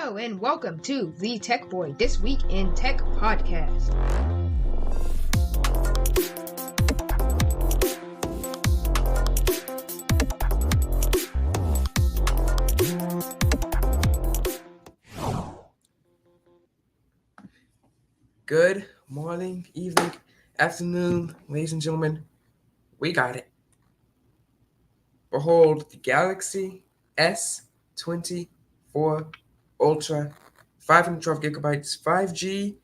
Hello and welcome to The Tech Boy, This Week in Tech Podcast. Good morning, evening, afternoon, ladies and gentlemen. We got it. Behold the Galaxy S24 Ultra, 512 gigabytes, 5G,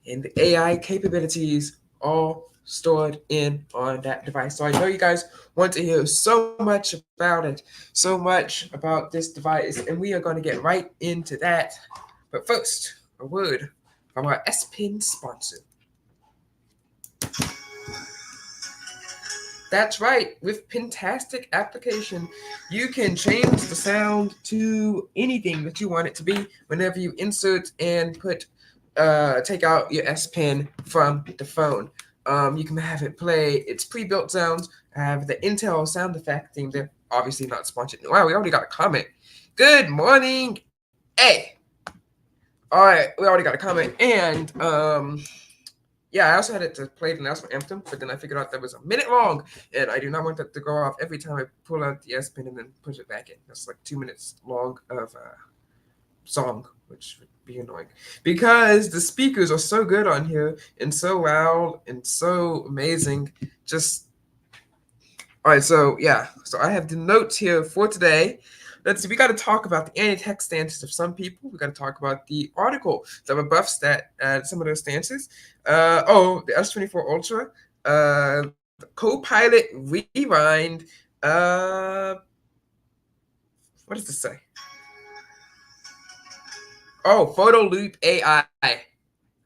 and the AI capabilities all stored in on that device. So I know you guys want to hear so much about it, so much about this device, and we are going to get right into that. But first, a word from our S-Pen sponsor. That's right. With Pentastic application, you can change the sound to anything that you want it to be whenever you insert and take out your S Pen from the phone. You can have it play its pre-built sounds. Have the Intel sound effect theme there. Obviously not sponsored. Wow, we already got a comment. Good morning. Hey. All right, we already got a comment. And yeah, I also had it to play the national anthem, but then I figured out that was a minute long, and I do not want that to go off every time I pull out the S Pen and then push it back in. That's like 2 minutes long of song, which would be annoying because the speakers are so good on here and so loud and so amazing. Just all right, so yeah, so I have the notes here for today. Let's see, we got to talk about the anti-tech stances of some people. We got to talk about the article that rebuffs that some of those stances. The S24 Ultra, the Copilot Rewind. What does this say? Oh, Photo Loop AI.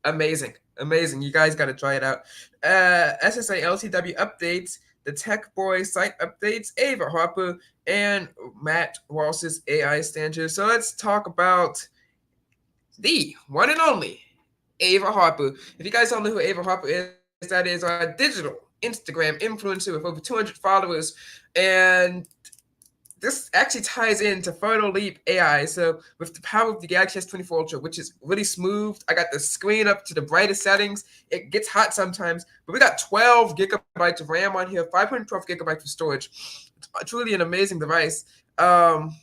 Amazing. You guys got to try it out. SSA LCW updates. The TechBoy site updates, Ava Harper, and Matt Walsh's AI stanchions. So let's talk about the one and only Ava Harper. If you guys don't know who Ava Harper is, that is our digital Instagram influencer with over 200 followers. And this actually ties into Photo Leap AI. So with the power of the Galaxy S24 Ultra, which is really smooth, I got the screen up to the brightest settings. It gets hot sometimes, but we got 12 gigabytes of RAM on here, 512 gigabytes of storage. It's truly an amazing device. And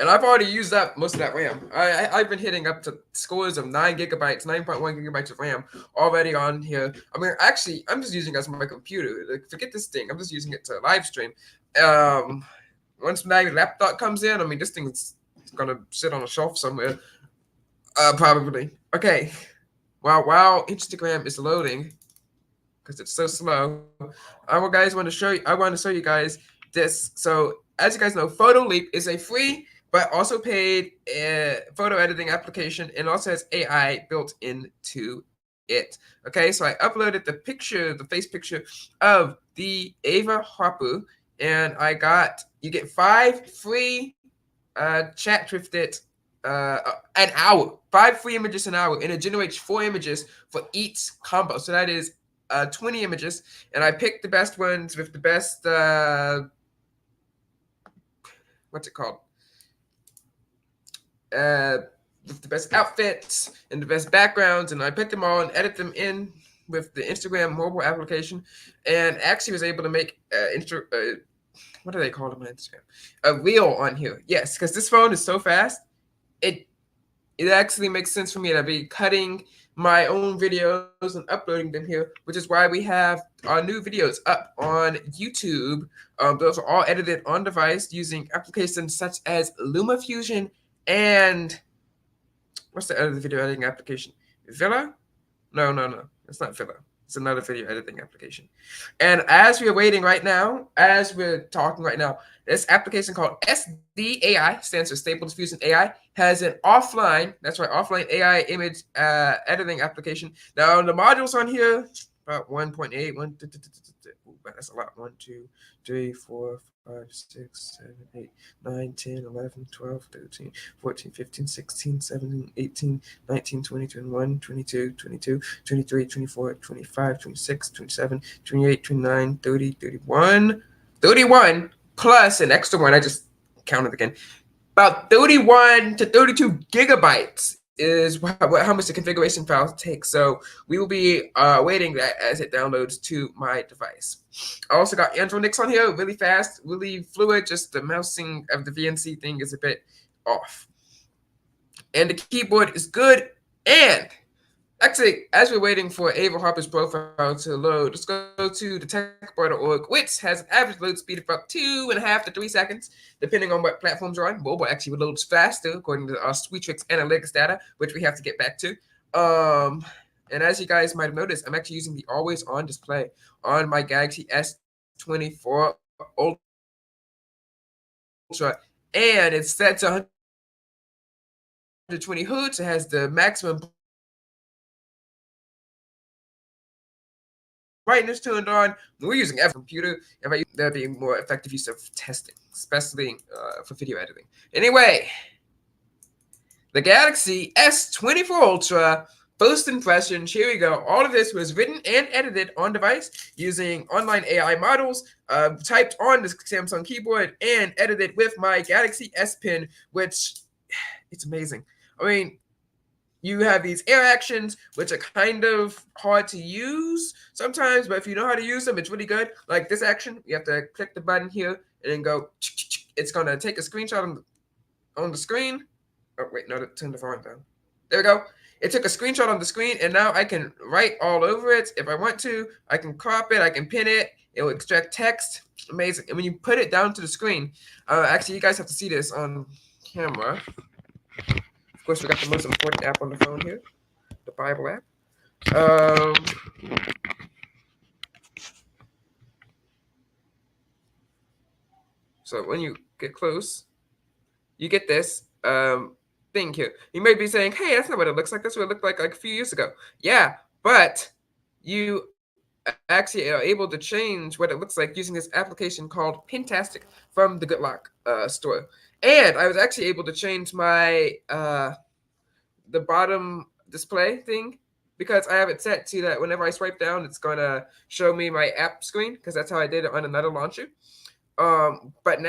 I've already used up most of that RAM. I've been hitting up to scores of 9 gigabytes, 9.1 gigabytes of RAM already on here. I mean, actually, I'm just using it as my computer. Like, forget this thing. I'm just using it to live stream. Once my laptop comes in, I mean, this thing's gonna sit on a shelf somewhere, probably. Okay, while Instagram is loading, because it's so slow, I want to show you guys this. So as you guys know, Photo Leap is a free but also paid photo editing application, and also has AI built into it. Okay, so I uploaded the face picture of the Ava Harper. And you get 5 free chats with it an hour, 5 free images an hour, and it generates 4 images for each combo. So that is 20 images, and I picked the best ones with the best, what's it called? With the best outfits and the best backgrounds, and I picked them all and edit them in with the Instagram mobile application, and actually was able to make what do they call them on Instagram? A reel on here. Yes, because this phone is so fast, it actually makes sense for me to be cutting my own videos and uploading them here, which is why we have our new videos up on YouTube. Those are all edited on device using applications such as LumaFusion and what's the other video editing application? Villa? No. It's not Villa. It's another video editing application. And as we're waiting right now, as we're talking right now, this application called SDAI, stands for Stable Diffusion AI, has an offline AI image editing application. Now, the modules on here, about 1.8, that's a lot. 1, 2, 3, 4, 5, 6, 7, 8, 9, 10, 11, 12, 13, 14, 15, 16, 17, 18, 19, 20, 21, 22, 22, 23, 24, 25, 26, 27, 28, 29, 30, 31 plus an extra one. I just counted again. about 31 to 32 gigabytes is how much the configuration files take. So we will be waiting that as it downloads to my device. I also got Android Nix on here, really fast, really fluid. Just the mousing of the VNC thing is a bit off. And the keyboard is good. And actually, as we're waiting for Ava Harper's profile to load, let's go to TheTechBoy.org, which has an average load speed of about 2.5 to 3 seconds, depending on what platforms you're on. Mobile actually loads faster, according to our Sweetrix analytics data, which we have to get back to. And as you guys might have noticed, I'm actually using the always-on display on my Galaxy S24 Ultra, and it's set to 120 hertz. It has the maximum brightness turned on. We're using every computer, and that'd be more effective use of testing, especially for video editing. Anyway, the Galaxy S24 Ultra. First impressions, here we go. All of this was written and edited on device using online AI models, typed on the Samsung keyboard, and edited with my Galaxy S Pen, which it's amazing. I mean, you have these air actions, which are kind of hard to use sometimes, but if you know how to use them, it's really good. Like this action, you have to click the button here and then go. It's gonna take a screenshot on the screen. Oh wait, no, turn the font down. There we go. It took a screenshot on the screen, and now I can write all over it if I want to. I can crop it, I can pin it. It will extract text. Amazing. And when you put it down to the screen, actually, you guys have to see this on camera. Of course, we got the most important app on the phone here, the Bible app. So when you get close, you get this thing here. You may be saying, hey, that's not what it looks like. That's what it looked like a few years ago. Yeah, but you actually are able to change what it looks like using this application called Pintastic from the Goodlock store. And I was actually able to change my the bottom display thing because I have it set to that whenever I swipe down, it's going to show me my app screen because that's how I did it on another launcher. But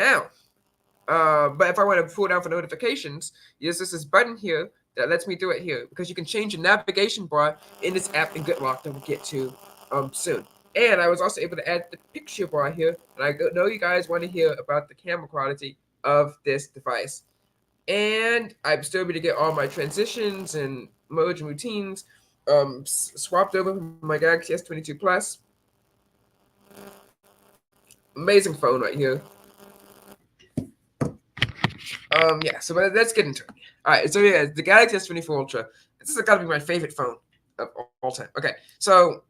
if I want to pull down for notifications, there's this button here that lets me do it here because you can change the navigation bar in this app in Goodlock that we'll get to soon. And I was also able to add the picture bar here. And I know you guys want to hear about the camera quality of this device. And I'm still able to get all my transitions and modes and routines swapped over from my Galaxy S22 Plus. Amazing phone right here. Yeah, so let's get into it. All right, so yeah, the Galaxy S24 Ultra. This is got to be my favorite phone of all time. Okay, so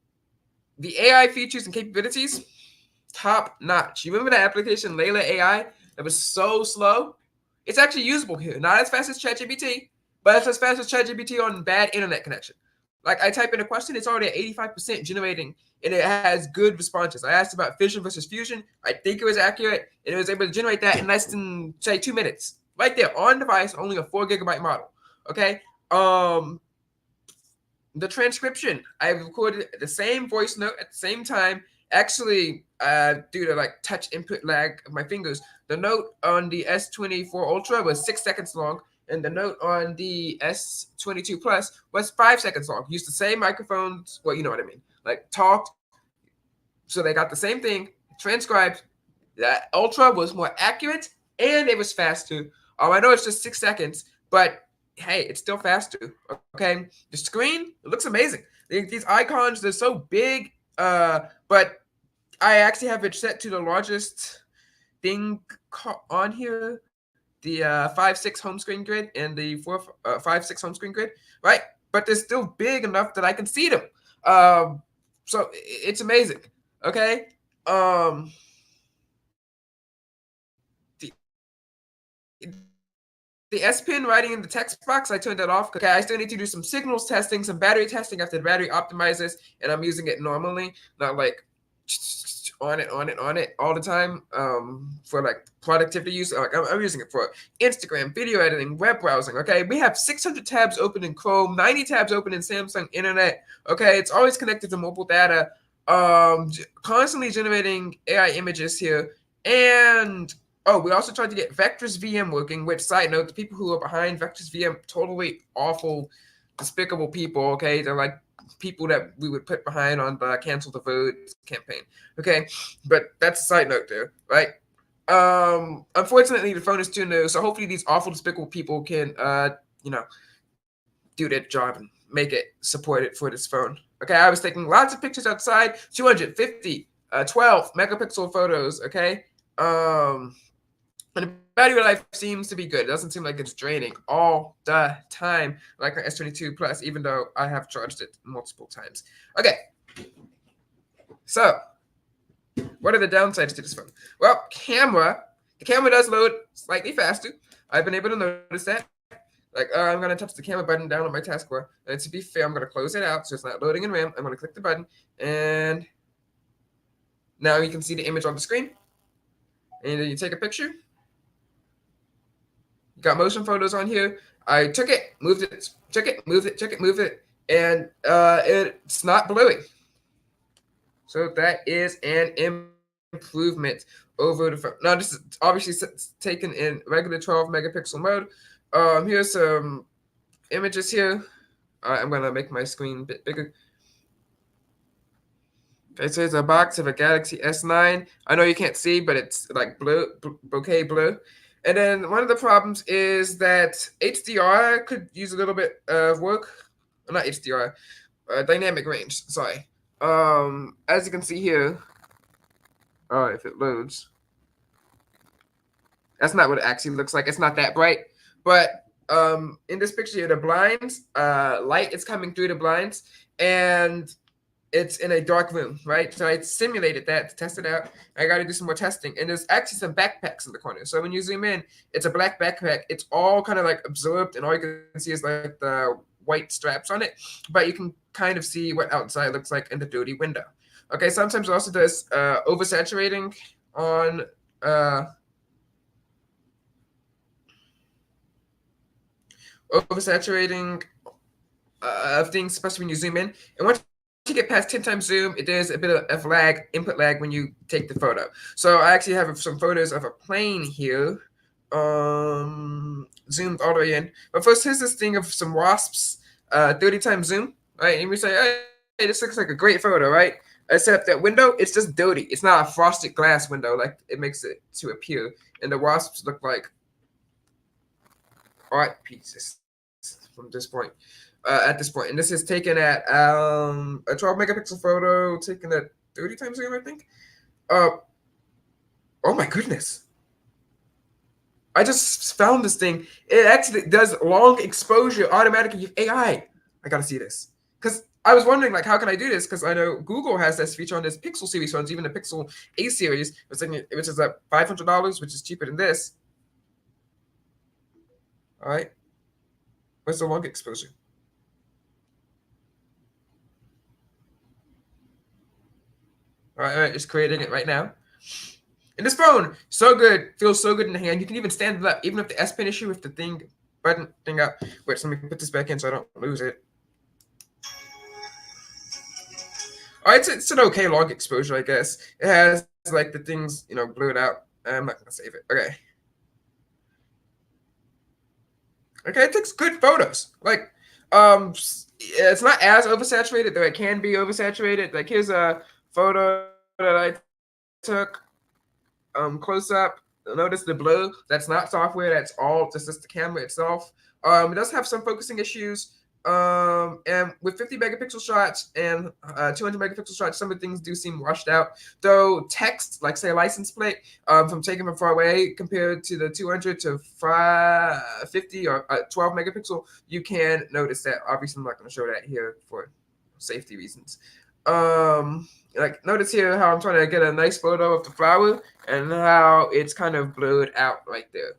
the AI features and capabilities, top notch. You remember that application Layla AI that was so slow? It's actually usable here. Not as fast as ChatGPT, but it's as fast as ChatGPT on bad internet connection. Like I type in a question, it's already at 85% generating, and it has good responses. I asked about fission versus fusion. I think it was accurate, and it was able to generate that in less than say 2 minutes. Right there on device, only a 4 gigabyte model. Okay. The transcription, I recorded the same voice note at the same time. Actually, due to like touch input lag of my fingers, the note on the S24 Ultra was 6 seconds long, and the note on the S22 Plus was 5 seconds long. Used the same microphones. Well, you know what I mean. Like talked. So they got the same thing transcribed. That Ultra was more accurate and it was faster. I know it's just 6 seconds, but hey, it's still faster. Okay, the screen, it looks amazing. These icons, they're so big. But I actually have it set to the largest thing on here, the 5.6 home screen grid and the 5.6 home screen grid, right? But they're still big enough that I can see them. So it's amazing. Okay. The S Pen writing in the text box, I turned that off. Okay, I still need to do some signals testing, some battery testing after the battery optimizes, and I'm using it normally, not like on it all the time for like productivity use. Like I'm using it for Instagram, video editing, web browsing. Okay, we have 600 tabs open in Chrome, 90 tabs open in Samsung Internet. Okay, it's always connected to mobile data, constantly generating AI images here, and Oh, we also tried to get Vectors VM working, which, side note, the people who are behind Vectors VM, totally awful, despicable people, okay? They're like people that we would put behind on the cancel the vote campaign, okay? But that's a side note there, right? Unfortunately, the phone is too new, so hopefully these awful, despicable people can, do their job and make it supported for this phone. Okay, I was taking lots of pictures outside, 250, 12 megapixel photos, okay? And the battery life seems to be good. It doesn't seem like it's draining all the time like an S22 Plus, even though I have charged it multiple times. Okay, so what are the downsides to this phone? Well, the camera does load slightly faster. I've been able to notice that. Like, I'm going to touch the camera button down on my taskbar. And to be fair, I'm going to close it out so it's not loading in RAM. I'm going to click the button. And now you can see the image on the screen. And then you take a picture. You got motion photos on here. I took it, moved it, took it, moved it, took it, moved it. And it's not blurry. So that is an improvement over the phone. Now, this is obviously taken in regular 12 megapixel mode. Here's some images here. I'm going to make my screen a bit bigger. Okay, so it's a box of a Galaxy S9. I know you can't see, but it's like blue, bouquet blue. And then one of the problems is that HDR could use a little bit of work. Not HDR, dynamic range, sorry. As you can see here, if it loads, that's not what it actually looks like. It's not that bright, but in this picture here, the blinds, light is coming through the blinds, and it's in a dark room, right? So I simulated that to test it out. I got to do some more testing, and there's actually some backpacks in the corner. So when you zoom in, it's a black backpack. It's all kind of like absorbed, and all you can see is like the white straps on it, but you can kind of see what outside looks like in the dirty window. Okay, sometimes it also does oversaturating on of things, especially when you zoom in. And once you get past 10 times zoom, there's a bit of lag, input lag when you take the photo. So I actually have some photos of a plane here, zoomed all the way in. But first, here's this thing of some wasps, 30 times zoom, right? And we say, hey, this looks like a great photo, right? Except that window, it's just dirty. It's not a frosted glass window like it makes it to appear. And the wasps look like art pieces from this point. At this point, and this is taken at a 12 megapixel photo, taken at 30 times zoom, I think. Oh my goodness! I just found this thing. It actually does long exposure automatically with AI. I gotta see this because I was wondering, like, how can I do this? Because I know Google has this feature on this Pixel series phones, even the Pixel A series, which is at $500, which is cheaper than this. All right, where's the long exposure? All right, just creating it right now. And this phone, so good, feels so good in the hand. You can even stand it up, even if the S Pen issue with the button thing up. Wait, so let me put this back in so I don't lose it. All right, it's an okay long exposure, I guess. It has like the things, blurred out. I'm not gonna save it. Okay. Okay, it takes good photos. Like, it's not as oversaturated, though it can be oversaturated. Like, here's a photo that I took. Close up. Notice the blur. That's not software. That's all just the camera itself. It does have some focusing issues. And with 50 megapixel shots and 200 megapixel shots, some of the things do seem washed out. Though text, like say a license plate, from taken from far away compared to the 200 to 50 or 12 megapixel, you can notice that. Obviously, I'm not going to show that here for safety reasons. Like notice here how I'm trying to get a nice photo of the flower and how it's kind of blurred out right there.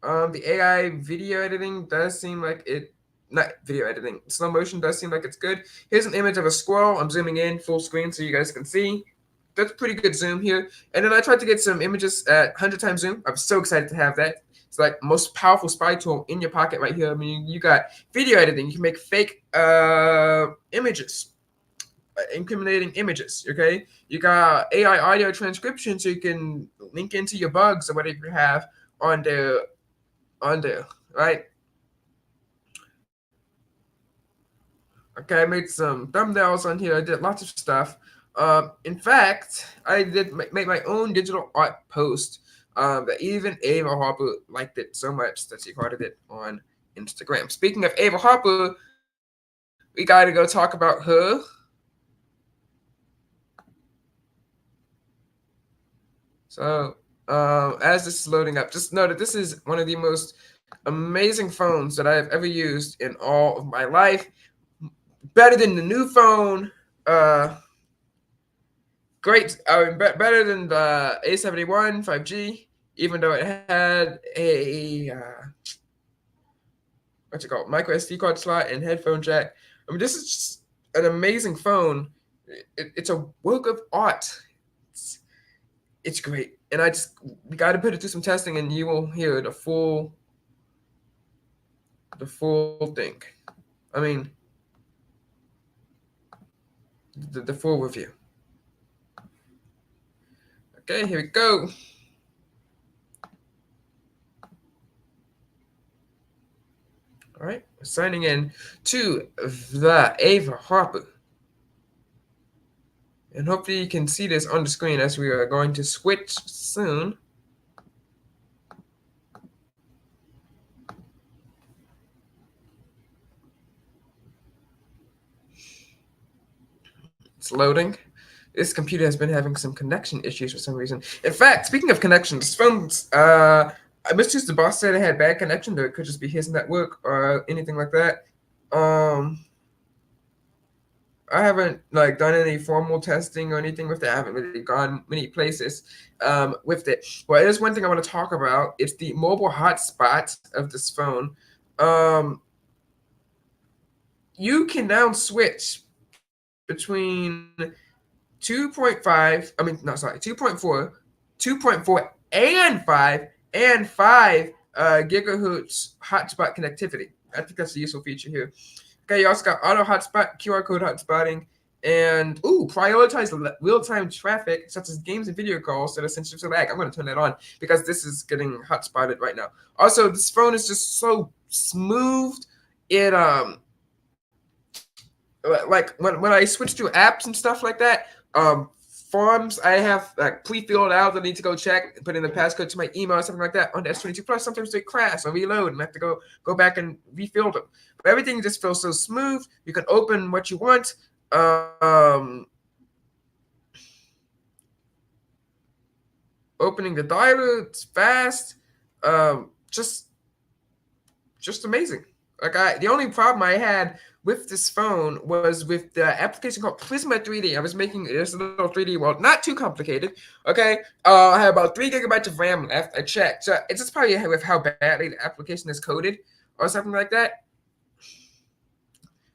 The AI video editing does seem like it, not video editing, slow motion does seem like it's good. Here's an image of a squirrel. I'm zooming in full screen so you guys can see. That's pretty good zoom here. And then I tried to get some images at 100 times zoom. I'm so excited to have that. It's like most powerful spy tool in your pocket right here. I mean, you got video editing. You can make fake images. incriminating images. Okay, you got AI audio transcription, so you can link into your bugs or whatever you have on there, right? Okay, I made some thumbnails on here. I did lots of stuff. In fact, I did make my own digital art post. That even Ava Harper liked it so much that she hearted it on Instagram. Speaking of Ava Harper, we got to go talk about her. So, as this is loading up, just know that this is one of the most amazing phones that I have ever used in all of my life. Better than the new phone. Great. I mean, better than the A71 5G, even though it had a what's it called, micro SD card slot and headphone jack. I mean, this is just an amazing phone. It's a work of art. It's, it's great, and we got to put it through some testing, and you will hear the full thing. I mean, the full review. Okay, here we go. All right, we're signing in to the Ava Harper. And hopefully you can see this on the screen as we are going to switch soon. It's loading. This computer has been having some connection issues for some reason. In fact, speaking of connections, this phone's Mr. The boss said it had bad connection, or it could just be his network or anything like that. I haven't done any formal testing or anything with it. I haven't really gone many places with it. But there's one thing I want to talk about. It's the mobile hotspot of this phone. You can now switch between 2.5. I mean, no, sorry, 2.4, 2.4, and 5 gigahertz hotspot connectivity. I think that's a useful feature here. Okay, you also got auto hotspot, QR code hotspotting, and prioritize real-time traffic such as games and video calls that are sensitive to lag. I'm going to turn that on because this is getting hotspotted right now. Also, this phone is just so smooth. It like when I switch to apps and stuff like that, forms I have pre-filled out that I need to go check, put in the passcode to my email or something like that on the S22 Plus. Sometimes they crash or reload and I have to go back and refill them. But everything just feels so smooth. You can open what you want. Opening the dialer, it's fast. Just amazing. The only problem I had with this phone was with the application called Prisma 3D. I was making this little 3D world, not too complicated. Okay, I had about 3 gigabytes of RAM left. I checked, so it's just probably with how badly the application is coded or something like that,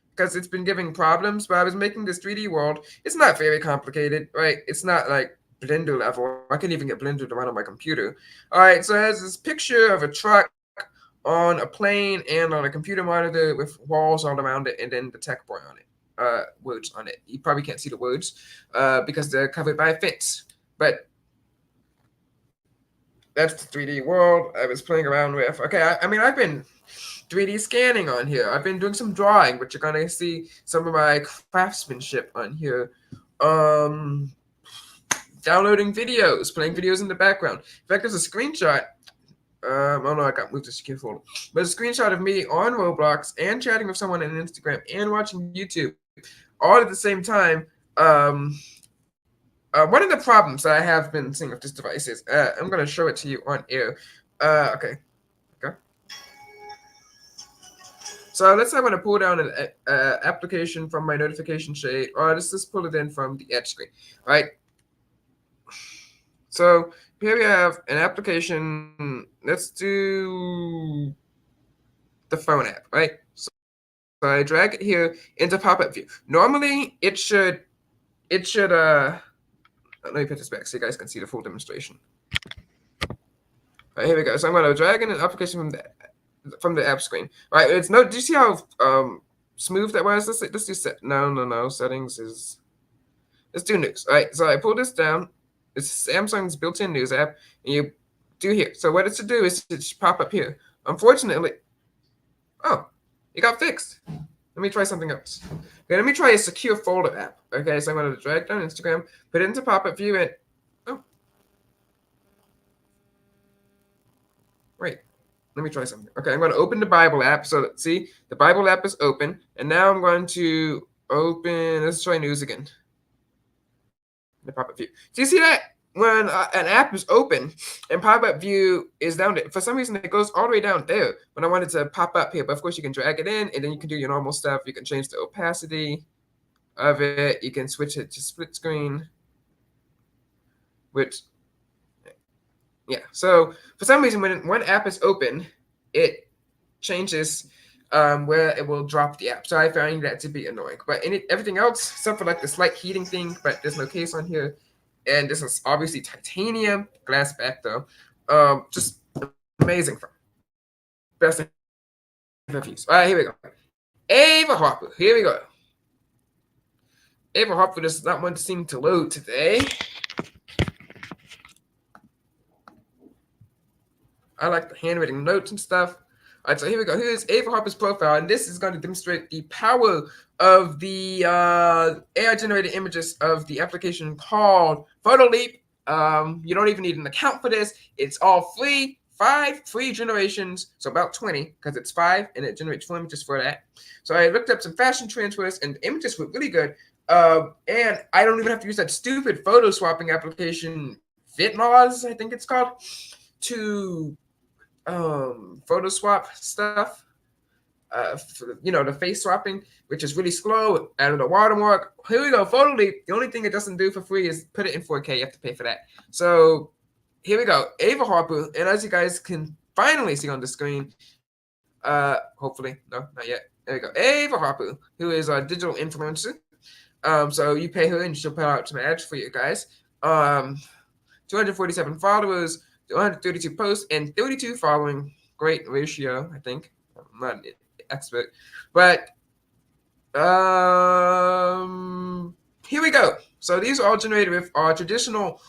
because it's been giving problems. But I was making this 3D world. It's not very complicated, right? It's not like Blender level. I can even get Blender to run on my computer. All right, so it has this picture of a truck on a plane and on a computer monitor with walls all around it, and then the TechBoy on it, words on it. You probably can't see the words because they're covered by a fence. But that's the 3D world I was playing around with. Okay, I mean, I've been 3D scanning on here. I've been doing some drawing, but you're gonna see some of my craftsmanship on here. Downloading videos, playing videos in the background. In fact, there's a screenshot. Oh no, I got moved to secure folder. But a screenshot of me on Roblox and chatting with someone on Instagram and watching YouTube all at the same time. One of the problems that I have been seeing with this device is I'm going to show it to you on air. Okay. So let's say I want to pull down an application from my notification shade, or let's just pull it in from the edge screen, right? So here we have an application. Let's do the phone app, right? So I drag it here into pop-up view. Normally it should let me put this back so you guys can see the full demonstration. All right, here we go. So I'm going to drag in an application from the app screen. All right, do you see how smooth that was? Let's do set. No. Settings is let's do news. All right, so I pull this down. It's Samsung's built-in news app, and you do here. So what it should do is it should pop up here. Unfortunately, oh, it got fixed. Let me try something else. Okay, let me try a secure folder app. Okay, so I'm going to drag down Instagram, put it into pop-up view, and oh, wait. Let me try something. Okay, I'm going to open the Bible app. So let's see, the Bible app is open, and now I'm going to open. Let's try news again. The pop-up view. So you see that when an app is open and pop-up view is down there, for some reason it goes all the way down there when I wanted to pop up here. But of course you can drag it in, and then you can do your normal stuff. You can change the opacity of it. You can switch it to split screen, which yeah. So for some reason when one app is open, it changes where it will drop the app. So I find that to be annoying. But everything else, except for like the slight heating thing, but there's no case on here. And this is obviously titanium glass back though. Just amazing phone. Best reviews. All right, here we go. Ava Harper. Here we go. Ava Harper does not want to seem to load today. I like the handwritten notes and stuff. All right, so here we go. Here's Ava Harper's profile, and this is going to demonstrate the power of the AI-generated images of the application called PhotoLeap. You don't even need an account for this. It's all free. 5 free generations, so about 20, because it's 5, and it generates 4 images for that. So I looked up some fashion trends for this, and the images were really good. And I don't even have to use that stupid photo swapping application, Fitmoz, I think it's called, to photo swap stuff. The face swapping, which is really slow, and the watermark. Here we go, PhotoLeap. The only thing it doesn't do for free is put it in 4K. You have to pay for that. So here we go, Ava Harper, and as you guys can finally see on the screen, hopefully, no, not yet. There we go, Ava Harper, who is a digital influencer. So you pay her, and she'll put out some ads for you guys. 247 followers, 132 posts, and 32 following. Great ratio, I think. I'm not an expert, but here we go. So these are all generated with our traditional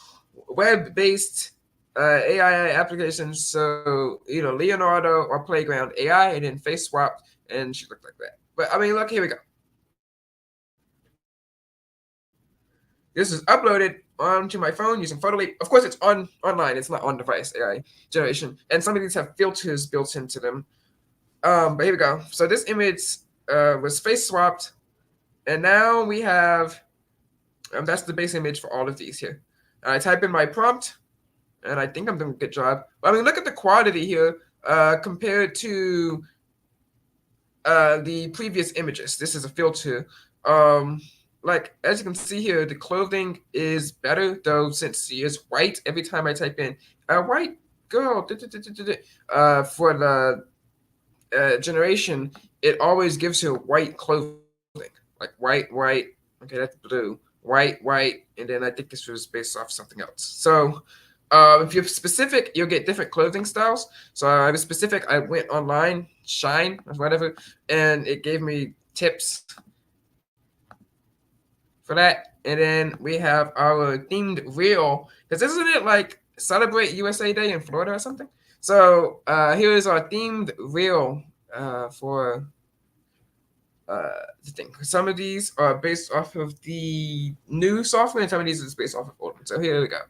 web-based AI applications. So Leonardo or Playground AI, and then face swapped, and she looked like that. But I mean, look, here we go. This is uploaded onto my phone using PhotoLeap. Of course, it's online. It's not on device AI generation, and some of these have filters built into them. But here we go. So this image was face swapped, and now we have that's the base image for all of these here. I type in my prompt, and I think I'm doing a good job. I mean, look at the quality here compared to the previous images. This is a filter. Like as you can see here, the clothing is better though, since she is white. Every time I type in a white girl for the generation, it always gives her white clothing, like white. Okay, that's blue. White, and then I think this was based off something else. So if you're specific, you'll get different clothing styles. So I was specific. I went online, Shine or whatever, and it gave me tips for that. And then we have our themed reel, because isn't it like Celebrate USA Day in Florida or something? So here is our themed reel for the thing. Some of these are based off of the new software, and some of these is based off of old ones. So here we go.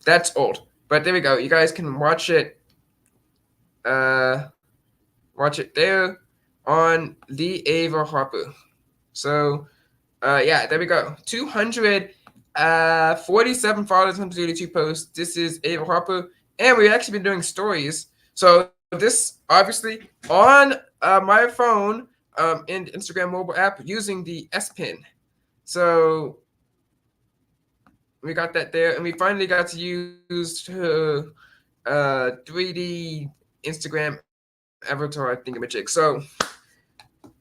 That's old, but there we go. You guys can watch it. Watch it there on the Ava Harper. So yeah, there we go. 247 followers, 132 posts. This is Ava Harper, and we've actually been doing stories. So this obviously on my phone in the Instagram mobile app using the S Pen. So we got that there, and we finally got to use her 3D Instagram avatar thingamajig. So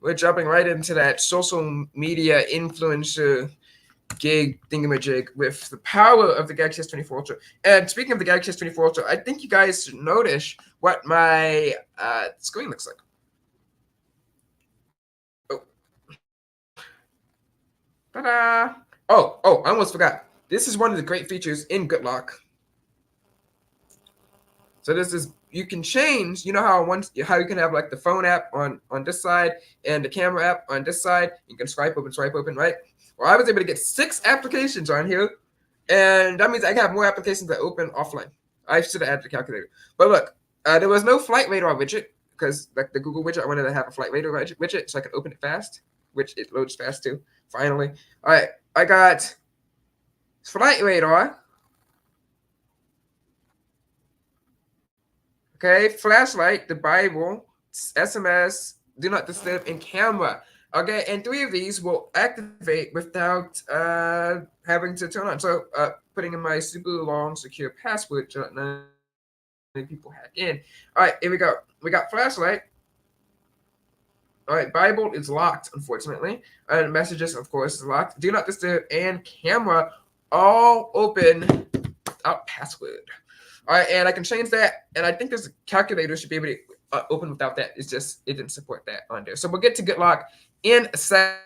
we're jumping right into that social media influencer gig thingamajig with the power of the Galaxy S24 Ultra. And speaking of the Galaxy S24 Ultra, I think you guys should notice what my screen looks like. Oh, ta-da! Oh, I almost forgot. This is one of the great features in GoodLock. So this is, you can change, you know how you can have like the phone app on this side and the camera app on this side. You can swipe open, right? Well, I was able to get 6 applications on here, and that means I can have more applications that open offline. I should have added the calculator. But look, there was no flight radar widget because like the Google widget, I wanted to have a flight radar widget so I could open it fast, which it loads fast too. Finally, all right, I got flight radar. Okay, flashlight, the Bible, SMS, do not disturb, and camera. Okay, and 3 of these will activate without having to turn on. So putting in my super long secure password so that none of people hack in. All right, here we go. We got flashlight. All right, Bible is locked, unfortunately. And messages, of course, is locked. Do not disturb and camera all open without password. All right, and I can change that. And I think this calculator should be able to open without that. It's just, it didn't support that on there. So we'll get to GoodLock in a second.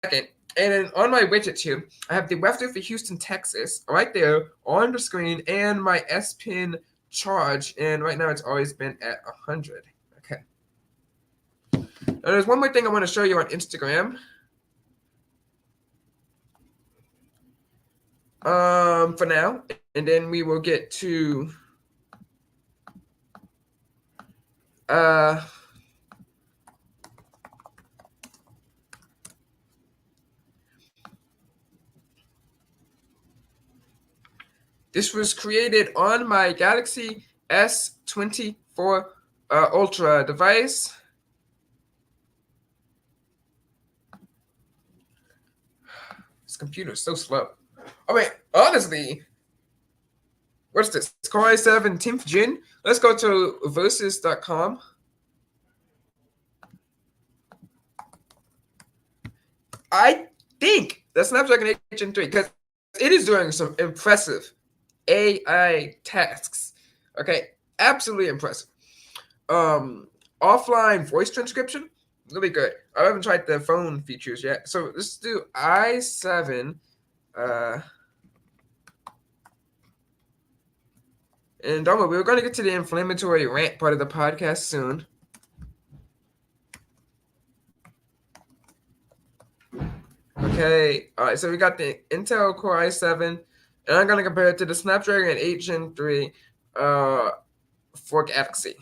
And then on my widgets here, I have the weather for Houston, Texas, right there on the screen, and my S Pen charge. And right now it's always been at 100. Okay. Now there's one more thing I want to show you on Instagram. For now, and then we will get to this was created on my Galaxy S24 Ultra device. This computer is so slow. I mean, honestly, what's this? Core i7 10th Gen. Let's go to versus.com. I think the Snapdragon 8 Gen 3, because it is doing some impressive AI tasks. Okay, absolutely impressive. Offline voice transcription, really good. I haven't tried the phone features yet. So let's do i7. And don't worry, we're going to get to the inflammatory rant part of the podcast soon. Okay, all right, so we got the Intel Core i7, and I'm going to compare it to the Snapdragon 8 Gen 3 for Galaxy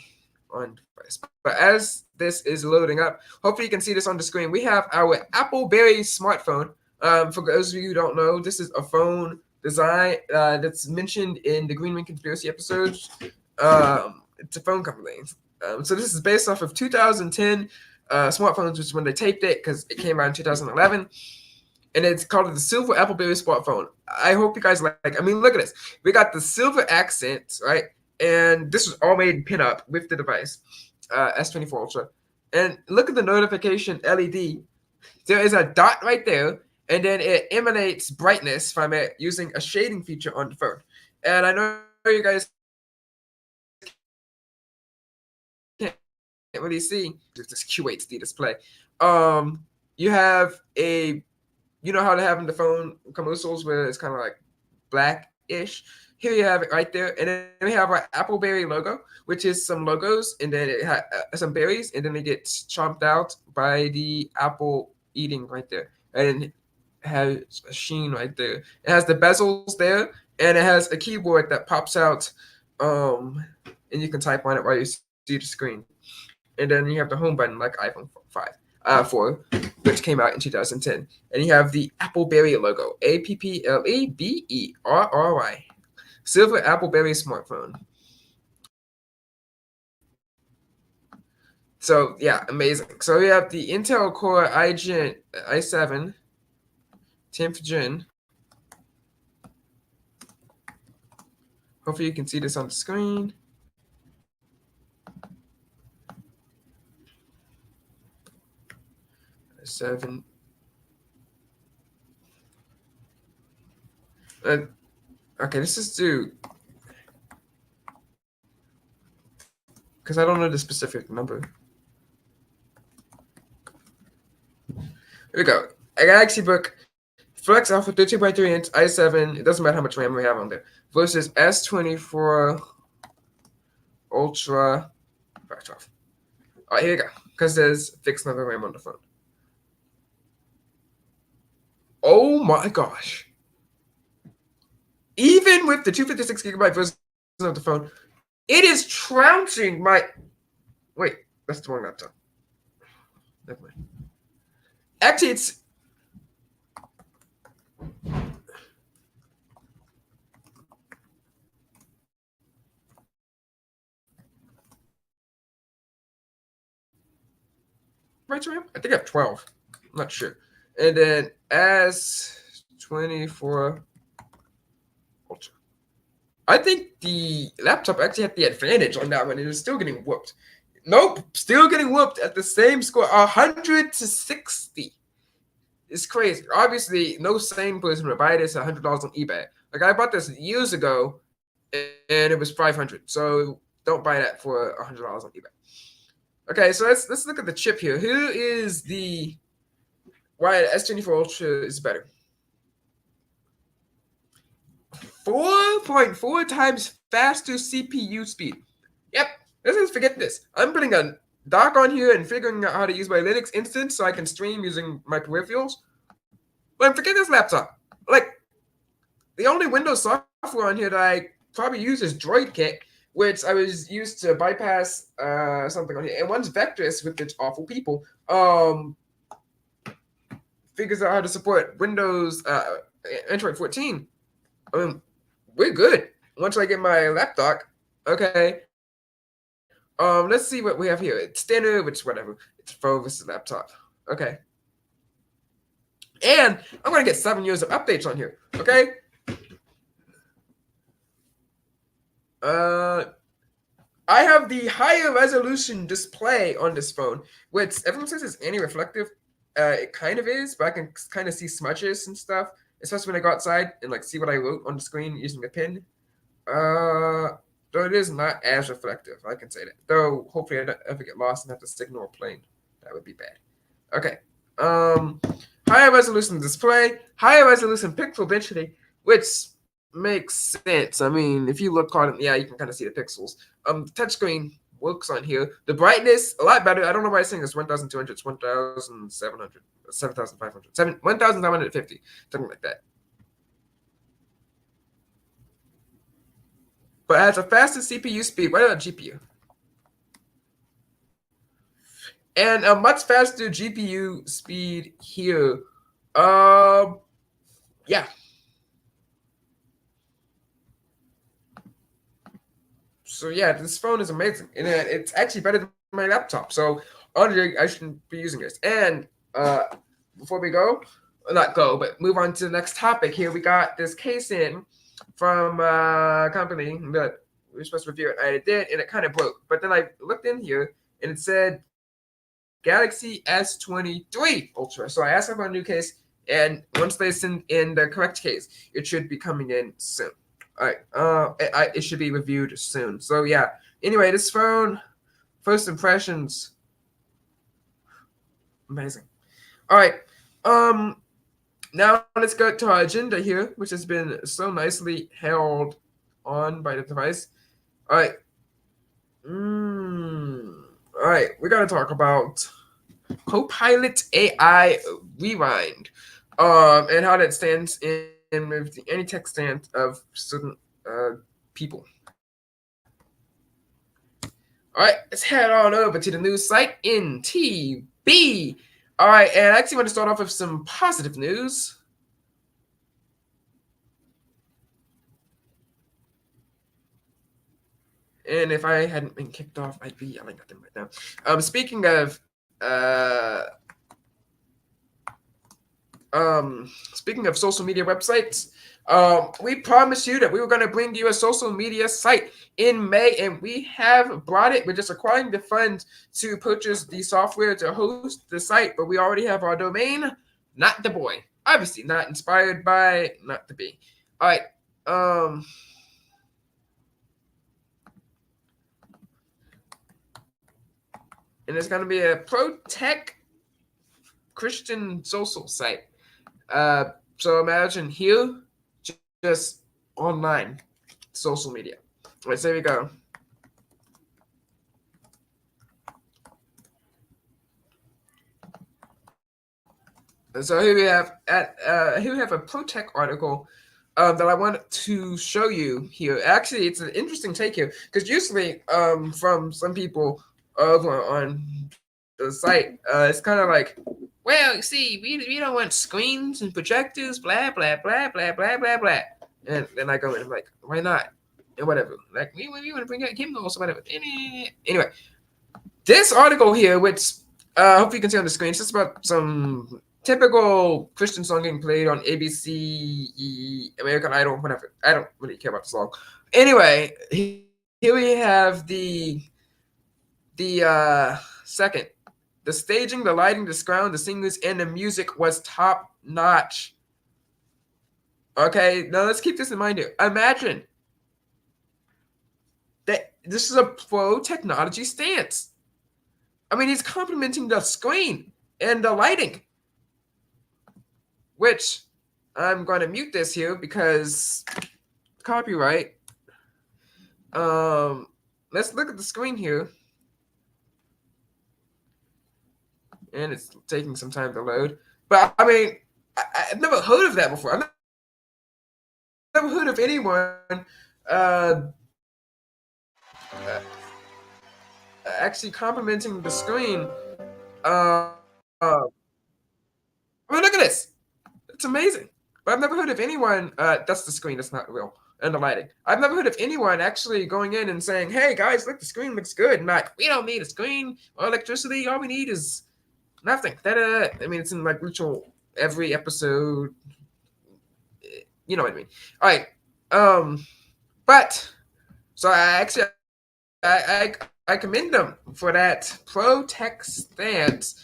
on device. But as this is loading up, hopefully you can see this on the screen. We have our Appleberry smartphone. For those of you who don't know, this is a phone design that's mentioned in the Green Ring Conspiracy episodes. It's a phone company. So this is based off of 2010 smartphones, which is when they taped it because it came out in 2011. And it's called the Silver Appleberry smartphone. I hope you guys like. I mean, look at this. We got the silver accent, right? And this was all made in pinup with the device, S24 Ultra. And look at the notification LED. There is a dot right there, and then it emanates brightness from it using a shading feature on the phone. And I know you guys can't really see this QHD display. You have a, you know how they have in the phone commercials where it's kind of like black-ish. Here you have it right there, and then we have our Appleberry logo, which is some logos, and then it has some berries, and then they get chomped out by the apple eating right there, and it has a sheen right there. It has the bezels there, and it has a keyboard that pops out, and you can type on it while you see the screen. And then you have the home button like iPhone 4, which came out in 2010. And you have the Appleberry logo, Appleberry, Silver Appleberry smartphone. So yeah, amazing. So we have the Intel Core i7 10th Gen. Hopefully you can see this on the screen. Seven. Okay, let's just do, because I don't know the specific number. Here we go. A Galaxy Book Flex Alpha 13.3-inch i7. It doesn't matter how much RAM we have on there. Versus S24 Ultra. Back off. All right, here we go. Because there's fixed number RAM on the phone. Oh my gosh. Even with the 256GB version of the phone, it is trouncing my. Wait, that's the wrong laptop. Never mind. Actually, it's. Right, RAM? I think I have 12. I'm not sure. And then S24 Ultra. I think the laptop actually had the advantage on that one. It was still getting whooped. Nope, still getting whooped at the same score, 100 to 60. It's crazy. Obviously, no sane person would buy this at $100 on eBay. Like I bought this years ago, and it was 500. So don't buy that for $100 on eBay. Okay, so let's look at the chip here. Who is the why S24 Ultra is better? 4.4 times faster CPU speed. Yep, let's just forget this. I'm putting a dock on here and figuring out how to use my Linux instance so I can stream using my peripherals. But forget this laptop. Like, the only Windows software on here that I probably use is DroidKit, which I was used to bypass something on here. And once Vectress, with its awful people, figures out how to support Windows Android 14, we're good. Once I get my laptop, okay. Let's see what we have here. It's standard, which whatever. It's phone versus laptop. Okay. And I'm gonna get 7 years of updates on here. Okay. I have the higher resolution display on this phone, which everyone says is anti-reflective. It kind of is, but I can kind of see smudges and stuff, especially when I go outside and like see what I wrote on the screen using a pen. Though it is not as reflective, I can say that. Though hopefully I don't ever get lost and have to signal a plane. That would be bad. Okay. Higher resolution display, higher resolution pixel density, which makes sense. I mean, if you look hard, yeah, you can kind of see the pixels. Touchscreen works on here. The brightness, a lot better. I don't know why it's saying it's 1,200, it's 1,700, 7,500, 1,750, something like that. But it has a faster CPU speed. What about GPU? And a much faster GPU speed here. Yeah. So yeah, this phone is amazing, and it's actually better than my laptop. So honestly, I shouldn't be using this. And before we go, not go, but move on to the next topic here, we got this case in from a company that we were supposed to review it. I did, and it kind of broke. But then I looked in here, and it said Galaxy S23 Ultra. So I asked them for a new case, and once they send in the correct case, it should be coming in soon. All right. It should be reviewed soon. So yeah. Anyway, this phone, first impressions, amazing. All right. Now let's go to our agenda here, which has been so nicely held on by the device. All right. All right. We're gonna talk about Copilot AI Rewind, and how that stands in with the anti-tech stance of certain people. All right, let's head on over to the news site NTB. All right, and I actually want to start off with some positive news. And if I hadn't been kicked off, I'd be yelling at them right now. Speaking of social media websites, we promised you that we were going to bring you a social media site in May, and we have brought it. We're just acquiring the funds to purchase the software to host the site, but we already have our domain, Not the Boy. Obviously, not inspired by Not the Bee. All right. Um, and it's gonna be a pro tech Christian social site. Uh, so imagine here, just online social media. All right, so here we go. So here we have a pro tech article that I want to show you here. Actually, it's an interesting take here because usually from some people over on the site, it's kind of like, well, you see, we don't want screens and projectors, blah blah blah blah blah blah blah. And then I go in and I'm like, why not? And whatever. Like we want to bring out chemicals or whatever. Anyway, this article here, which hope you can see on the screen, it's just about some typical Christian song getting played on ABC, American Idol, whatever. I don't really care about the song. Anyway, here we have the second. The staging, the lighting, the sound, the singers, and the music was top notch. Okay, now let's keep this in mind here. Imagine that this is a pro technology stance. I mean, he's complimenting the screen and the lighting, which I'm going to mute this here because copyright. Let's look at the screen here. And it's taking some time to load. But I mean, I've never heard of that before. I've never heard of anyone uh, actually complimenting the screen. Uh, I mean, look at this. It's amazing. But I've never heard of anyone. That's the screen. That's not real. And the lighting. I've never heard of anyone actually going in and saying, "Hey guys, look, the screen looks good." Not, we don't need a screen or electricity. All we need is nothing. I mean, it's in like literal every episode. You know what I mean? All right. But so I commend them for that pro tech stance.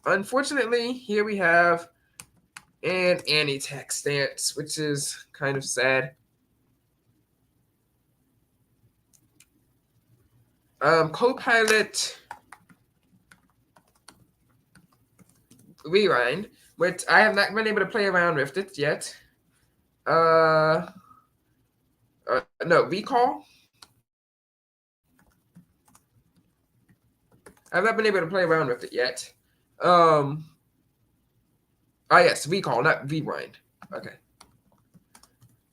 Unfortunately, here we have an anti-tech stance, which is kind of sad. Copilot Rewind, which I have not been able to play around with it yet. No, Recall. I've not been able to play around with it yet. Yes, Recall, not Rewind. Okay.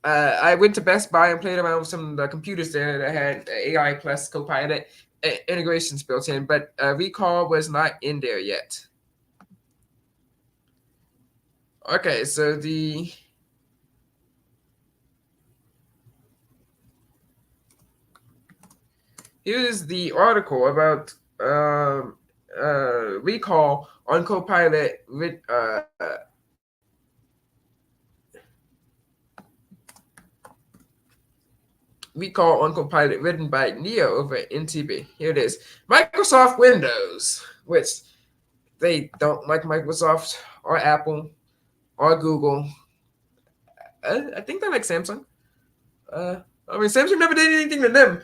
I went to Best Buy and played around with some of the computers there that had AI plus Copilot integrations built in, but Recall was not in there yet. Okay, so here's the article about Recall on Copilot with Recall on Copilot written by Neo over at NTB. Here it is. Microsoft Windows, which they don't like Microsoft or Apple or Google. I think they like Samsung. I mean, Samsung never did anything to them.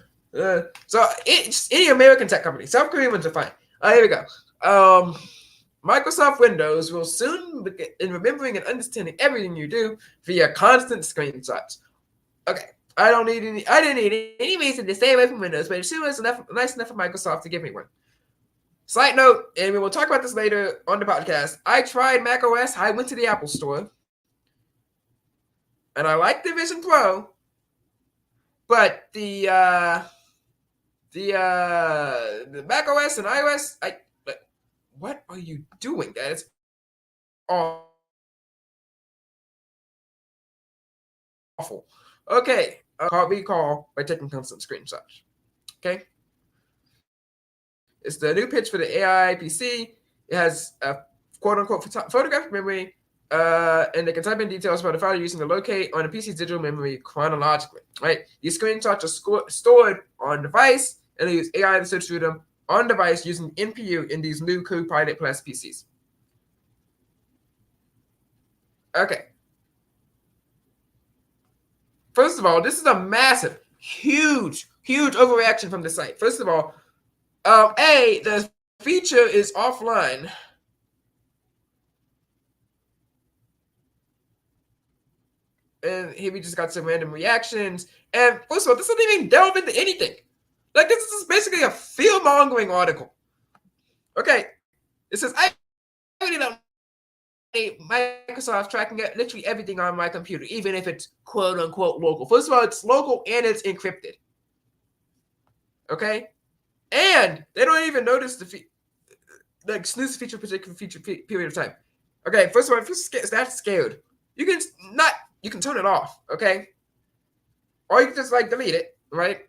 So it's any American tech company. South Korean ones are fine. Here we go. Microsoft Windows will soon begin remembering and understanding everything you do via constant screenshots. Okay, I didn't need any reason to stay away from Windows, but it sure was nice enough for Microsoft to give me one. Side note, and we will talk about this later on the podcast. I tried Mac OS. I went to the Apple store, and I like the Vision Pro, but the Mac OS and iOS, what are you doing? That is awful. Okay, recall by taking constant screenshots. Okay, it's the new pitch for the AI PC. It has a quote unquote photographic memory, and they can type in details about the file using the locate on the PC's digital memory chronologically. Right, these screenshots are stored on device, and they use AI to search through them on device using NPU in these new Copilot Plus PCs. Okay. first of all, this is a massive, huge overreaction from the site. First of all, the feature is offline. And here we just got some random reactions. And first of all, this doesn't even delve into anything. Like, this is basically a fear-mongering article. Okay, it says, I really don't need Microsoft tracking literally everything on my computer, even if it's quote-unquote local. First of all, it's local and it's encrypted. Okay? And they don't even notice the snooze feature particular feature period of time. Okay, first of all, if you're that scared, you can turn it off, okay? Or you can just like delete it, right?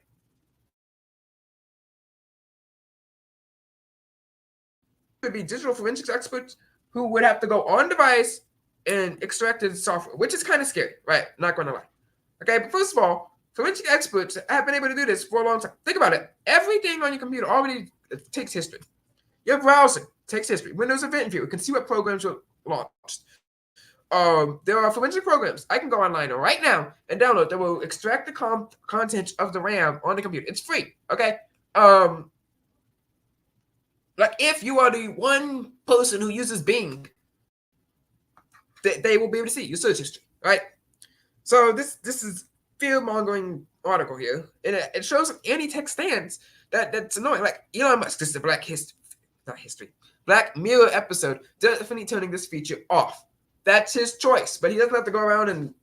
Would be digital forensics experts who would have to go on device and extract the software, which is kind of scary, right? Not gonna lie. Okay, but first of all, forensic experts have been able to do this for a long time. Think about it. Everything on your computer already takes history. Your browser takes history. Windows Event Viewer can see what programs were launched. There are forensic programs I can go online right now and download that will extract the content of the RAM on the computer. It's free, okay? Like if you are the one person who uses Bing, they will be able to see your search history, right? So this is fear-mongering article here, and it shows an anti-tech stance that's annoying. Like Elon Musk, this is a Black Mirror episode, definitely turning this feature off. That's his choice, but he doesn't have to go around and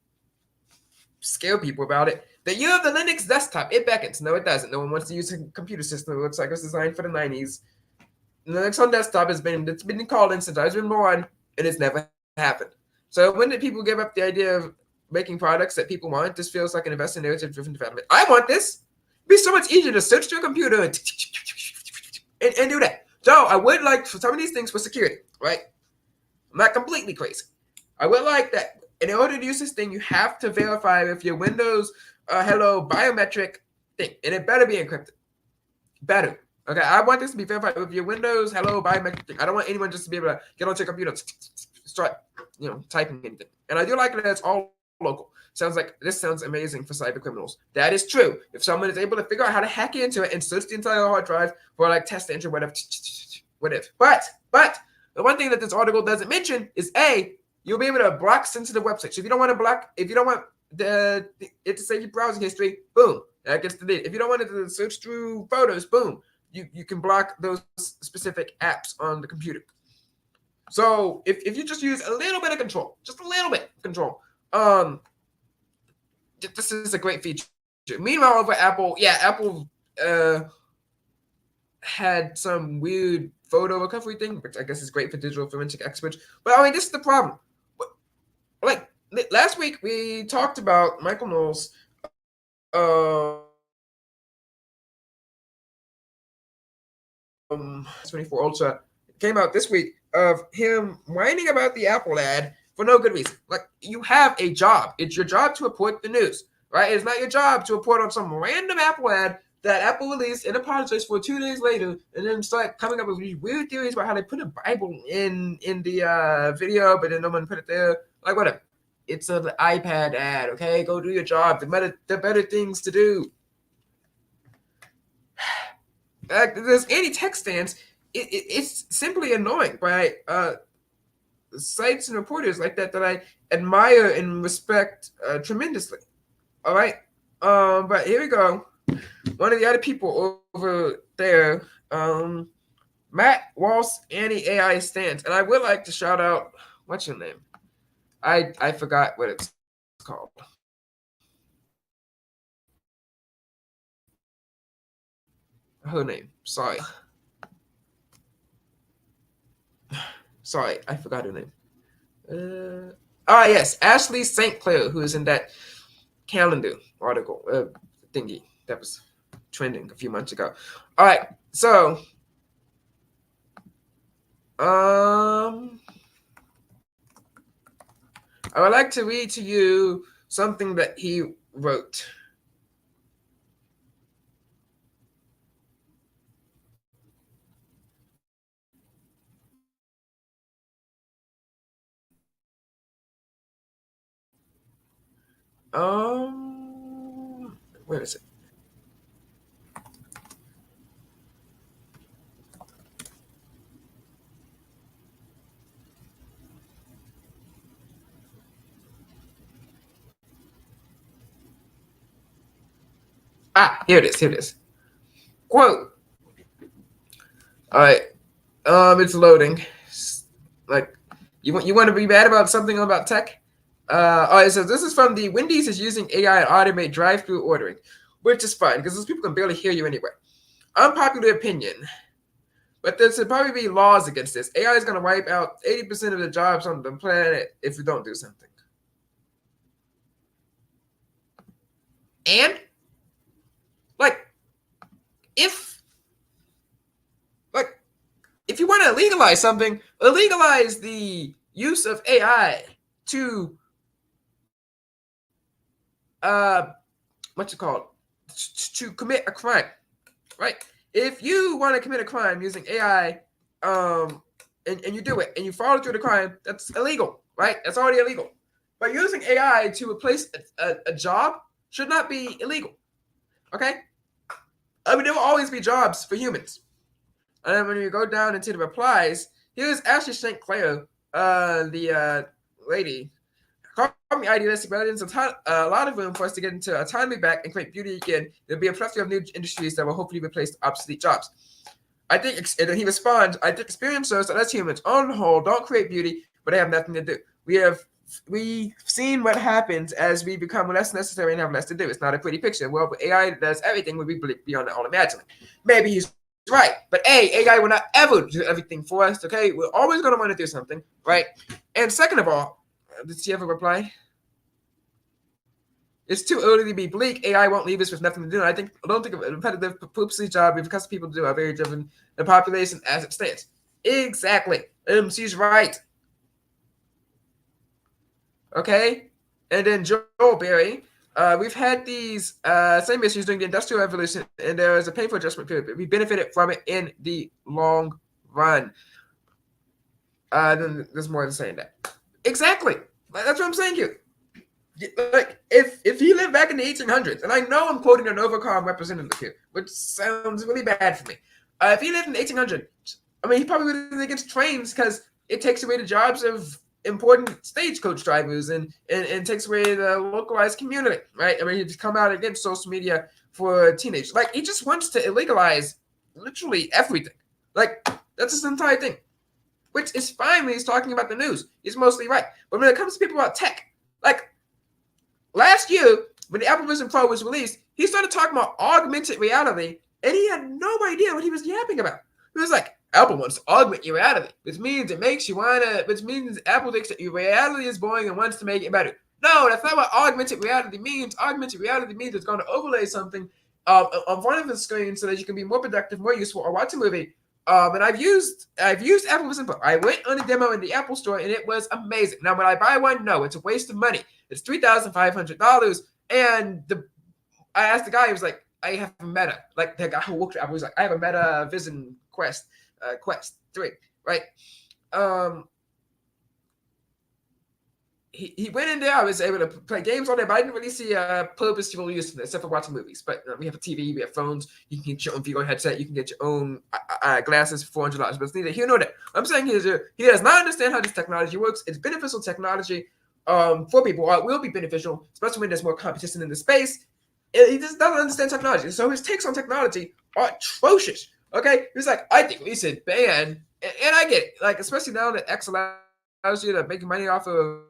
scare people about it. The year of the Linux desktop, it beckons. No, it doesn't. No one wants to use a computer system that looks like it was designed for the 90s. Linux on desktop it's been called in since I've been born, and it's never happened. So when did people give up the idea of making products that people want? This feels like an investment narrative-driven development. I want this. It'd be so much easier to search your computer and do that. So I would like for some of these things for security, right? I'm not completely crazy. I would like that. In order to use this thing, you have to verify with your Windows Hello biometric thing, and it better be encrypted. Better. Okay, I want this to be verified with your Windows Hello biometric thing. I don't want anyone just to be able to get onto your computer and start, typing anything. And I do like that it's all local. This sounds amazing for cyber criminals. That is true. If someone is able to figure out how to hack into it and search the entire hard drive for like test entry, whatever. But the one thing that this article doesn't mention is you'll be able to block sensitive websites. So if you don't want it to save your browsing history, boom, that gets deleted. If you don't want it to search through photos, boom, you can block those specific apps on the computer. So if you just use a little bit of control, just a little bit of control, this is a great feature. Meanwhile, over Apple, Apple had some weird photo recovery thing, which I guess is great for digital forensic experts. But I mean, this is the problem. Like last week, we talked about Michael Knowles' 24 Ultra came out this week of him whining about the Apple ad for no good reason. Like, you have a job. It's your job to report the news, right? It's not your job to report on some random Apple ad that Apple released and apologized for 2 days later, and then start coming up with these weird theories about how they put a Bible in the video, but then no one put it there. Like, whatever. It's an iPad ad, okay? Go do your job. There are better things to do. There's anti-tech stance. It's simply annoying by sites and reporters like that I admire and respect tremendously. All right, but here we go. One of the other people over there, Matt Walsh, anti-AI stance, and I would like to shout out. What's your name? I forgot what it's called. Her name. Sorry, I forgot her name. Yes, Ashley St. Clair, who is in that calendar article thingy that was trending a few months ago. All right, so I would like to read to you something that he wrote. Where is it? Here it is. Here it is. Quote. All right. It's loading. Like, you want to be bad about something about tech? All right. So this is from the Wendy's is using AI to automate drive-through ordering, which is fine because those people can barely hear you anyway. Unpopular opinion, but there should probably be laws against this. AI is going to wipe out 80% of the jobs on the planet if we don't do something. And like, if if you want to legalize something, legalize the use of AI to what's it called? To commit a crime, right? If you want to commit a crime using AI, and you do it and you follow through the crime, that's illegal, right? That's already illegal. But using AI to replace a job should not be illegal, okay? I mean, there will always be jobs for humans. And then when you go down into the replies, here's Ashley St. Clair, the lady. Call me idealistic, but there's a lot of room for us to get into autonomy back and create beauty again. There'll be a plethora of new industries that will hopefully replace obsolete jobs. I think, and then he responds, I think experience shows that as humans, on the whole, don't create beauty, but they have nothing to do. We've seen what happens as we become less necessary and have less to do. It's not a pretty picture. Well, AI does everything would be beyond all imagining. Maybe he's right, but AI will not ever do everything for us. Okay, we're always going to want to do something, right? And second of all, did she ever reply? It's too early to be bleak. AI won't leave us with nothing to do. I don't think a repetitive, purposely job because people do are very driven the population as it stands. Exactly. She's right. Okay, and then Joel Berry. We've had these same issues during the Industrial Revolution, and there is a painful adjustment period. But we benefited from it in the long run. Then there's more than saying that. Exactly. That's what I'm saying here. Like, if he lived back in the 1800s, and I know I'm quoting a Novacom representative here, which sounds really bad for me. If he lived in the 1800s, I mean, he probably would have been against trains because it takes away the jobs of important stagecoach drivers and takes away the localized community, right? I mean, he's come out against social media for teenagers. Like, he just wants to illegalize literally everything. Like, that's his entire thing, which is fine when he's talking about the news. He's mostly right. But when it comes to people about tech, like, last year, when the Apple Vision Pro was released, he started talking about augmented reality, and he had no idea what he was yapping about. He was like, Apple wants to augment your reality, which means it makes you which means Apple thinks that your reality is boring and wants to make it better. No, that's not what augmented reality means. Augmented reality means it's going to overlay something on front of the screen so that you can be more productive, more useful, or watch a movie. And I've used Apple Vision Pro. I went on a demo in the Apple Store, and it was amazing. Now, when I buy one, no, it's a waste of money. It's $3,500, and I asked the guy. He was like, "I have a Meta." Like the guy who worked at Apple was like, "I have a Meta Vision Quest 3, right?" He went in there. I was able to play games all day, but I didn't really see a purposeful use of it except for watching movies. But we have a TV, we have phones. You can get your own VR headset. You can get your own glasses for $400. But it's neither here nor there. I'm saying he does not understand how this technology works. It's beneficial technology for people. Or it will be beneficial, especially when there's more competition in the space. He just doesn't understand technology. So his takes on technology are atrocious. Okay, he's like, I think we should ban, and I get it. Like, especially now that X allows you to make money off of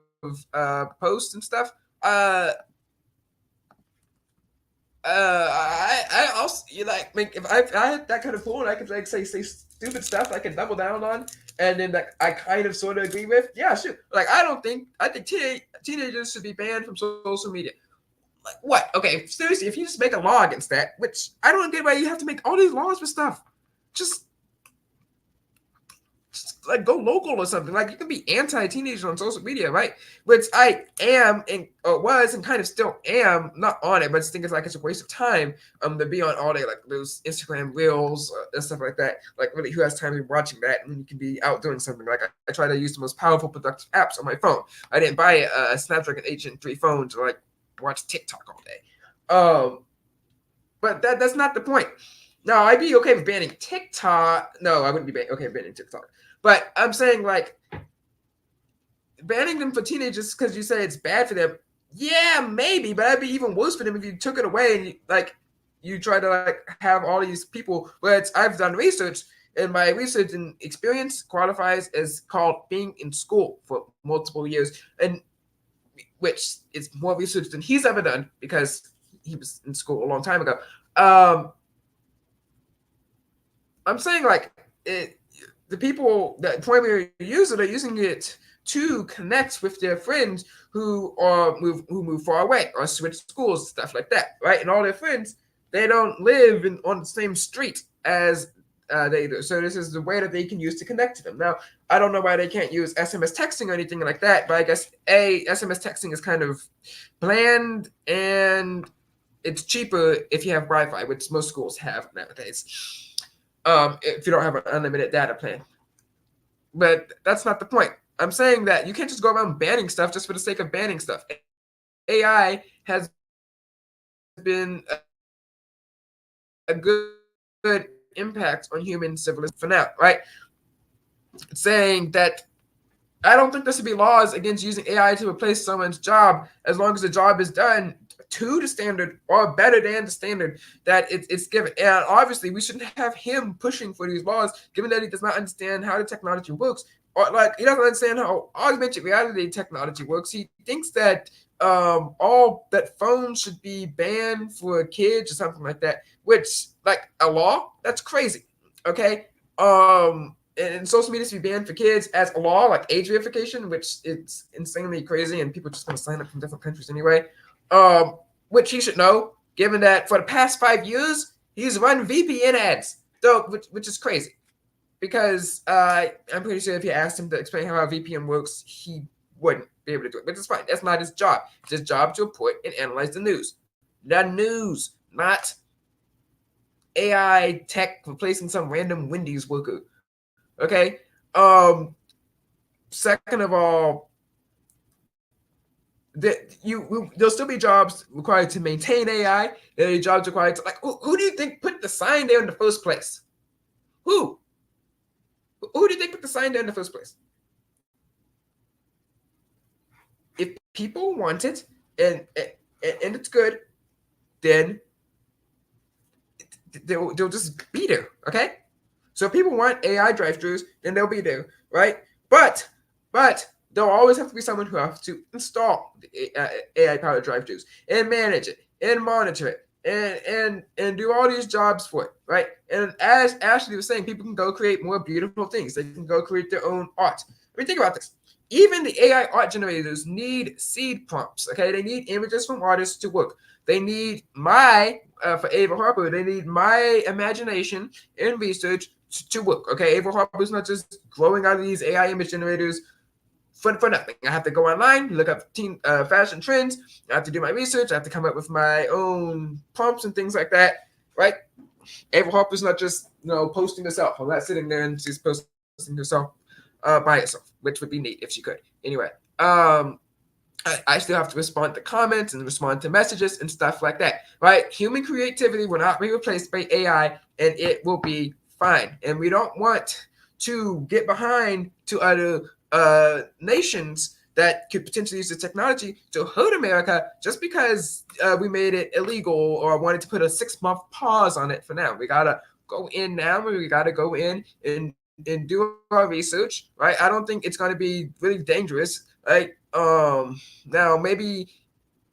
posts and stuff. I also if I had that kind of pool and I could like say stupid stuff I can double down on, and then like I kind of sort of agree with. Yeah, sure. Like I think teenagers should be banned from social media. Like what? Okay, seriously, if you just make a law against that, which I don't get why you have to make all these laws for stuff. Just like go local or something. Like you can be anti-teenager on social media, right? Which I am or was and kind of still am not on it, but I just think it's like it's a waste of time to be on all day, like those Instagram reels and stuff like that. Like really, who has time to be watching that? And you can be out doing something. Like I try to use the most powerful, productive apps on my phone. I didn't buy a Snapdragon 8 Gen 3 phone to like watch TikTok all day. But that's not the point. No, I'd be okay with banning TikTok. No, I wouldn't be okay with banning TikTok. But I'm saying like banning them for teenagers because you say it's bad for them. Yeah, maybe, but that'd be even worse for them if you took it away and you try to like have all these people. But I've done research, and my research and experience qualifies as called being in school for multiple years, and which is more research than he's ever done because he was in school a long time ago. I'm saying like the people that primary user are using it to connect with their friends who move far away or switch schools, stuff like that, right? And all their friends, they don't live on the same street as they do. So this is the way that they can use to connect to them. Now, I don't know why they can't use SMS texting or anything like that, but I guess SMS texting is kind of bland and it's cheaper if you have Wi-Fi, which most schools have nowadays. If you don't have an unlimited data plan. But that's not the point. I'm saying that you can't just go around banning stuff just for the sake of banning stuff. AI has been a good impact on human civilization for now, right? It's saying that I don't think there should be laws against using AI to replace someone's job as long as the job is done to the standard or better than the standard that it's given. And obviously, we shouldn't have him pushing for these laws, given that he does not understand how the technology works, or like he doesn't understand how augmented reality technology works. He thinks that all that phones should be banned for kids or something like that, which like a law, that's crazy. Okay. And social media should be banned for kids as a law, like age verification, which is insanely crazy, and people just going to sign up from different countries anyway. Which he should know, given that for the past 5 years he's run VPN ads, though, which is crazy, because I'm pretty sure if you asked him to explain how a VPN works, he wouldn't be able to do it. But it's fine. That's not his job. It's his job to report and analyze the news, not AI tech replacing some random Wendy's worker. Okay. Second of all, there'll still be jobs required to maintain AI. There'll be jobs required to who do you think put the sign there in the first place? Who do you think put the sign there in the first place? If people want it and it's good, then they'll just be there. Okay. So if people want AI drive-thrus, then they'll be there, right? But there'll always have to be someone who has to install the AI-powered drive-thrus and manage it and monitor it and do all these jobs for it, right? And as Ashley was saying, people can go create more beautiful things. They can go create their own art. I mean, think about this. Even the AI art generators need seed prompts, okay? They need images from artists to work. They need for Ava Harper, they need my imagination and research to work. Okay, Ava Harper's not just growing out of these AI image generators for nothing. I have to go online, look up fashion trends. I have to do my research. I have to come up with my own prompts and things like that, right? Ava Harper's not just posting herself. I'm not sitting there and she's posting herself by herself, which would be neat if she could. Anyway, I still have to respond to comments and respond to messages and stuff like that, right? Human creativity will not be replaced by AI, and it will be fine. And we don't want to get behind to other nations that could potentially use the technology to hurt America just because we made it illegal or wanted to put a 6-month pause on it for now. We gotta go in now. We gotta go in and do our research, right? I don't think it's gonna be really dangerous. Like now maybe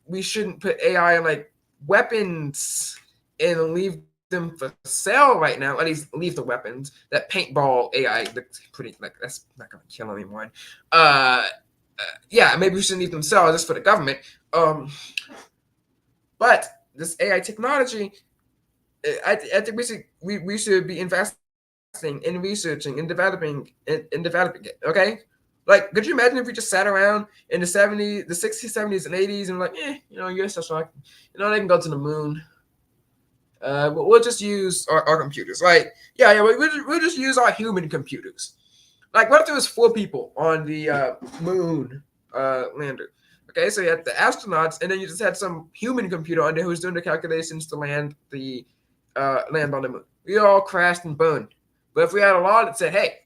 we shouldn't put AI on weapons and leave them for sale right now. At least leave the weapons. That paintball AI looks pretty that's not gonna kill anyone. Yeah, maybe we shouldn't leave them sell just for the government. But this AI technology, I think we should be investing in researching and developing it. Okay. Could you imagine if we just sat around in the 60s, 70s, and 80s and US they can go to the moon. But we'll just use our computers. We'll just use our human computers. What if there was 4 people on the moon lander? Okay, so you had the astronauts, and then you just had some human computer on there who's doing the calculations to land on the moon. We all crashed and burned. But if we had a law that said, hey,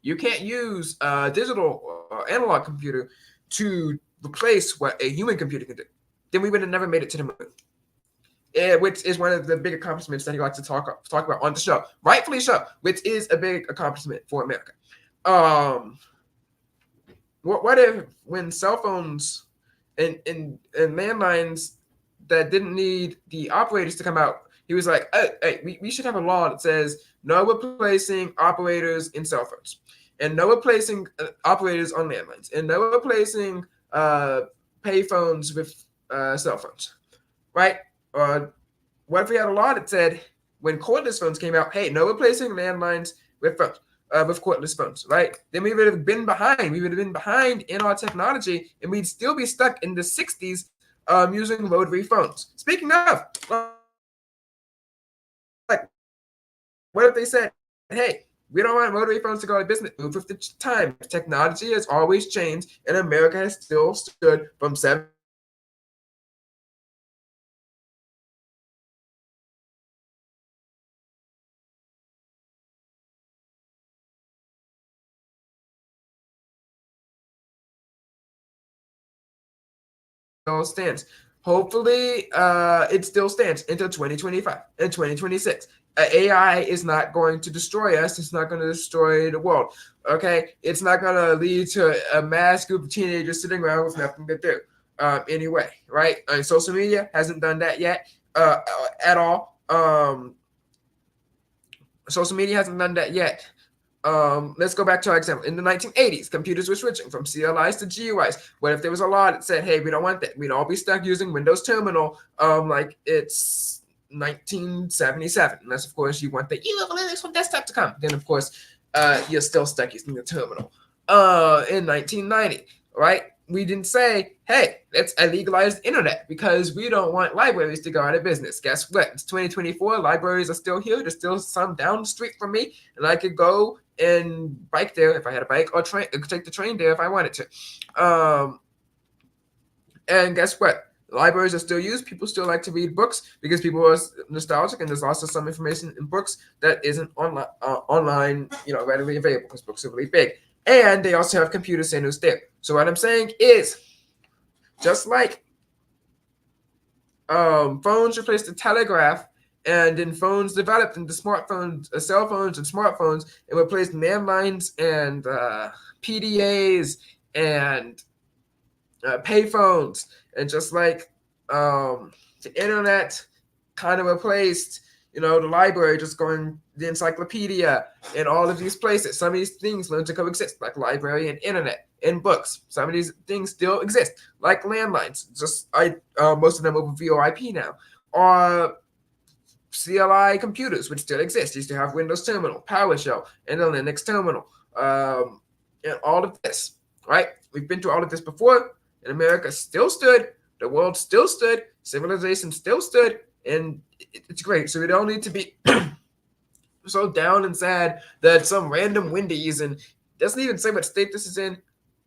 you can't use a digital or analog computer to replace what a human computer can do, then we would have never made it to the moon. Which is one of the big accomplishments that he likes to talk about on the show, rightfully so, which is a big accomplishment for America. What if when cell phones and landlines that didn't need the operators to come out, he was like, hey, we should have a law that says no replacing operators in cell phones, and no replacing operators on landlines, and no replacing pay phones with cell phones, right? What if we had a law that said when cordless phones came out, hey, no replacing landlines with phones, with cordless phones, right? Then we would have been behind. We would have been behind in our technology, and we'd still be stuck in the 60s using rotary phones. Speaking of, like, what if they said, hey, we don't want rotary phones to go out of business. Move with the time. Technology has always changed, and America has still stood from 7 still stands. Hopefully, it still stands until 2025 and 2026. AI is not going to destroy us. It's not going to destroy the world. Okay, it's not going to lead to a mass group of teenagers sitting around with nothing to do. Anyway, right? Social media hasn't done that yet at all. Social media hasn't done that yet. Let's go back to our example. In the 1980s, computers were switching from CLIs to GUIs. What if there was a law that said, hey, we don't want that? We'd all be stuck using Windows Terminal like it's 1977. Unless, of course, you want the e-level Linux from desktop to come. Then, of course, you're still stuck using the terminal. In 1990, right? We didn't say, hey, let's legalize the internet because we don't want libraries to go out of business. Guess what? It's 2024. Libraries are still here. There's still some down the street from me, and I could go and bike there if I had a bike, or take the train there if I wanted to. And guess what? Libraries are still used. People still like to read books because people are nostalgic, and there's also some information in books that isn't online, readily available because books are really big. And they also have computer centers there. So what I'm saying is, just like phones replaced the telegraph, and then phones developed into smartphones, cell phones and smartphones, and replaced landlines and PDAs and payphones, and just like the internet kind of replaced, the library, just going the encyclopedia and all of these places. Some of these things learn to coexist, like library and internet and books. Some of these things still exist, like landlines. Just most of them over VoIP now, or CLI computers, which still exist. You still have Windows Terminal, PowerShell, and the Linux Terminal, and all of this. Right? We've been through all of this before, and America still stood. The world still stood. Civilization still stood, and it's great. So we don't need to be so down and sad that some random Wendy's, and doesn't even say what state this is in.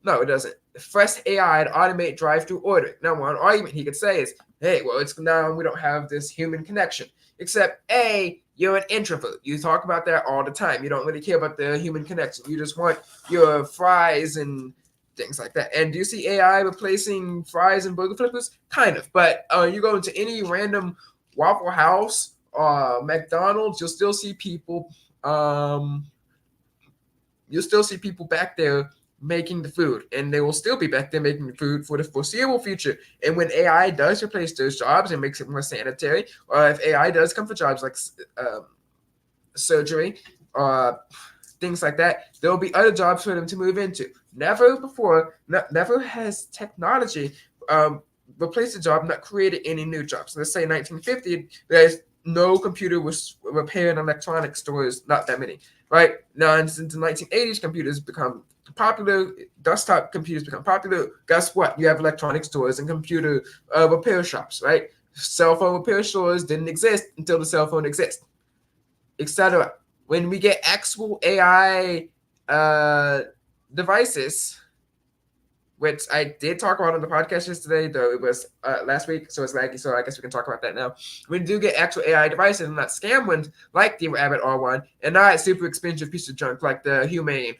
No, it doesn't. Fresh AI to automate drive-through ordering. Now, one argument he could say is, hey, well, it's now we don't have this human connection. Except, A, you're an introvert. You talk about that all the time. You don't really care about the human connection. You just want your fries and things like that. And do you see AI replacing fries and burger flippers? Kind of. But you go into any random Waffle House or McDonald's, you'll still see people. You'll still see people back there making the food, and they will still be back there making the food for the foreseeable future. And when AI does replace those jobs and makes it more sanitary, or if AI does come for jobs like surgery, things like that, there will be other jobs for them to move into. Never before, never has technology replaced a job, not created any new jobs. Let's say 1950, there's no computer was repair and electronics stores, not that many, right? Now, since the 1980s, computers become popular, desktop computers become popular. Guess what? You have electronic stores and computer repair shops, right? Cell phone repair stores didn't exist until the cell phone exists, etc. When we get actual AI devices, which I did talk about on the podcast yesterday, though it was last week, so it's laggy, so I guess we can talk about that now. We do get actual AI devices and not scam ones like the Rabbit R1 and not super expensive piece of junk like the Humane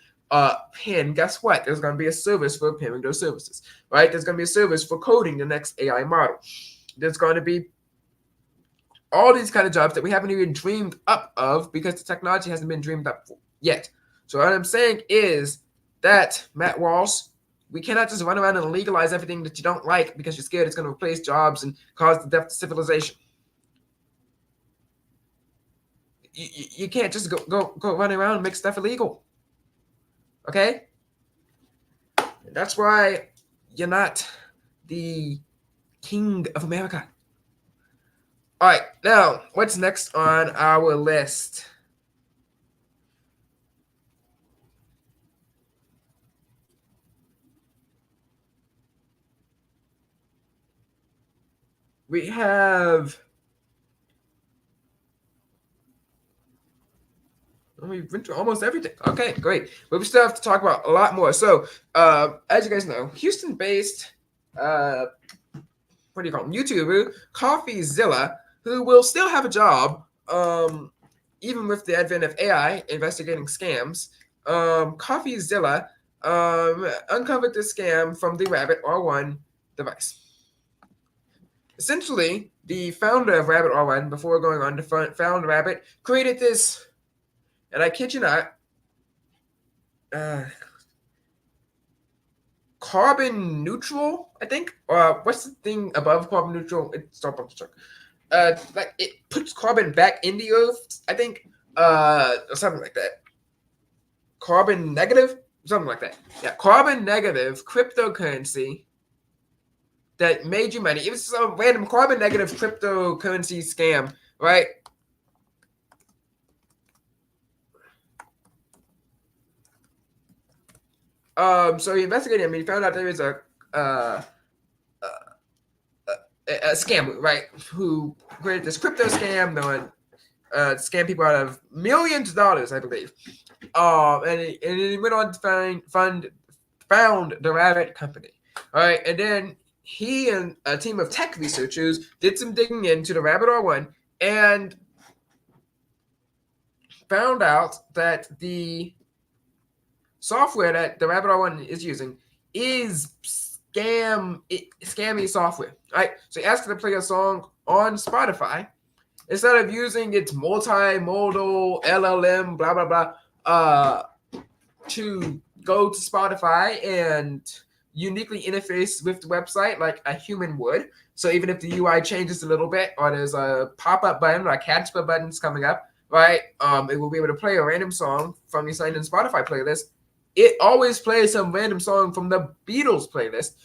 pen. Guess what? There's going to be a service for pinning those services, right? There's going to be a service for coding the next AI model. There's going to be all these kind of jobs that we haven't even dreamed up of because the technology hasn't been dreamed up yet. So what I'm saying is that, Matt Walsh, we cannot just run around and legalize everything that you don't like because you're scared it's going to replace jobs and cause the death of civilization. You can't just go running around and make stuff illegal. Okay? That's why you're not the king of America. All right, now, what's next on our list? We have... We've been through almost everything. Okay, great. But we still have to talk about a lot more. So, as you guys know, Houston-based, what do you call him? YouTuber, CoffeeZilla, who will still have a job, even with the advent of AI investigating scams. CoffeeZilla uncovered the scam from the Rabbit R1 device. Essentially, the founder of Rabbit R1, before going on to found Rabbit, created this, and I kid you not, carbon neutral, I think. What's the thing above carbon neutral? It's not about to check. Like it puts carbon back in the earth, I think. Or something like that. Carbon negative, something like that. Yeah, carbon negative cryptocurrency that made you money. It was some random carbon negative cryptocurrency scam, right? So he investigated him. He found out there was a scammer, right? Who created this crypto scam, knowing scam people out of millions of dollars, I believe. And he went on to found the Rabbit company. All right, and then he and a team of tech researchers did some digging into the Rabbit R1 and found out that the software that the Rabbit R1 is using is scammy software, right? So he asked it to play a song on Spotify instead of using its multimodal LLM, blah, blah, blah, to go to Spotify and uniquely interface with the website like a human would. So even if the UI changes a little bit or there's a pop-up button or a catch-up buttons coming up, right, it will be able to play a random song from the signed-in Spotify playlist. It always plays some random song from the Beatles playlist.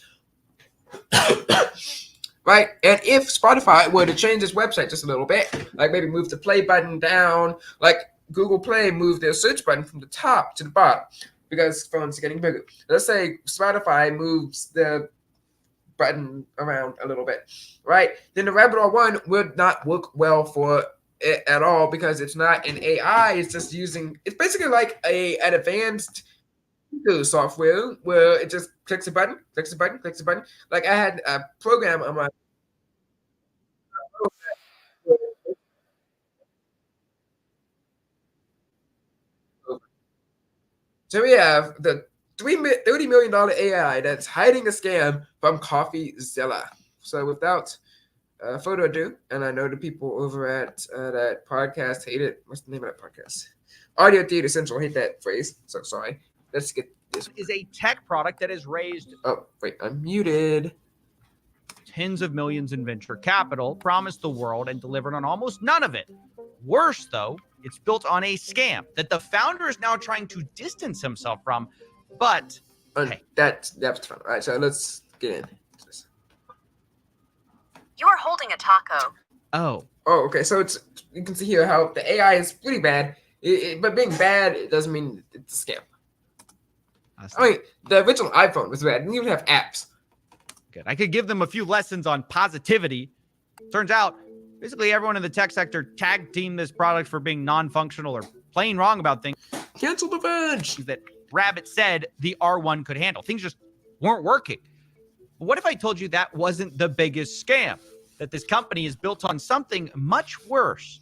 Right? And if Spotify were to change its website just a little bit, like maybe move the play button down, like Google Play moved their search button from the top to the bottom because phones are getting bigger. Let's say Spotify moves the button around a little bit, right? Then the Rabbit R1 would not work well for it at all because it's not an AI. It's just it's basically like an advanced software where it just clicks a button, clicks a button, clicks a button. Like I had a program on my so we have the $30 million AI that's hiding a scam from CoffeeZilla. So without further ado, and I know the people over at that podcast hate it. What's the name of that podcast? Audio Theater Central hate that phrase. So sorry. Let's get this. Is a tech product that has raised Oh, wait, I'm muted. tens of millions in venture capital, promised the world, and delivered on almost none of it. Worse, though, it's built on a scam that the founder is now trying to distance himself from. But hey, that's fun. All right, so let's get in. You're holding a taco. Oh, okay. So you can see here how the AI is pretty bad, but being bad it doesn't mean it's a scam. I mean, the original iPhone was bad. It didn't even have apps. good. I could give them a few lessons on positivity. Turns out, basically everyone in the tech sector tag teamed this product for being non-functional or plain wrong about things Cancel the badge. that Rabbit said the R1 could handle. Things just weren't working. But what if I told you that wasn't the biggest scam? That this company is built on something much worse.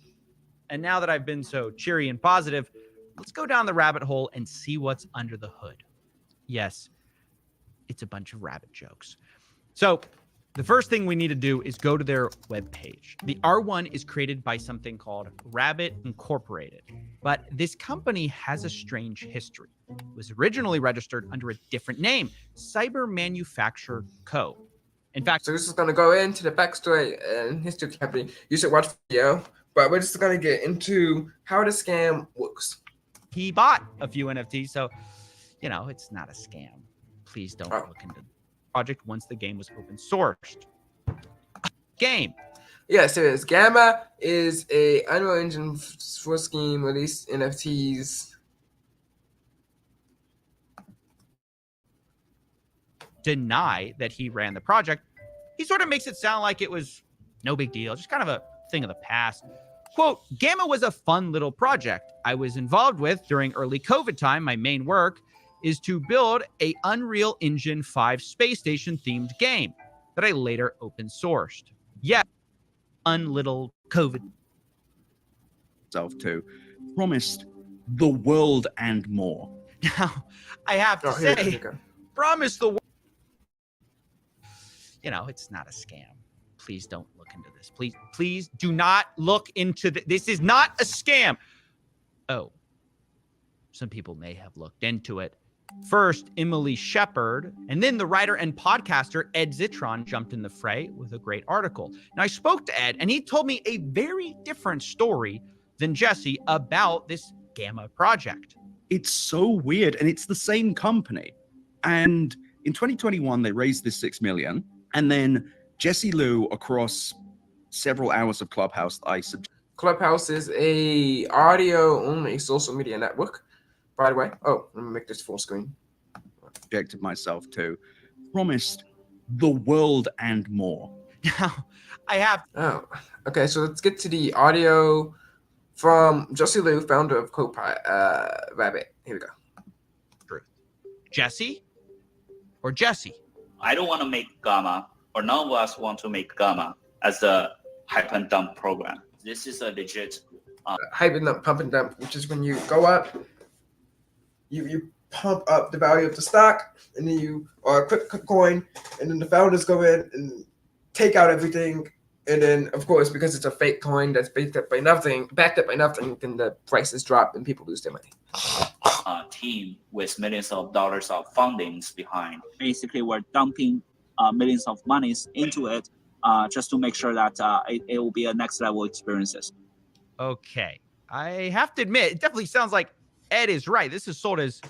And now that I've been so cheery and positive, let's go down the rabbit hole and see what's under the hood. Yes, it's a bunch of rabbit jokes. So the first thing we need to do is go to their webpage. The R1 is created by something called Rabbit Incorporated. But this company has a strange history. It was originally registered under a different name, Cyber Manufacture Co. In fact, So this is going to go into the backstory and history of the company. You should watch the video, but we're just going to get into how the scam works. he bought a few NFTs, so, it's not a scam. Please don't look into the project once the game was open sourced. Game. Yes, it is. Gamma is a Unreal Engine 4 scheme released NFTs. Deny that he ran the project. He sort of makes it sound like it was no big deal, just kind of a thing of the past. Quote, Gamma was a fun little project I was involved with during early COVID time. My main work is to build a Unreal Engine 5 space station themed game that I later open sourced. Yeah, little COVID. Self to promised the world and more. Now, I have to say, promise the world. It's not a scam. Please don't look into this. Please do not look into this. Is not a scam. Oh, some people may have looked into it. First, Emily Shepard, and then the writer and podcaster Ed Zitron jumped in the fray with a great article. Now, I spoke to Ed, and he told me a very different story than Jesse about this Gamma project. It's so weird, and it's the same company. And in 2021, they raised this $6 million, and then Jesse Liu, across several hours of Clubhouse, Clubhouse is a audio-only social media network, by the way. Oh, let me make this full screen. Subjected myself to promised the world and more. Now, I have. Oh, okay. So let's get to the audio from Jesse Liu, founder of Rabbit. Here we go. Truth. Jesse or Jesse? I don't want to make Gamma, or none of us want to make Gamma as a hype and dump program. This is a legit hype and dump, pump and dump, which is when you go up, you pump up the value of the stock, and then you quick coin, and then the founders go in and take out everything, and then of course because it's a fake coin that's backed up by nothing, then the prices drop and people lose their money. Team with millions of dollars of fundings behind. Basically, we're dumping millions of monies into it just to make sure that it will be a next level experiences. Okay. I have to admit, it definitely sounds like Ed is right. This is sold as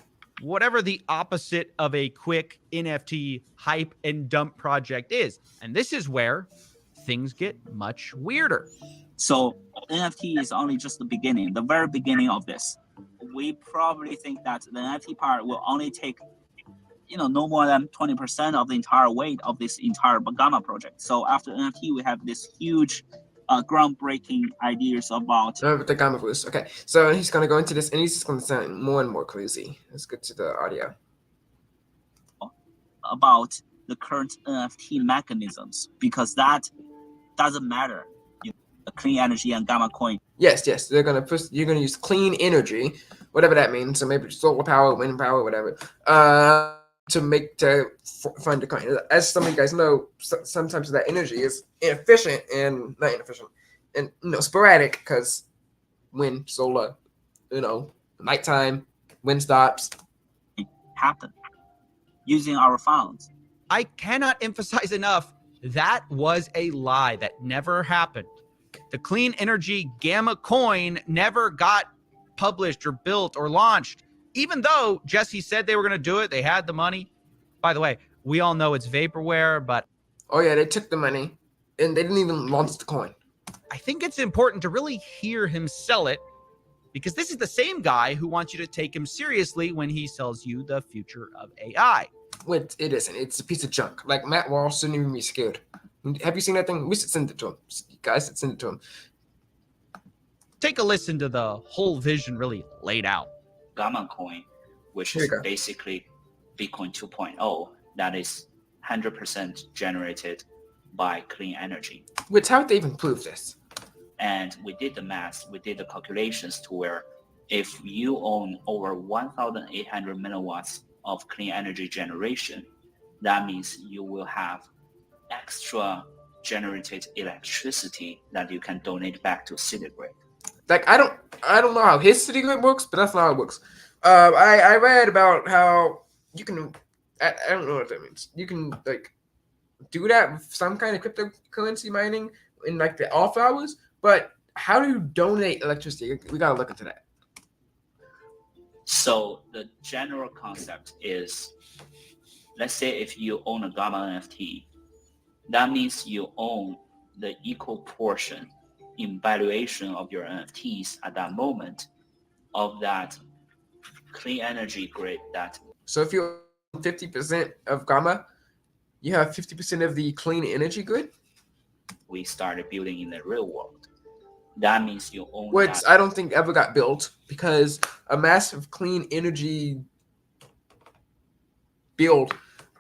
whatever the opposite of a quick NFT hype and dump project is. And this is where things get much weirder. So NFT is only just the beginning, the very beginning of this. We probably think that the NFT part will only take, no more than 20% of the entire weight of this entire Gamma project. So after NFT, we have this huge, groundbreaking ideas about the Gamma boost. Okay, so he's gonna go into this, and he's just gonna sound more and more crazy. Let's get to the audio. About the current NFT mechanisms, because that doesn't matter. The clean energy and Gamma coin. Yes, you're gonna use clean energy, whatever that means. So maybe solar power, wind power, whatever, to fund the coin. As some of you guys know, sometimes that energy is inefficient and not inefficient, and sporadic because wind, solar, nighttime, wind stops. Happen using our funds. I cannot emphasize enough that was a lie. That never happened. The clean energy Gamma coin never got published or built or launched, even though Jesse said they were going to do it. They had the money. By the way, we all know it's vaporware, but oh yeah, they took the money and they didn't even launch the coin. I think it's important to really hear him sell it, because this is the same guy who wants you to take him seriously when he sells you the future of AI. It isn't. It's a piece of junk. Like Matt Walsh shouldn't even be scared. Have you seen that thing? We should send it to him. You guys should send it to him. Take a listen to the whole vision really laid out. Gamma coin, which is basically Bitcoin 2.0, that is 100% generated by clean energy. Which, how would they even prove this? And we did the math, we did the calculations to where if you own over 1,800 megawatts of clean energy generation, that means you will have extra generated electricity that you can donate back to city grid. Like, I don't know how his city grid works, but that's not how it works. I read about how you can, I don't know what that means. You can like do that with some kind of cryptocurrency mining in like the off hours, but how do you donate electricity? We gotta look into that. So the general concept is, let's say if you own a Gamma NFT, that means you own the equal portion in valuation of your NFTs at that moment of that clean energy grid that. So if you own 50% of Gamma, you have 50% of the clean energy grid? We started building in the real world. That means you own Which that. I don't think ever got built, because a massive clean energy build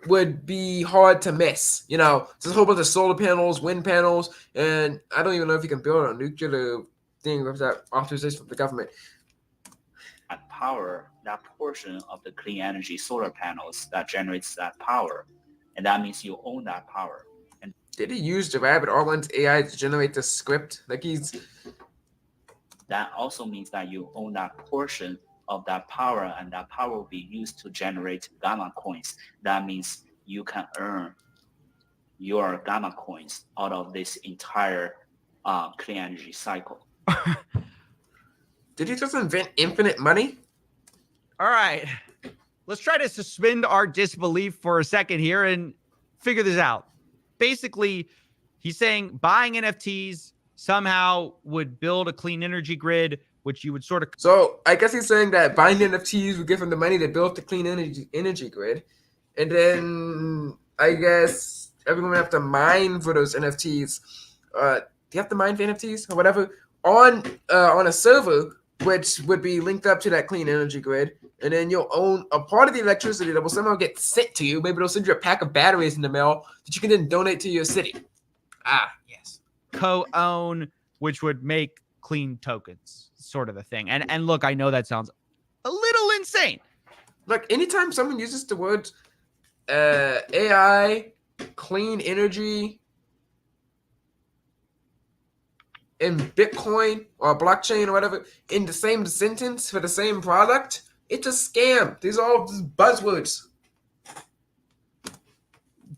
would be hard to miss. You know, there's a whole bunch of solar panels, wind panels, and I don't even know if you can build a nuclear thing with that authorization from the government. That power, that portion of the clean energy solar panels that generates that power, and that means you own that power. And did he use the Rabbit R1's AI to generate the script? Like that also means that you own that portion of that power, and that power will be used to generate Gamma coins. That means you can earn your Gamma coins out of this entire clean energy cycle. Did he just invent infinite money? All right. Let's try to suspend our disbelief for a second here and figure this out. Basically, he's saying buying NFTs somehow would build a clean energy grid, which you would sort of. So I guess he's saying that buying NFTs would give him the money to build the clean energy grid. And then I guess everyone would have to mine for those NFTs. Do you have to mine for NFTs or whatever on a server, which would be linked up to that clean energy grid, and then you'll own a part of the electricity that will somehow get sent to you. Maybe they'll send you a pack of batteries in the mail that you can then donate to your city. Ah, yes. Co-own, which would make clean tokens, sort of a thing. And look, I know that sounds a little insane. Look, anytime someone uses the words AI, clean energy, and Bitcoin or blockchain or whatever in the same sentence for the same product, it's a scam. These are all just buzzwords.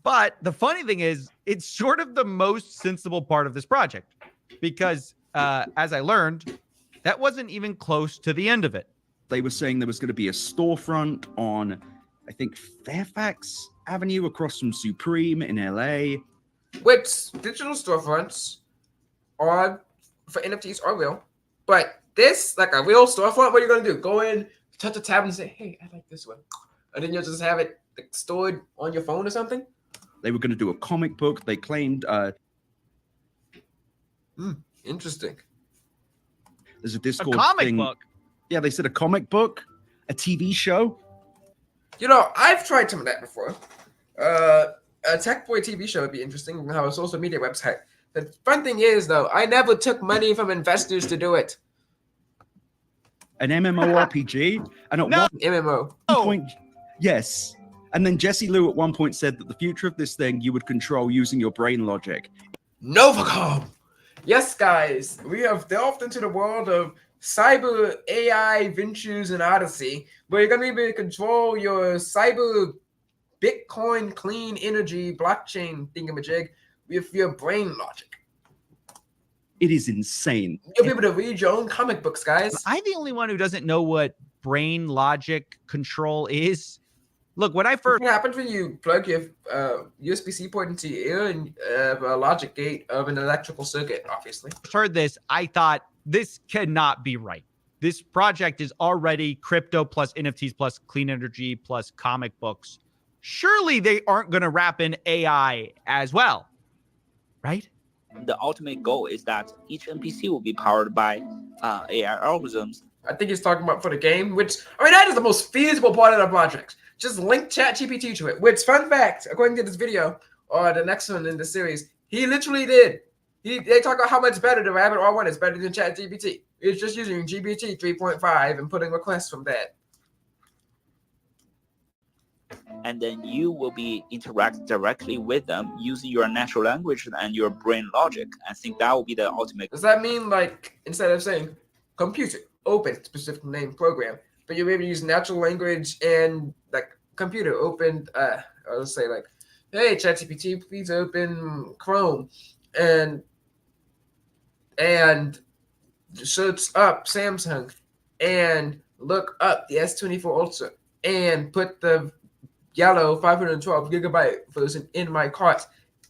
But the funny thing is, it's sort of the most sensible part of this project, because as I learned, that wasn't even close to the end of it. They were saying there was going to be a storefront on, I think, Fairfax Avenue across from Supreme in LA. Which digital storefronts are for NFTs are real, but this, like a real storefront, what are you going to do? Go in, touch a tab and say, hey, I like this one. And then you'll just have it like, stored on your phone or something? They were going to do a comic book. They claimed interesting. There's a Discord A comic thing. book? Yeah, they said a comic book, a TV show. You know, I've tried some of that before. A TechBoy TV show would be interesting. And have a social media website. The fun thing is, though, I never took money from investors to do it. An MMORPG. And at one MMO. point, yes. And then Jesse Liu at one point said that the future of this thing you would control using your brain logic. Novacom. Yes, guys, we have delved into the world of cyber AI ventures and Odyssey, where you're going to be able to control your cyber Bitcoin clean energy blockchain thingamajig with your brain logic. It is insane. You'll be able to read your own comic books, guys. Am I the only one who doesn't know what brain logic control is? Look, when I first What happens when you plug your USB-C port into your ear and a logic gate of an electrical circuit, obviously. heard this, I thought this cannot be right. This project is already crypto plus NFTs plus clean energy plus comic books. Surely they aren't going to wrap in AI as well, right? The ultimate goal is that each NPC will be powered by AI algorithms I think he's talking about for the game, which, I mean, that is the most feasible part of the project. Just link ChatGPT to it. Which, fun fact, according to this video, or the next one in the series, he literally did. They talk about how much better the Rabbit R1 is better than ChatGPT. It's just using GPT 3.5 and putting requests from that. And then you will be interact directly with them using your natural language and your brain logic. I think that will be the ultimate. Does that mean, like, instead of saying computer, open specific name program, but you're able to use natural language and like computer open, let's say like, hey ChatGPT, please open Chrome and search up Samsung and look up the S24 Ultra and put the yellow 512 gigabyte version in my cart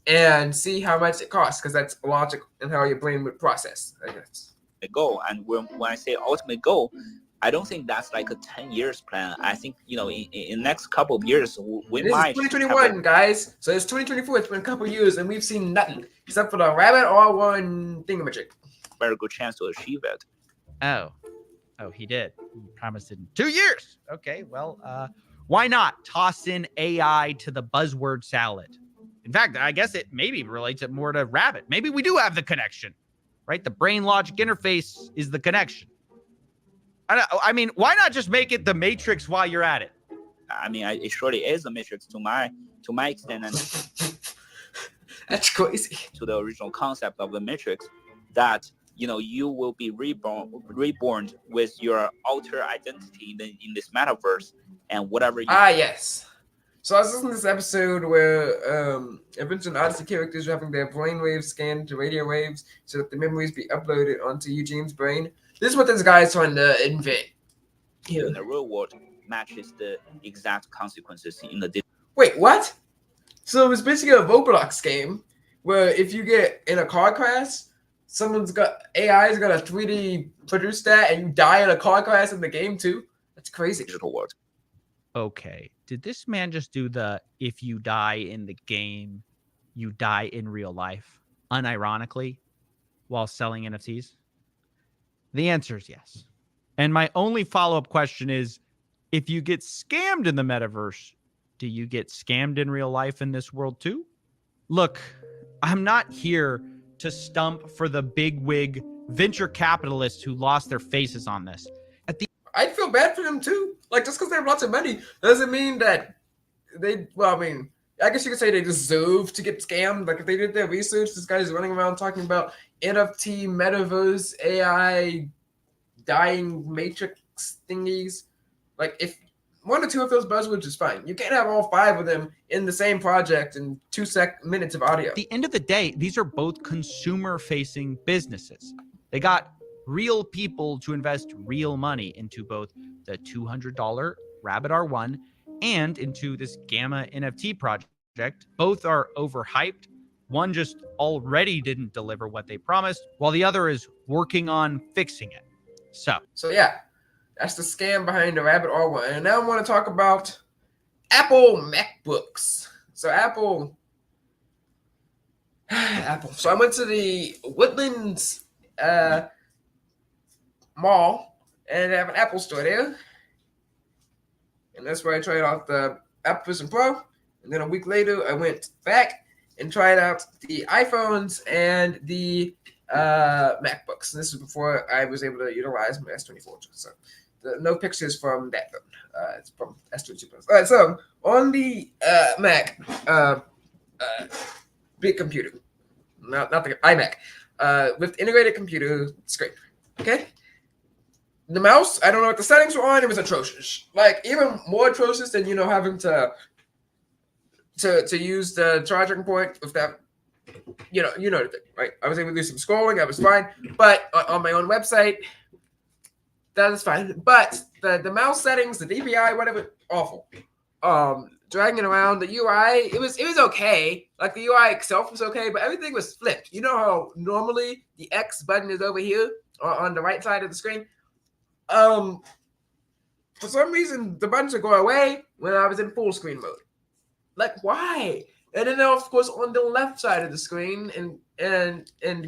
and see how much it costs, because that's logic and how your brain would process, I guess. Goal. And when I say ultimate goal, I don't think that's like a 10 years plan. I think, in the next couple of years, we this might. This is 2021, guys. So it's 2024. It's been a couple of years, and we've seen nothing except for the Rabbit R1 thingamajig. Very good chance to achieve it. Oh, he did. He promised it in 2 years. Okay, well, why not toss in AI to the buzzword salad? In fact, I guess it maybe relates it more to Rabbit. Maybe we do have the connection, right? The brain logic interface is the connection. I mean, why not just make it the Matrix while you're at it? I mean, it surely is the Matrix to my extent, and that's crazy. To the original concept of the Matrix, that you will be reborn with your alter identity in this metaverse, and whatever you. Yes. So I was listening to this episode where Adventure and Odyssey characters are having their brainwaves scanned to radio waves so that the memories be uploaded onto Eugene's brain. This is what this guy is trying to invent. In the real world, matches the exact consequences in the. Wait, what? So it's basically a Roblox game where if you get in a car crash, AI's got a 3D produce that, and you die in a car crash in the game too. That's crazy. Digital world. Okay, did this man just do the if you die in the game, you die in real life, unironically, while selling NFTs? The answer is yes. And my only follow-up question is, if you get scammed in the metaverse, do you get scammed in real life in this world too? Look, I'm not here to stump for the bigwig venture capitalists who lost their faces on this. I'd feel bad for them too. Like, just because they have lots of money doesn't mean that I guess you could say they deserve to get scammed. Like, if they did their research, this guy's running around talking about NFT, metaverse, AI, dying matrix thingies. Like, if 1 or 2 of those buzzwords is fine. You can't have all 5 of them in the same project in 2 minutes of audio. At the end of the day, these are both consumer-facing businesses. They got real people to invest real money into both the $200 Rabbit R1 and into this Gamma NFT project. Both are overhyped. One just already didn't deliver what they promised, while the other is working on fixing it. So yeah, that's the scam behind the Rabbit R1. And now I want to talk about Apple MacBooks. So Apple. So I went to the Woodlands mall, and they have an Apple store there. And that's where I tried out the Apple Vision Pro. And then a week later, I went back and tried out the iPhones and the MacBooks. And this is before I was able to utilize my S24 Ultra. So no pictures from that phone. It's from S22 Plus. All right, so on the Mac, big computer, not the iMac, with integrated computer screen. Okay. The mouse, I don't know what the settings were on. It was atrocious. Like, even more atrocious than having to use the charging port with that. You know the thing, right? I was able to do some scrolling. I was fine, but on my own website, that is fine. But the mouse settings, the DPI, whatever, awful. Dragging it around, the UI, it was okay. Like, the UI itself was okay, but everything was flipped. You know how normally the X button is over here on the right side of the screen? For some reason, the buttons would go away when I was in full screen mode. Like, why? And then, of course, on the left side of the screen, and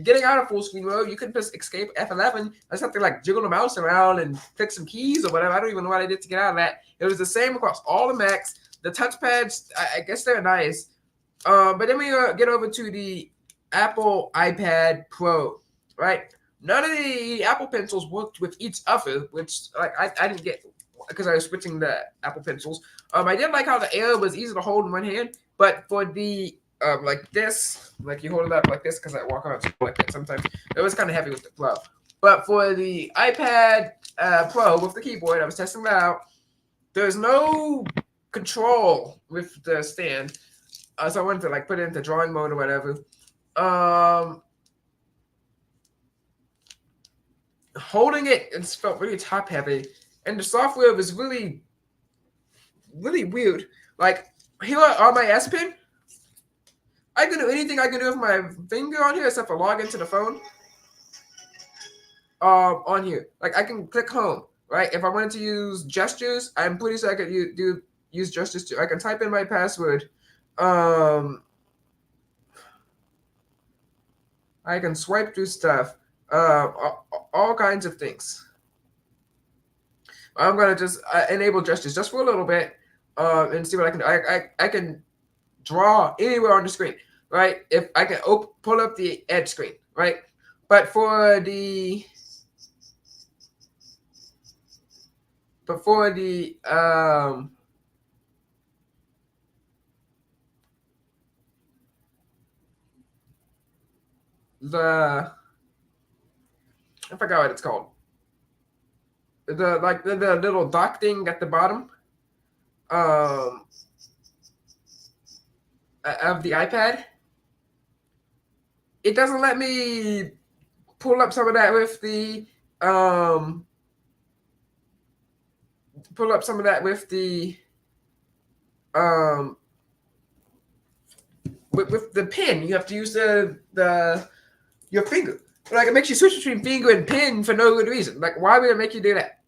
getting out of full screen mode, you can press Escape F11. That's something like jiggle the mouse around and click some keys or whatever. I don't even know what I did to get out of that. It was the same across all the Macs. The touchpads, I guess they're nice. But then we get over to the Apple iPad Pro, right? None of the Apple Pencils worked with each other, which I didn't get because I was switching the Apple Pencils. I did like how the Air was easy to hold in one hand, but for the like this, like you hold it up like this because I walk around like that sometimes. It was kind of heavy with the glove. But for the iPad Pro with the keyboard, I was testing that out. There's no control with the stand, so I wanted to like put it into drawing mode or whatever. Holding it felt really top heavy, and the software was really weird. Like here on my S Pen, I can do anything I can do with my finger on here except for log into the phone. On here, like I can click home, right? If I wanted to use gestures, I'm pretty sure I could use gestures too. I can type in my password. I can swipe through stuff. All kinds of things. I'm gonna just enable gestures just for a little bit, and see what I can do. I can draw anywhere on the screen, right? If I can pull up the edge screen, right? But for the I forgot what it's called. The little dock thing at the bottom of the iPad. It doesn't let me pull up some of that with the with the pen. You have to use your finger. Like it makes you switch between finger and pen for no good reason. Like why would it make you do that?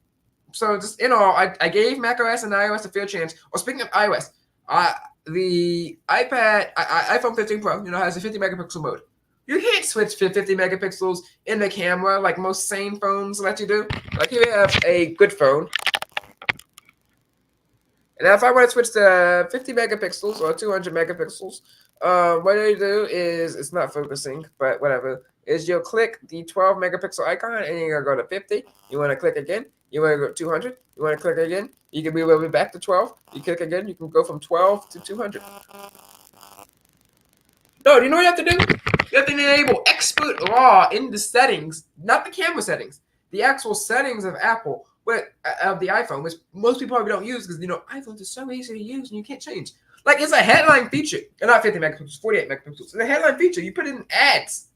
So just in all, I gave macOS and iOS a fair chance. Or speaking of iOS, the iPad, iPhone 15 Pro, has a 50 megapixel mode. You can't switch to 50 megapixels in the camera like most sane phones let you do. Like here we have a good phone. And now if I want to switch to 50 megapixels or 200 megapixels, what you do is, it's not focusing, but whatever, is you'll click the 12 megapixel icon and you're going to go to 50. You want to click again. You want to go to 200. You want to click again. You can move over back to 12. You click again. You can go from 12 to 200. No, you know what you have to do? You have to enable expert RAW in the settings, not the camera settings, the actual settings of Apple, of the iPhone, which most people probably don't use because, iPhones are so easy to use and you can't change. Like, it's a headline feature. Not 50 megapixels, 48 megapixels. It's a headline feature. You put it in ads.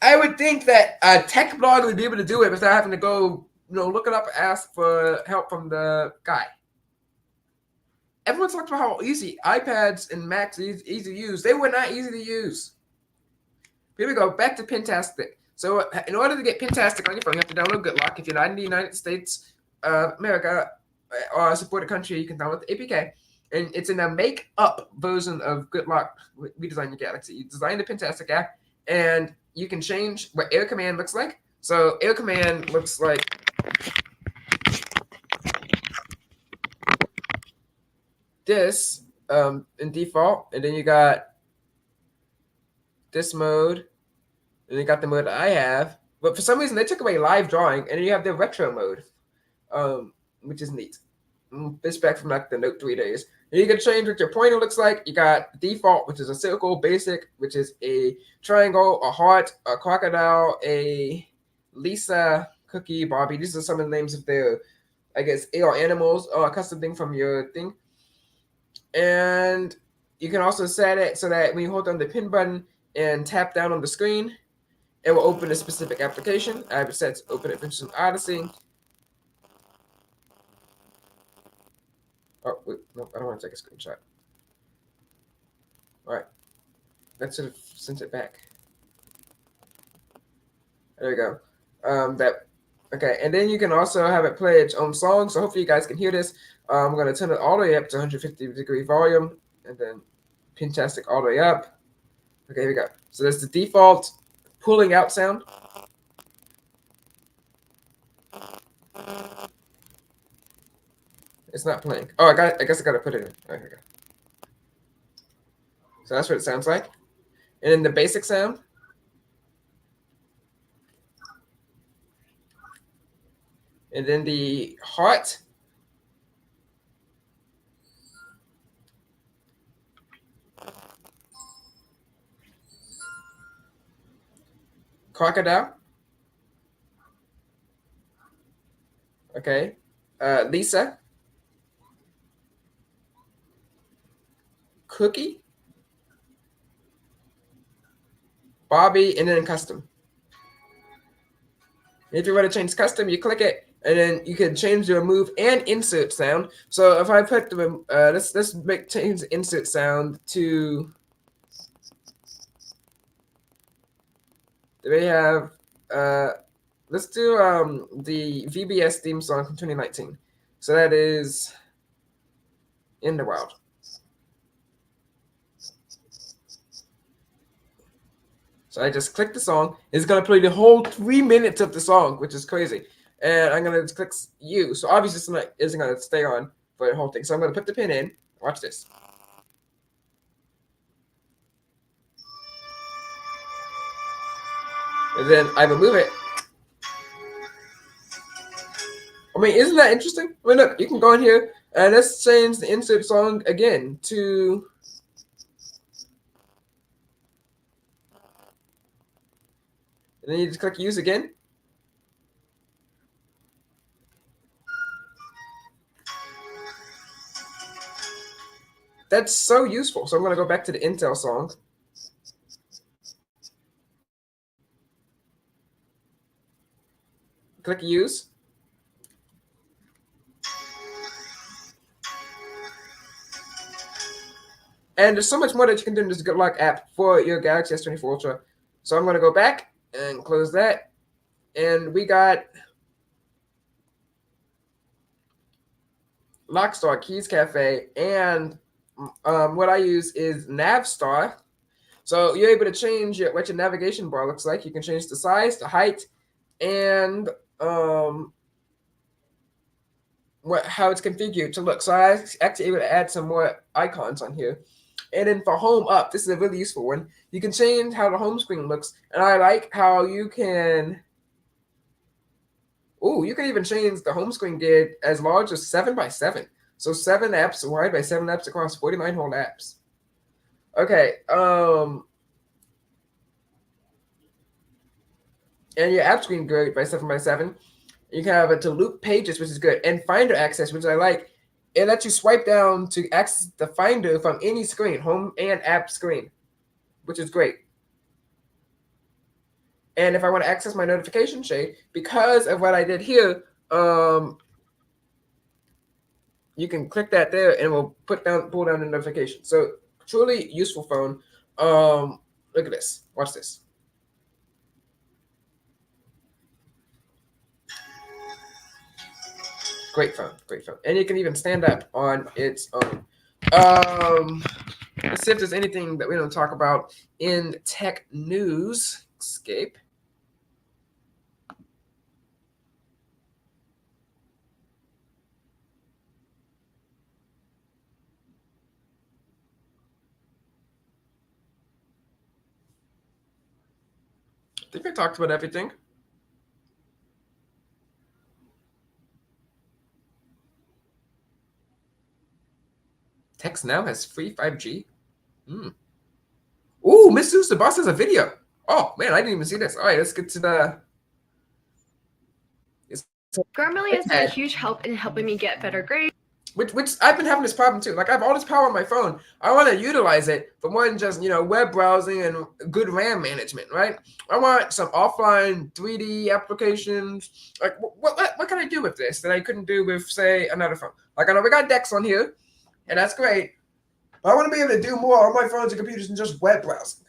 I would think that a tech blog would be able to do it without having to go, look it up and ask for help from the guy. Everyone talks about how easy iPads and Macs are easy to use. They were not easy to use. Here we go. Back to Pentastic. So in order to get Pentastic on your phone, you have to download GoodLock. If you're not in the United States of America or a supported country, you can download the APK. And it's in a make-up version of GoodLock Redesign Your Galaxy. You design the Pentastic app, and you can change what Air Command looks like. So Air Command looks like this in default, and then you got this mode, and you got the mode that I have. But for some reason, they took away live drawing, and then you have the retro mode, which is neat. This back from like the Note 3 days. And you can change what your pointer looks like. You got default, which is a circle, basic, which is a triangle, a heart, a crocodile, a Lisa, Cookie, Barbie. These are some of the names of their, I guess, AR animals, or a custom thing from your thing. And you can also set it so that when you hold down the pin button and tap down on the screen, it will open a specific application. I have it set to open Adventures in Odyssey. Oh, wait, no, I don't want to take a screenshot. All right. That should have sent it back. There we go. Okay, and then you can also have it play its own song. So hopefully you guys can hear this. I'm going to turn it all the way up to 150 degree volume, and then Pintastic all the way up. Okay, here we go. So there's the default pulling out sound. It's not playing. Oh, I guess I got to put it in. All right, here we go. So that's what it sounds like. And then the basic sound. And then the heart. Crocodile. Okay. Lisa. Cookie. Bobby, and then custom. If you want to change custom, you click it, and then you can change your move and insert sound. So if I put the let's change the insert sound to, do we have let's do the VBS theme song from 2019. So that is In the Wild. So I just click the song. It's gonna play the whole 3 minutes of the song, which is crazy. And I'm gonna just click U. So obviously this isn't gonna stay on for the whole thing. So I'm gonna put the pin in. Watch this. And then I remove it. I mean, isn't that interesting? I mean, look, you can go in here and let's change the insert song again to. And then you just click use again. That's so useful. So I'm going to go back to the Intel song. Click use. And there's so much more that you can do in this Good Luck app for your Galaxy S24 Ultra. So I'm going to go back and close that. And we got Lockstar, Keys Cafe, and what I use is Navstar. So you're able to change what your navigation bar looks like. You can change the size, the height, and how it's configured to look. So I was actually able to add some more icons on here. And then for home up, this is a really useful one. You can change how the home screen looks. And I like how you can, you can even change the home screen grid as large as 7x7. So 7 apps wide by 7 apps across 49 whole apps. Okay. And your app screen grid by 7x7. You can have it to loop pages, which is good. And Finder access, which I like. It lets you swipe down to access the Finder from any screen, home and app screen, which is great. And if I want to access my notification shade, because of what I did here, you can click that there and it will pull down the notification. So truly useful phone. Look at this. Watch this. Great phone, great phone. And you can even stand up on its own. Let's see if there's anything that we don't talk about in tech news. Escape. I think I talked about everything. Text Now has free 5G. Ooh, Miss Zeus, the boss has a video. Oh man, I didn't even see this. All right, let's get to the. Grammarly has been a huge help in helping me get better grades. Which I've been having this problem too. Like I have all this power on my phone. I want to utilize it for more than just web browsing and good RAM management, right? I want some offline 3D applications. Like what can I do with this that I couldn't do with say another phone? Like I know we got Dex on here, and that's great. But I want to be able to do more on my phones and computers than just web browsing,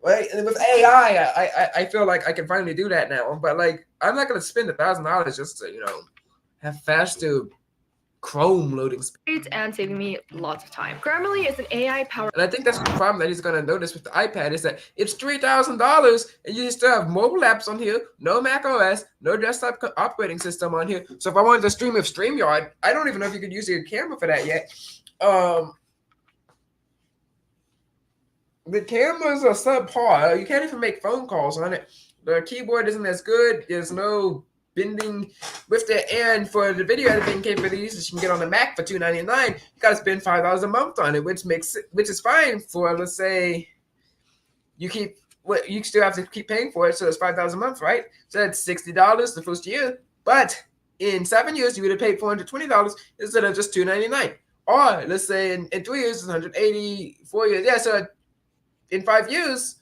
right? And with AI, I feel like I can finally do that now. But like I'm not gonna spend $1,000 just to have faster Chrome loading speed. and saving me lots of time. Grammarly is an AI-powered. And I think that's the problem that he's gonna notice with the iPad is that it's $3,000 and you still have mobile apps on here, no Mac OS, no desktop operating system on here. So if I wanted to stream with StreamYard, I don't even know if you could use your camera for that yet. The cameras are subpar. You can't even make phone calls on it. The keyboard isn't as good. There's no bending with it. And for the video editing capabilities that you can get on the Mac for $299, you gotta spend $5 a month on it, which is fine for, let's say, you still have to keep paying for it, so it's $5 a month, right? So that's $60 the first year. But in 7 years, you would have paid $420 instead of just $299. Or let's say in 3 years, it's 180. 4 years. Yeah, so in 5 years,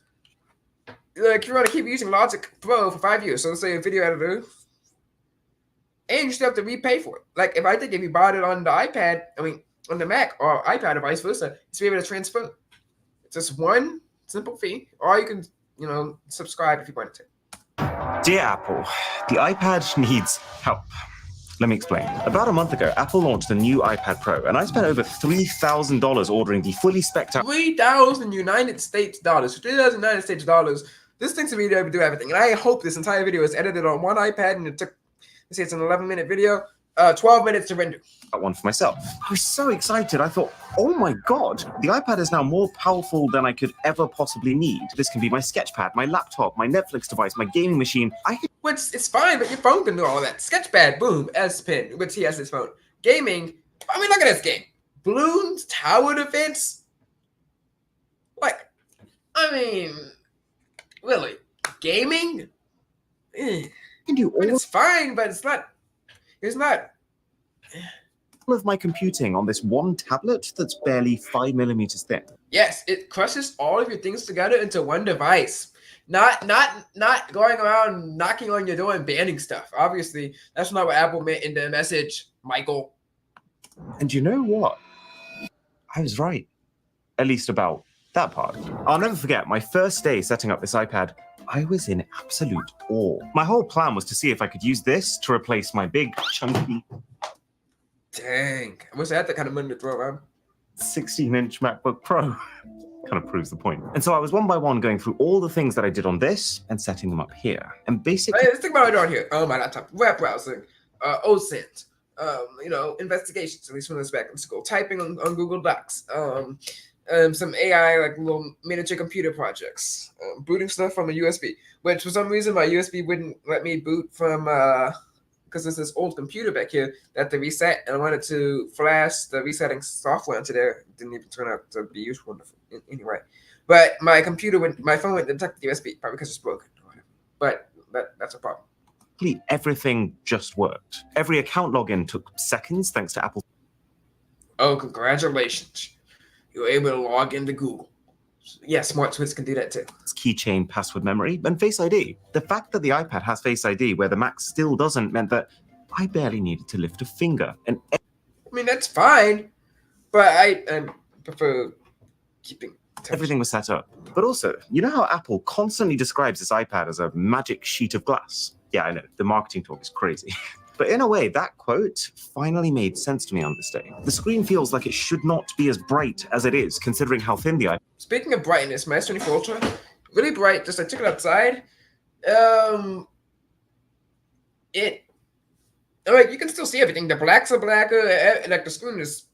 like you want to keep using Logic Pro for 5 years. So let's say a video editor, and you still have to repay for it. Like if you bought it on the iPad, on the Mac or iPad or vice versa, it's be able to transfer. It's just one simple fee, or you can, subscribe if you want to. Dear Apple, the iPad needs help. Let me explain. About a month ago, Apple launched the new iPad Pro, and I spent over $3,000 ordering the fully spec'd out. 3,000 United States dollars. 3,000 United States dollars. This thing's to be able to do everything. And I hope this entire video is edited on one iPad, and it took, let's say it's an 11-minute video, 12 minutes to render. One for myself. I was so excited. I thought, oh my God, the iPad is now more powerful than I could ever possibly need. This can be my sketchpad, my laptop, my Netflix device, my gaming machine. It's fine, but your phone can do all of that. Sketchpad, boom, S Pen, which he has his phone. Gaming, look at this game. Balloons, tower defense. Really? Gaming? I can do all it's fine, but it's not. all of my computing on this one tablet that's barely 5 millimeters thin. Yes, it crushes all of your things together into one device. Not going around knocking on your door and banning stuff. Obviously, that's not what Apple meant in the message, Michael. And you know what? I was right. At least about that part. I'll never forget my first day setting up this iPad. I was in absolute awe. My whole plan was to see if I could use this to replace my big, chunky... Dang. I wish I had that kind of money to throw around. 16-inch MacBook Pro. Kind of proves the point. And so I was one by one going through all the things that I did on this and setting them up here. And basically... Let's think about what I do on here. My laptop. Web browsing. OSINT. Investigations, at least when I was back in school. Typing on Google Docs. Some AI, like little miniature computer projects. Booting stuff from a USB. Which, for some reason, my USB wouldn't let me boot from... because there's this old computer back here that they reset, and I wanted to flash the resetting software into there. It didn't even turn out to be useful anyway. But my phone wouldn't detect the USB, probably because it's broken. But that's a problem. Everything just worked. Every account login took seconds thanks to Apple. Oh, congratulations. You were able to log into Google. Yeah, Smart Switch can do that too. It's keychain, password memory, and Face ID. The fact that the iPad has Face ID where the Mac still doesn't meant that I barely needed to lift a finger. And that's fine, but I prefer keeping everything was set up. But also, you know how Apple constantly describes this iPad as a magic sheet of glass? Yeah, I know, the marketing talk is crazy. But in a way, that quote finally made sense to me on this day. The screen feels like it should not be as bright as it is, considering how thin the iPad. Speaking of brightness, my S24 Ultra, really bright. Just I took it outside. You can still see everything. The blacks are blacker. Like the screen is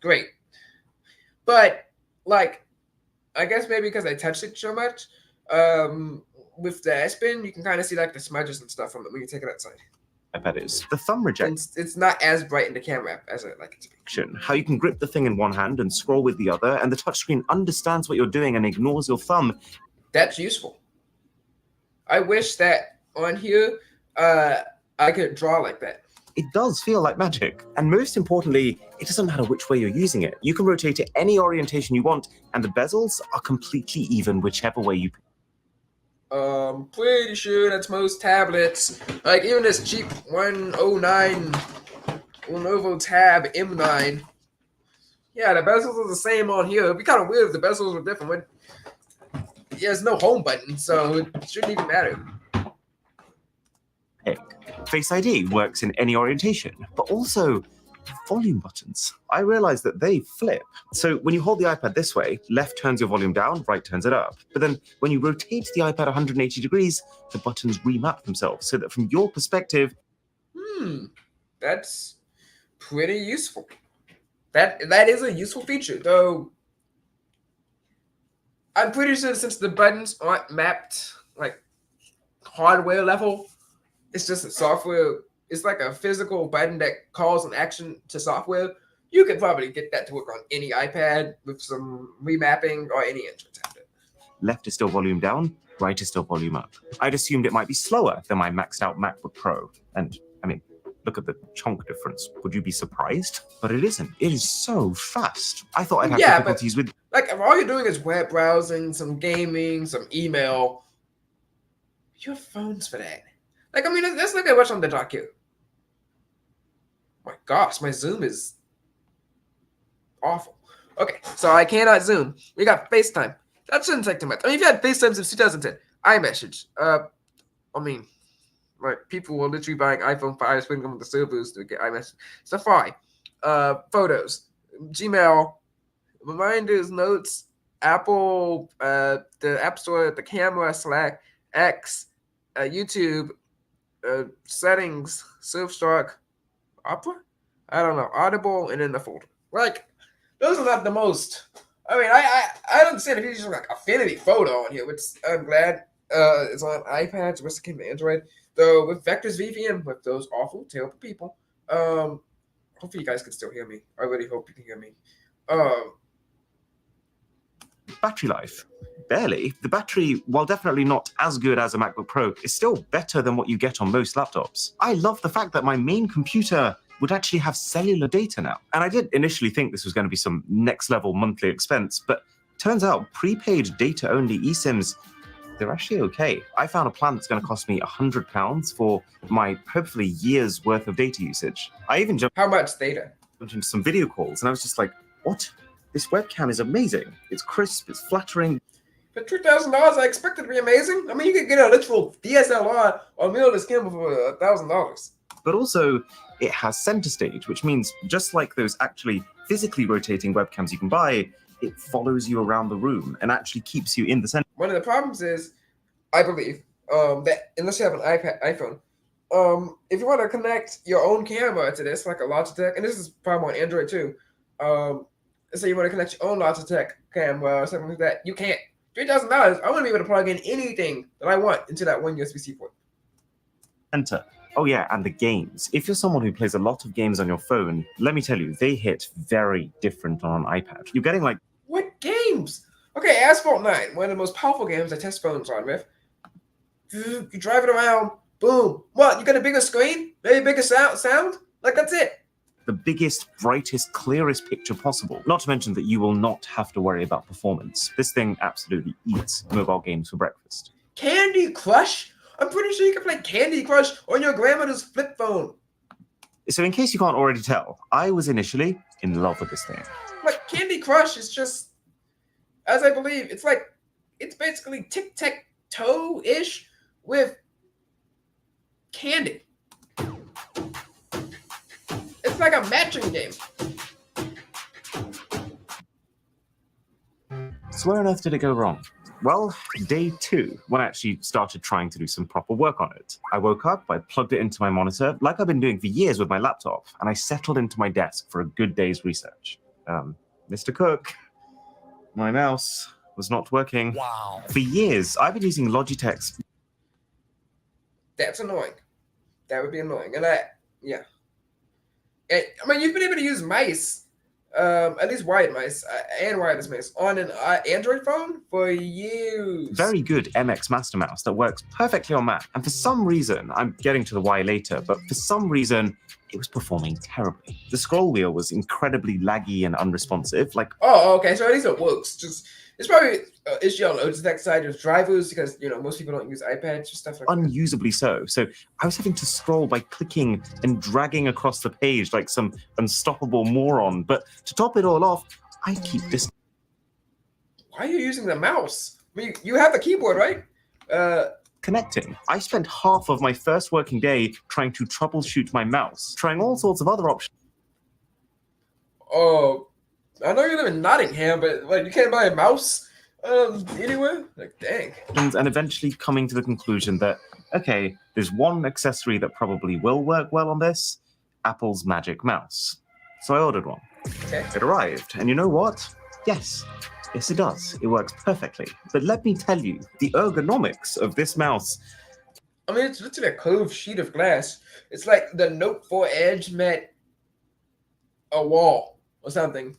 great. But I guess maybe because I touched it so much, with the S Pen, you can kind of see like the smudges and stuff from it when you take it outside. iPad is. The thumb rejects. It's not as bright in the camera app as I like it to be. How you can grip the thing in one hand and scroll with the other, and the touchscreen understands what you're doing and ignores your thumb. That's useful. I wish that on here, I could draw like that. It does feel like magic. And most importantly, it doesn't matter which way you're using it. You can rotate it any orientation you want, and the bezels are completely even whichever way you... Pretty sure that's most tablets. Like even this cheap 109 Lenovo Tab M9. Yeah, the bezels are the same on here. It'd be kind of weird if the bezels were different. There's no home button, so it shouldn't even matter. Face ID works in any orientation, but also volume buttons. I realized that they flip. So when you hold the iPad this way, left turns your volume down, right turns it up. But then when you rotate the iPad 180 degrees, the buttons remap themselves so that from your perspective, that's pretty useful. That is a useful feature, though. I'm pretty sure since the buttons aren't mapped like hardware level, it's just a software. It's like a physical button that calls an action to software. You could probably get that to work on any iPad with some remapping or any Android tablet. left is still volume down, right is still volume up. I'd assumed it might be slower than my maxed out MacBook Pro. And I mean, look at the chunk difference. Would you be surprised? But it isn't. It is so fast. I thought I'd have difficulties with... Like, if all you're doing is web browsing, some gaming, some email, your phone's for that. Like, I mean, let's look at what's on the dock here. My gosh, my Zoom is awful. Okay, so I cannot Zoom. We got FaceTime. That shouldn't take too much. I mean, if you had FaceTime since 2010, iMessage. I mean, like, people were literally buying iPhone 5s, putting them on the servers to get iMessage. Safari, photos, Gmail, reminders, notes, Apple, the App Store, the camera, Slack, X, YouTube, settings, Surfshark, Opera? I don't know. Audible, and then the folder. Like, those are not the most. I mean, I don't understand if you just like Affinity Photo on here, which I'm glad it's on iPads, which came to Android. Though with Vectors VPN, with those awful, terrible people, hopefully you guys can still hear me. I really hope you can hear me. Battery life. Barely. The battery, while definitely not as good as a MacBook Pro, is still better than what you get on most laptops. I love the fact that my main computer would actually have cellular data now. And I did initially think this was going to be some next level monthly expense, but turns out prepaid data only eSIMs, they're actually okay. I found a plan that's going to cost me £100 for my hopefully year's worth of data usage. I even jumped How much data? into some video calls and I was just like, what? This webcam is amazing. It's crisp, it's flattering. For $2,000, I expect it to be amazing. I mean, you could get a literal DSLR or mirrorless camera for $1,000. But also, it has center stage, which means just like those actually physically rotating webcams you can buy, it follows you around the room and actually keeps you in the center. One of the problems is, I believe, that unless you have an iPhone, if you want to connect your own camera to this, like a Logitech, and this is probably on Android too, let's say you want to connect your own Logitech camera or something like that, you can't. $3,000, I want to be able to plug in anything that I want into that one USB-C port. Enter. Oh yeah, and the games. If you're someone who plays a lot of games on your phone, let me tell you, they hit very different on an iPad. You're getting like... What games? Okay, Asphalt 9, one of the most powerful games I test phones on with. You drive it around, boom. What, you got a bigger screen? Maybe bigger sound? Like, that's it. The biggest, brightest, clearest picture possible. Not to mention that you will not have to worry about performance. This thing absolutely eats mobile games for breakfast. Candy Crush? I'm pretty sure you can play Candy Crush on your grandmother's flip phone. So in case you can't already tell, I was initially in love with this thing. Like, Candy Crush is just, as I believe, it's basically tic-tac-toe-ish with candy. It's like a matching game. So where on earth did it go wrong? Well, day 2, when I actually started trying to do some proper work on it. I woke up, I plugged it into my monitor, like I've been doing for years with my laptop, and I settled into my desk for a good day's research. Mr. Cook, my mouse was not working. Wow. For years, I've been using Logitech's... That's annoying. That would be annoying. And yeah. I mean, you've been able to use mice, at least wired mice and wireless mice on an Android phone for years. Very good MX Master Mouse that works perfectly on Mac. And for some reason, I'm getting to the why later, but for some reason, it was performing terribly. The scroll wheel was incredibly laggy and unresponsive. Like, oh, okay, so at least it works. It's probably an issue on Logitech side of drivers because, most people don't use iPads or stuff like that. Unusably so. So I was having to scroll by clicking and dragging across the page like some unstoppable moron. But to top it all off, I keep this... Why are you using the mouse? I mean, you have the keyboard, right? Connecting. I spent half of my first working day trying to troubleshoot my mouse, trying all sorts of other options. Oh, I know you live in Nottingham, but like you can't buy a mouse anywhere. Like, dang. And eventually coming to the conclusion that, okay, there's one accessory that probably will work well on this, Apple's Magic Mouse. So I ordered one. Okay. It arrived, and you know what? Yes, it does. It works perfectly. But let me tell you, the ergonomics of this mouse. I mean, it's literally a curved sheet of glass. It's like the Note 4 Edge met a wall or something.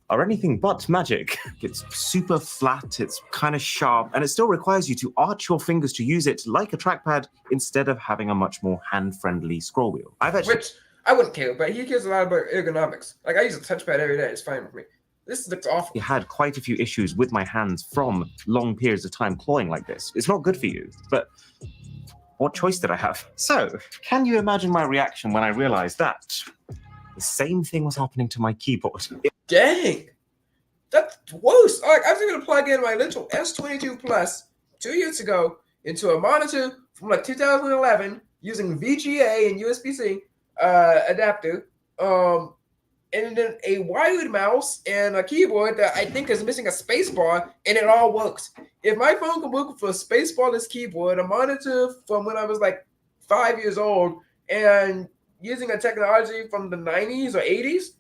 Are anything but magic. It's super flat, it's kind of sharp, and it still requires you to arch your fingers to use it like a trackpad instead of having a much more hand-friendly scroll wheel. Which I wouldn't care, but he cares a lot about ergonomics. Like, I use a touchpad every day, it's fine with me. This looks awful. I had quite a few issues with my hands from long periods of time clawing like this. It's not good for you, but what choice did I have? So, can you imagine my reaction when I realized that the same thing was happening to my keyboard? Dang! That's worse. Like, I was able to plug in my little S22 Plus 2 years ago into a monitor from like 2011 using VGA and USB-C adapter, and then a wired mouse and a keyboard that I think is missing a space bar, and it all works. If my phone can work with a space barless keyboard, a monitor from when I was like 5 years old, and using a technology from the 90s or 80s,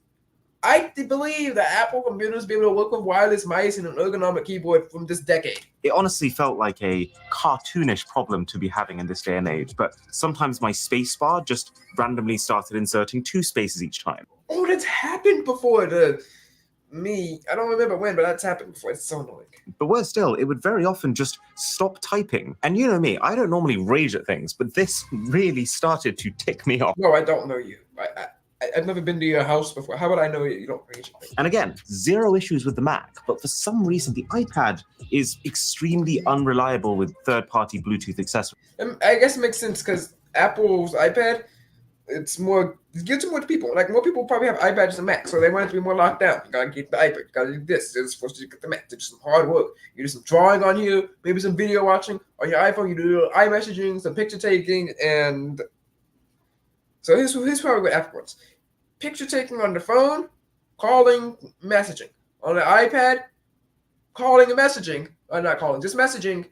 I believe that Apple computers will be able to work with wireless mice and an ergonomic keyboard from this decade. It honestly felt like a cartoonish problem to be having in this day and age, but sometimes my spacebar just randomly started inserting 2 spaces each time. Oh, that's happened before to me. I don't remember when, but that's happened before. It's so annoying. But worse still, it would very often just stop typing. And you know me, I don't normally rage at things, but this really started to tick me off. No, I don't know you. I've never been to your house before. How would I know you don't rage at things? And again, 0 issues with the Mac, but for some reason, the iPad is extremely unreliable with third-party Bluetooth accessories. I guess it makes sense because Apple's iPad, it's geared to more people. Like, more people probably have iPads than Mac, so they want it to be more locked down. You gotta get the iPad, you gotta do this. It's supposed to get the Mac. Do some hard work. You do some drawing on here, maybe some video watching on your iPhone. You do iMessaging, some picture taking, and so here's probably what Apple wants: picture taking on the phone, calling, messaging on the iPad, calling and messaging. Not calling, just messaging.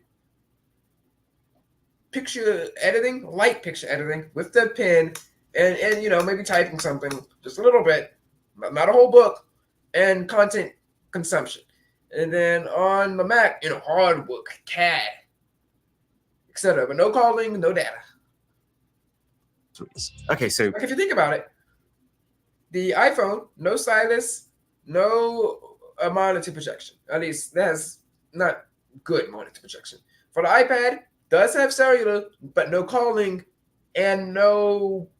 Picture editing, light picture editing with the pen. And you know, maybe typing something just a little bit, not a whole book, and content consumption. And then on the Mac, you know, hard work, CAD, etc. But no calling, no data. Okay, so like if you think about it, the iPhone, no stylus, no monitor projection. At least that's not good monitor projection. For the iPad, does have cellular, but no calling and no.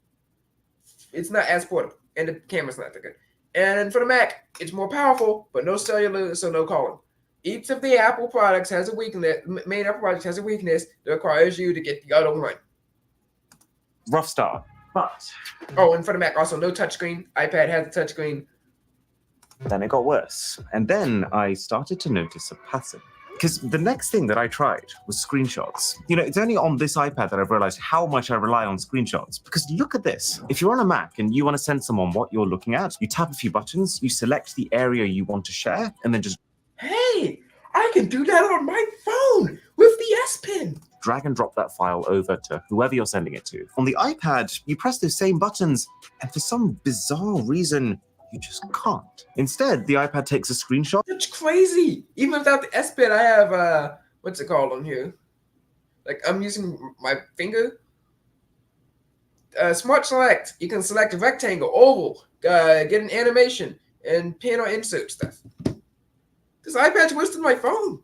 It's not as portable, and the camera's not that good. And for the Mac, it's more powerful, but no cellular, so no calling. Each of the Apple products has a weakness. Main Apple product has a weakness that requires you to get the other one. Rough start, but and for the Mac, also no touchscreen. iPad has a touchscreen. Then it got worse, and then I started to notice a pattern. Because the next thing that I tried was screenshots. You know, it's only on this iPad that I've realized how much I rely on screenshots. Because look at this. If you're on a Mac and you want to send someone what you're looking at, you tap a few buttons, you select the area you want to share, and then just... Hey, I can do that on my phone with the S Pen. Drag and drop that file over to whoever you're sending it to. On the iPad, you press those same buttons, and for some bizarre reason, you just can't. Instead, the iPad takes a screenshot. That's crazy. Even without the S Pen, I have what's it called on here? Like, I'm using my finger. Smart Select. You can select a rectangle, oval, get an animation, and pin or insert stuff. This iPad's worse than my phone.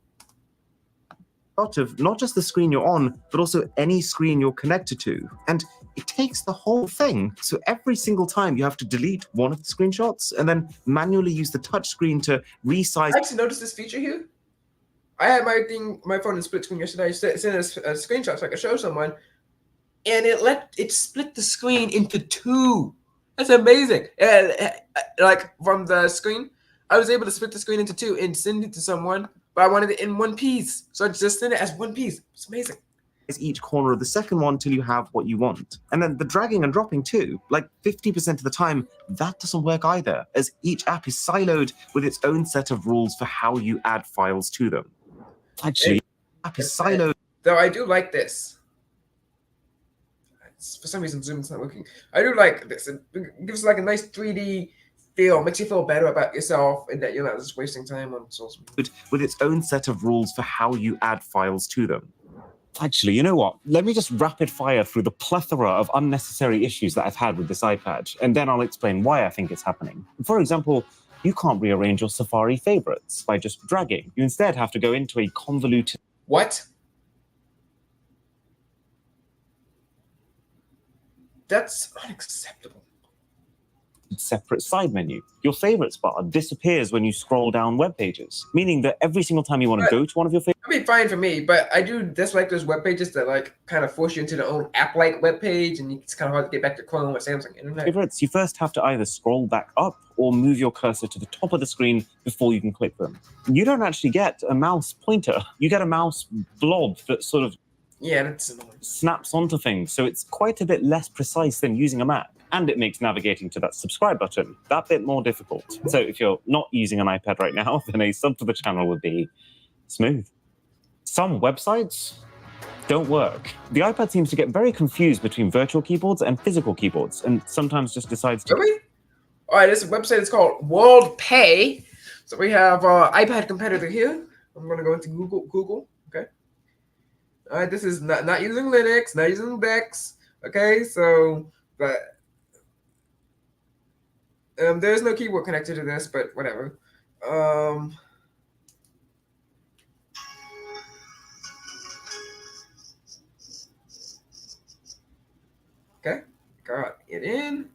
Of not just the screen you're on, but also any screen you're connected to. And it takes the whole thing. So every single time you have to delete one of the screenshots and then manually use the touch screen to resize. I actually noticed this feature here. I had my phone in split screen yesterday. I sent a screenshot so I could show someone, and it split the screen into 2. That's amazing. And like from the screen, I was able to split the screen into 2 and send it to someone, but I wanted it in one piece, so I just sent it as one piece. It's amazing. each corner of the second one till you have what you want. And then the dragging and dropping too, like 50% of the time, that doesn't work either, as each app is siloed with its own set of rules for how you add files to them. Actually, app is siloed. Though I do like this. For some reason, Zoom is not working. I do like this. It gives like a nice 3D feel, makes you feel better about yourself, and that you're not just wasting time on social media. With its own set of rules for how you add files to them. Actually, you know what? Let me just rapid fire through the plethora of unnecessary issues that I've had with this iPad, and then I'll explain why I think it's happening. For example, you can't rearrange your Safari favorites by just dragging. You instead have to go into a convoluted... What? That's unacceptable. Separate side menu. Your favorites bar disappears when you scroll down web pages, meaning that every single time you want to go to one of your favorites... That'd be fine for me, but I do dislike those web pages that like kind of force you into their own app-like web page, and it's kind of hard to get back to Chrome or Samsung Internet. Favorites, you first have to either scroll back up or move your cursor to the top of the screen before you can click them. You don't actually get a mouse pointer. You get a mouse blob that sort of that's annoying. Snaps onto things, so it's quite a bit less precise than using a map. And it makes navigating to that subscribe button that bit more difficult. So if you're not using an iPad right now, then a sub to the channel would be smooth. Some websites don't work. The iPad seems to get very confused between virtual keyboards and physical keyboards, and sometimes just decides to... Really? All right, this website is called WorldPay. So we have iPad competitor here. I'm going to go into Google. Okay. All right, this is not using Linux, not using Bex. Okay, so but there's no keyboard connected to this, but whatever. Okay, got it in.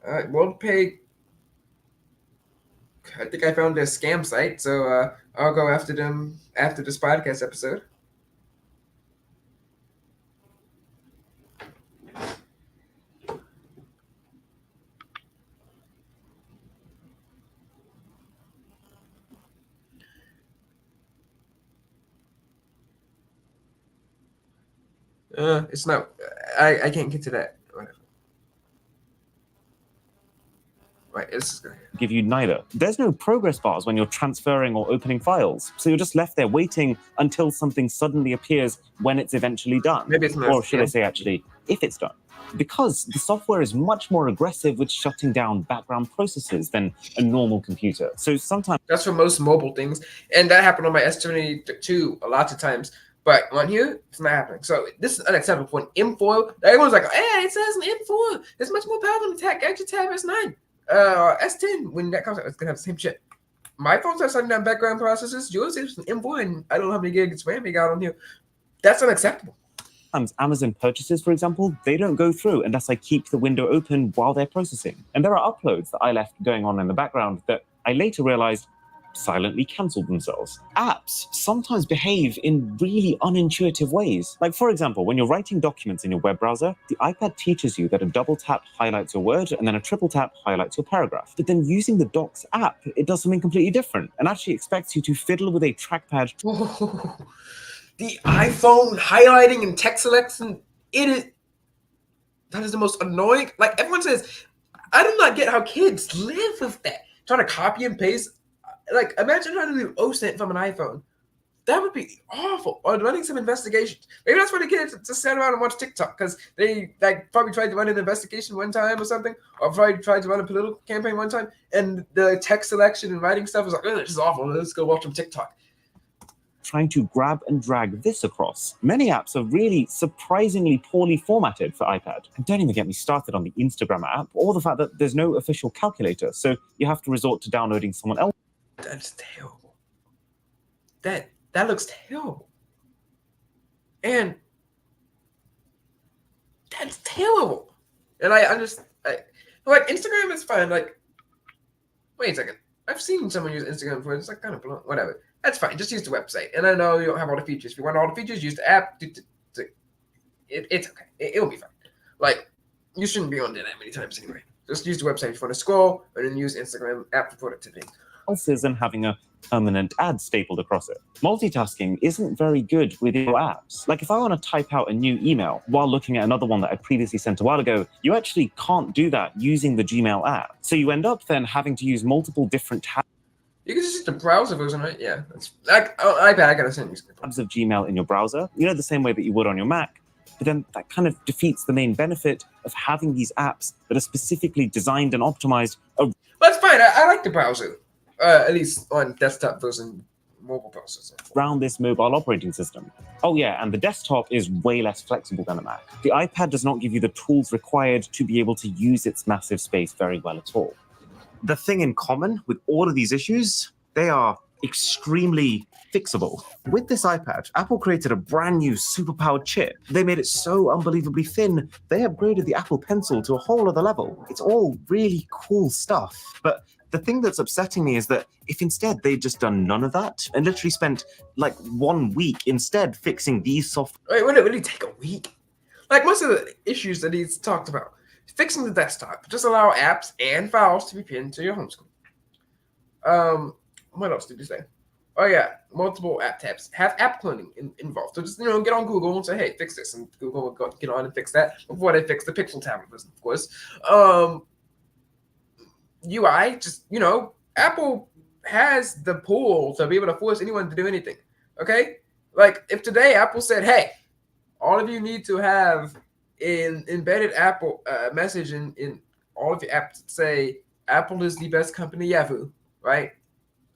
All right, WorldPay. I think I found their scam site, so I'll go after them after this podcast episode. It's not. I can't get to that. Whatever. Right, it's gonna give you neither. There's no progress bars when you're transferring or opening files, so you're just left there waiting until something suddenly appears when it's eventually done. Maybe it's not. Or should I say, actually, if it's done. Because the software is much more aggressive with shutting down background processes than a normal computer. So sometimes... That's for most mobile things, and that happened on my S22 a lot of times. But on here, it's not happening. So this is unacceptable for an M4. Everyone's like, hey, it says an M4. It's much more powerful than the Gadget Tab S9. S10, when that comes out, it's going to have the same shit. My phones are shutting down background processes. Yours is an M4, and I don't know how many gigs RAM you got on here. That's unacceptable. Amazon purchases, for example, they don't go through unless I keep the window open while they're processing. And there are uploads that I left going on in the background that I later realized silently cancelled themselves. Apps sometimes behave in really unintuitive ways. Like, for example, when you're writing documents in your web browser, the iPad teaches you that a double tap highlights your word and then a triple tap highlights your paragraph. But then using the Docs app, it does something completely different and actually expects you to fiddle with a trackpad. Oh, the iPhone highlighting and text selection, that is the most annoying. Like, everyone says, I do not get how kids live with that. Trying to copy and paste. Like, imagine trying to do OSINT from an iPhone. That would be awful. Or running some investigations. Maybe that's for the kids to sit around and watch TikTok because they probably tried to run an investigation one time or something, or probably tried to run a political campaign one time, and the text selection and writing stuff was like, oh, this is awful. Let's go watch some TikTok. Trying to grab and drag this across. Many apps are really surprisingly poorly formatted for iPad. And don't even get me started on the Instagram app or the fact that there's no official calculator, so you have to resort to downloading someone else. That's terrible. That looks terrible. And that's terrible. And I understand. Like, Instagram is fine. Like, wait a second. I've seen someone use Instagram before. It's like kind of whatever. That's fine. Just use the website. And I know you don't have all the features. If you want all the features, use the app. It's okay. It'll be fine. Like, you shouldn't be on there that many times anyway. Just use the website if you want to scroll, and then use Instagram app for productivity. Else's and having a permanent ads stapled across it. Multitasking isn't very good with your apps. Like if I want to type out a new email while looking at another one that I previously sent a while ago, you actually can't do that using the Gmail app. So you end up then having to use multiple different tabs. You can just use the browser version, right? Yeah, that's like on iPad. I gotta send you tabs of Gmail in your browser, the same way that you would on your Mac. But then that kind of defeats the main benefit of having these apps that are specifically designed and optimized. That's fine. I like the browser, at least on desktop versus mobile browsers. Around this mobile operating system. Oh yeah, and the desktop is way less flexible than a Mac. The iPad does not give you the tools required to be able to use its massive space very well at all. The thing in common with all of these issues, they are extremely fixable. With this iPad, Apple created a brand new superpowered chip. They made it so unbelievably thin, they upgraded the Apple Pencil to a whole other level. It's all really cool stuff. But the thing that's upsetting me is that if instead they'd just done none of that and literally spent like 1 week instead fixing these software. Wait, would it really take a week? Like most of the issues that he's talked about, fixing the desktop, just allow apps and files to be pinned to your home screen. What else did you say? Oh yeah, multiple app tabs. Have app cloning involved. So just get on Google and say, hey, fix this, and Google will get on and fix that before they fix the Pixel tablet version, of course. UI, just Apple has the pull to be able to force anyone to do anything. Okay, like if today Apple said, hey, all of you need to have an embedded Apple message in all of your apps that say Apple is the best company ever, right?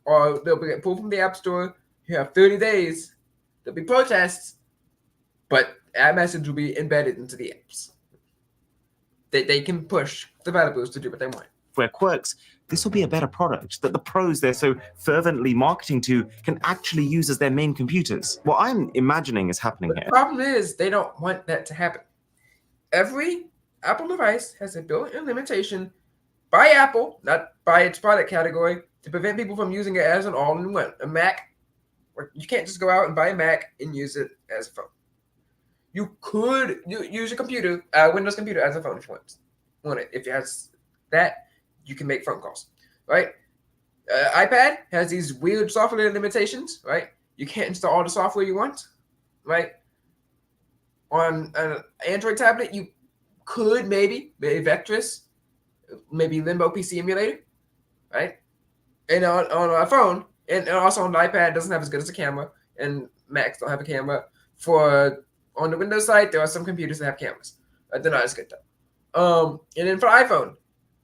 Or they'll be pulled from the App Store. You have 30 days. There'll be protests, but that message will be embedded into the apps. They can push developers to do what they want. Where quirks, this will be a better product that the pros they're so fervently marketing to can actually use as their main computers. What I'm imagining is happening here. The problem is they don't want that to happen. Every Apple device has a built-in limitation by Apple, not by its product category, to prevent people from using it as an all-in-one. A Mac, you can't just go out and buy a Mac and use it as a phone. You could use your computer, Windows computer, as a phone if you want it. If it has that, you can make phone calls, right? iPad has these weird software limitations, right? You can't install all the software you want, right? On an Android tablet, you could maybe Vectress, maybe Limbo PC emulator, right? And on a phone, and also on the iPad, it doesn't have as good as a camera, and Macs don't have a camera. On the Windows side, there are some computers that have cameras. They're not as good though. And then for iPhone,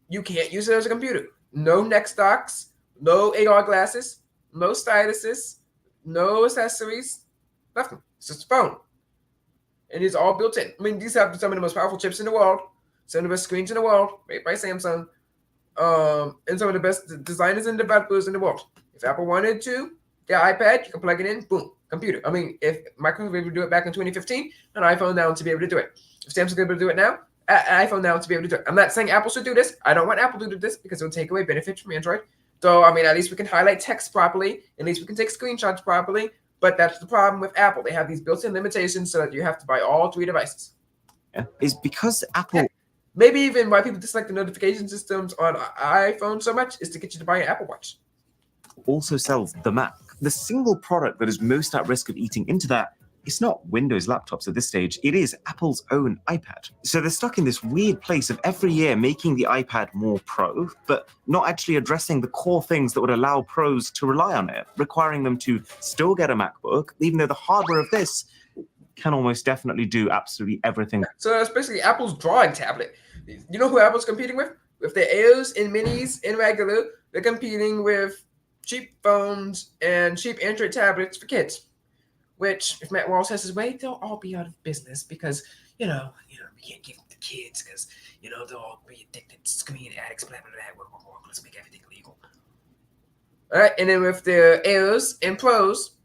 you can't use it as a computer. No neck stocks, no AR glasses, no styluses, no accessories, nothing. It's just a phone. And it's all built in. I mean, these have some of the most powerful chips in the world, some of the best screens in the world, made by Samsung, and some of the best designers and developers in the world. If Apple wanted to, their iPad, you can plug it in, boom, computer. I mean, if Microsoft was able to do it back in 2015, an iPhone now to be able to do it. If Samsung's able to do it now, an iPhone now to be able to do it. I'm not saying Apple should do this. I don't want Apple to do this because it'll take away benefits from Android. So, I mean, at least we can highlight text properly. At least we can take screenshots properly. But that's the problem with Apple. They have these built-in limitations so that you have to buy all 3 devices. Yeah, is because Apple... Maybe even why people dislike the notification systems on iPhone so much is to get you to buy an Apple Watch. Also sells the Mac. The single product that is most at risk of eating into that is not Windows laptops at this stage, it is Apple's own iPad. So they're stuck in this weird place of every year making the iPad more pro, but not actually addressing the core things that would allow pros to rely on it, requiring them to still get a MacBook, even though the hardware of this can almost definitely do absolutely everything. So it's basically Apple's drawing tablet. You know who Apple's competing with? With their Airs and Minis and regular, they're competing with cheap phones and cheap Android tablets for kids. Which, if Matt Walsh has his way, they'll all be out of business because, we can't give them to kids because, they'll all be addicted to screen addicts, blah, blah, blah. Let's make everything legal. All right, and then with their Airs and Pros,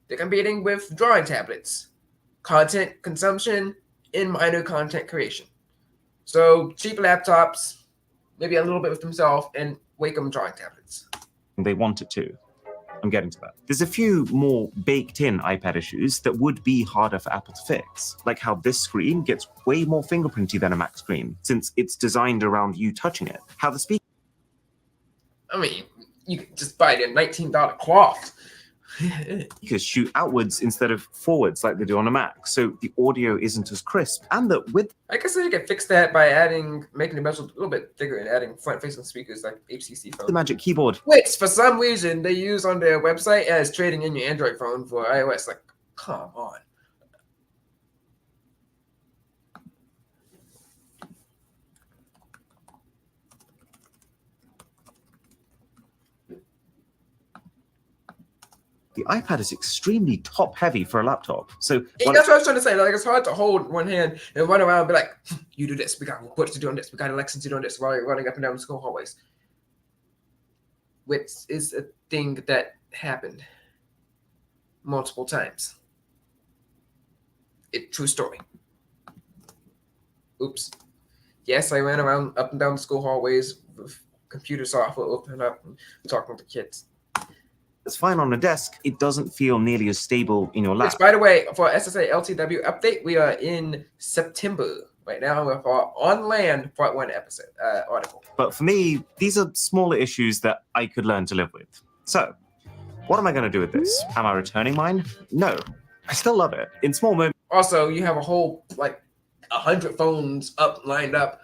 they're competing with drawing tablets, content consumption, and minor content creation. So cheap laptops, maybe a little bit with themselves, and Wacom drawing tablets. They want it to. I'm getting to that. There's a few more baked-in iPad issues that would be harder for Apple to fix, like how this screen gets way more fingerprinty than a Mac screen, since it's designed around you touching it. How the speaker... I mean, you can just buy their $19 cloth. You could shoot outwards instead of forwards like they do on a Mac, so the audio isn't as crisp. And that with I guess you can fix that by making the bezel a little bit bigger and adding front-facing speakers like HTC phone. the Magic Keyboard, Which, for some reason, they use on their website as trading in your Android phone for iOS. Like, come on. the iPad is extremely top-heavy for a laptop. So That's what I was trying to say. Like, it's hard to hold one hand and run around and be like, you do this. We got reports to do on this. We got elections to do on this while you're running up and down the school hallways. Which is a thing that happened multiple times. True story. Oops. Yes, I ran around up and down the school hallways with computer software open up and talking with the kids. it's fine on a desk. It doesn't feel nearly as stable in your lap. Yes, by the way, for SSA LTW update, we are in September right now with our On Land Part 1 episode article. But for me, these are smaller issues that I could learn to live with. So, what am I going to do with this? Am I returning mine? No. I still love it. In small moments. Also, you have a whole, 100 phones lined up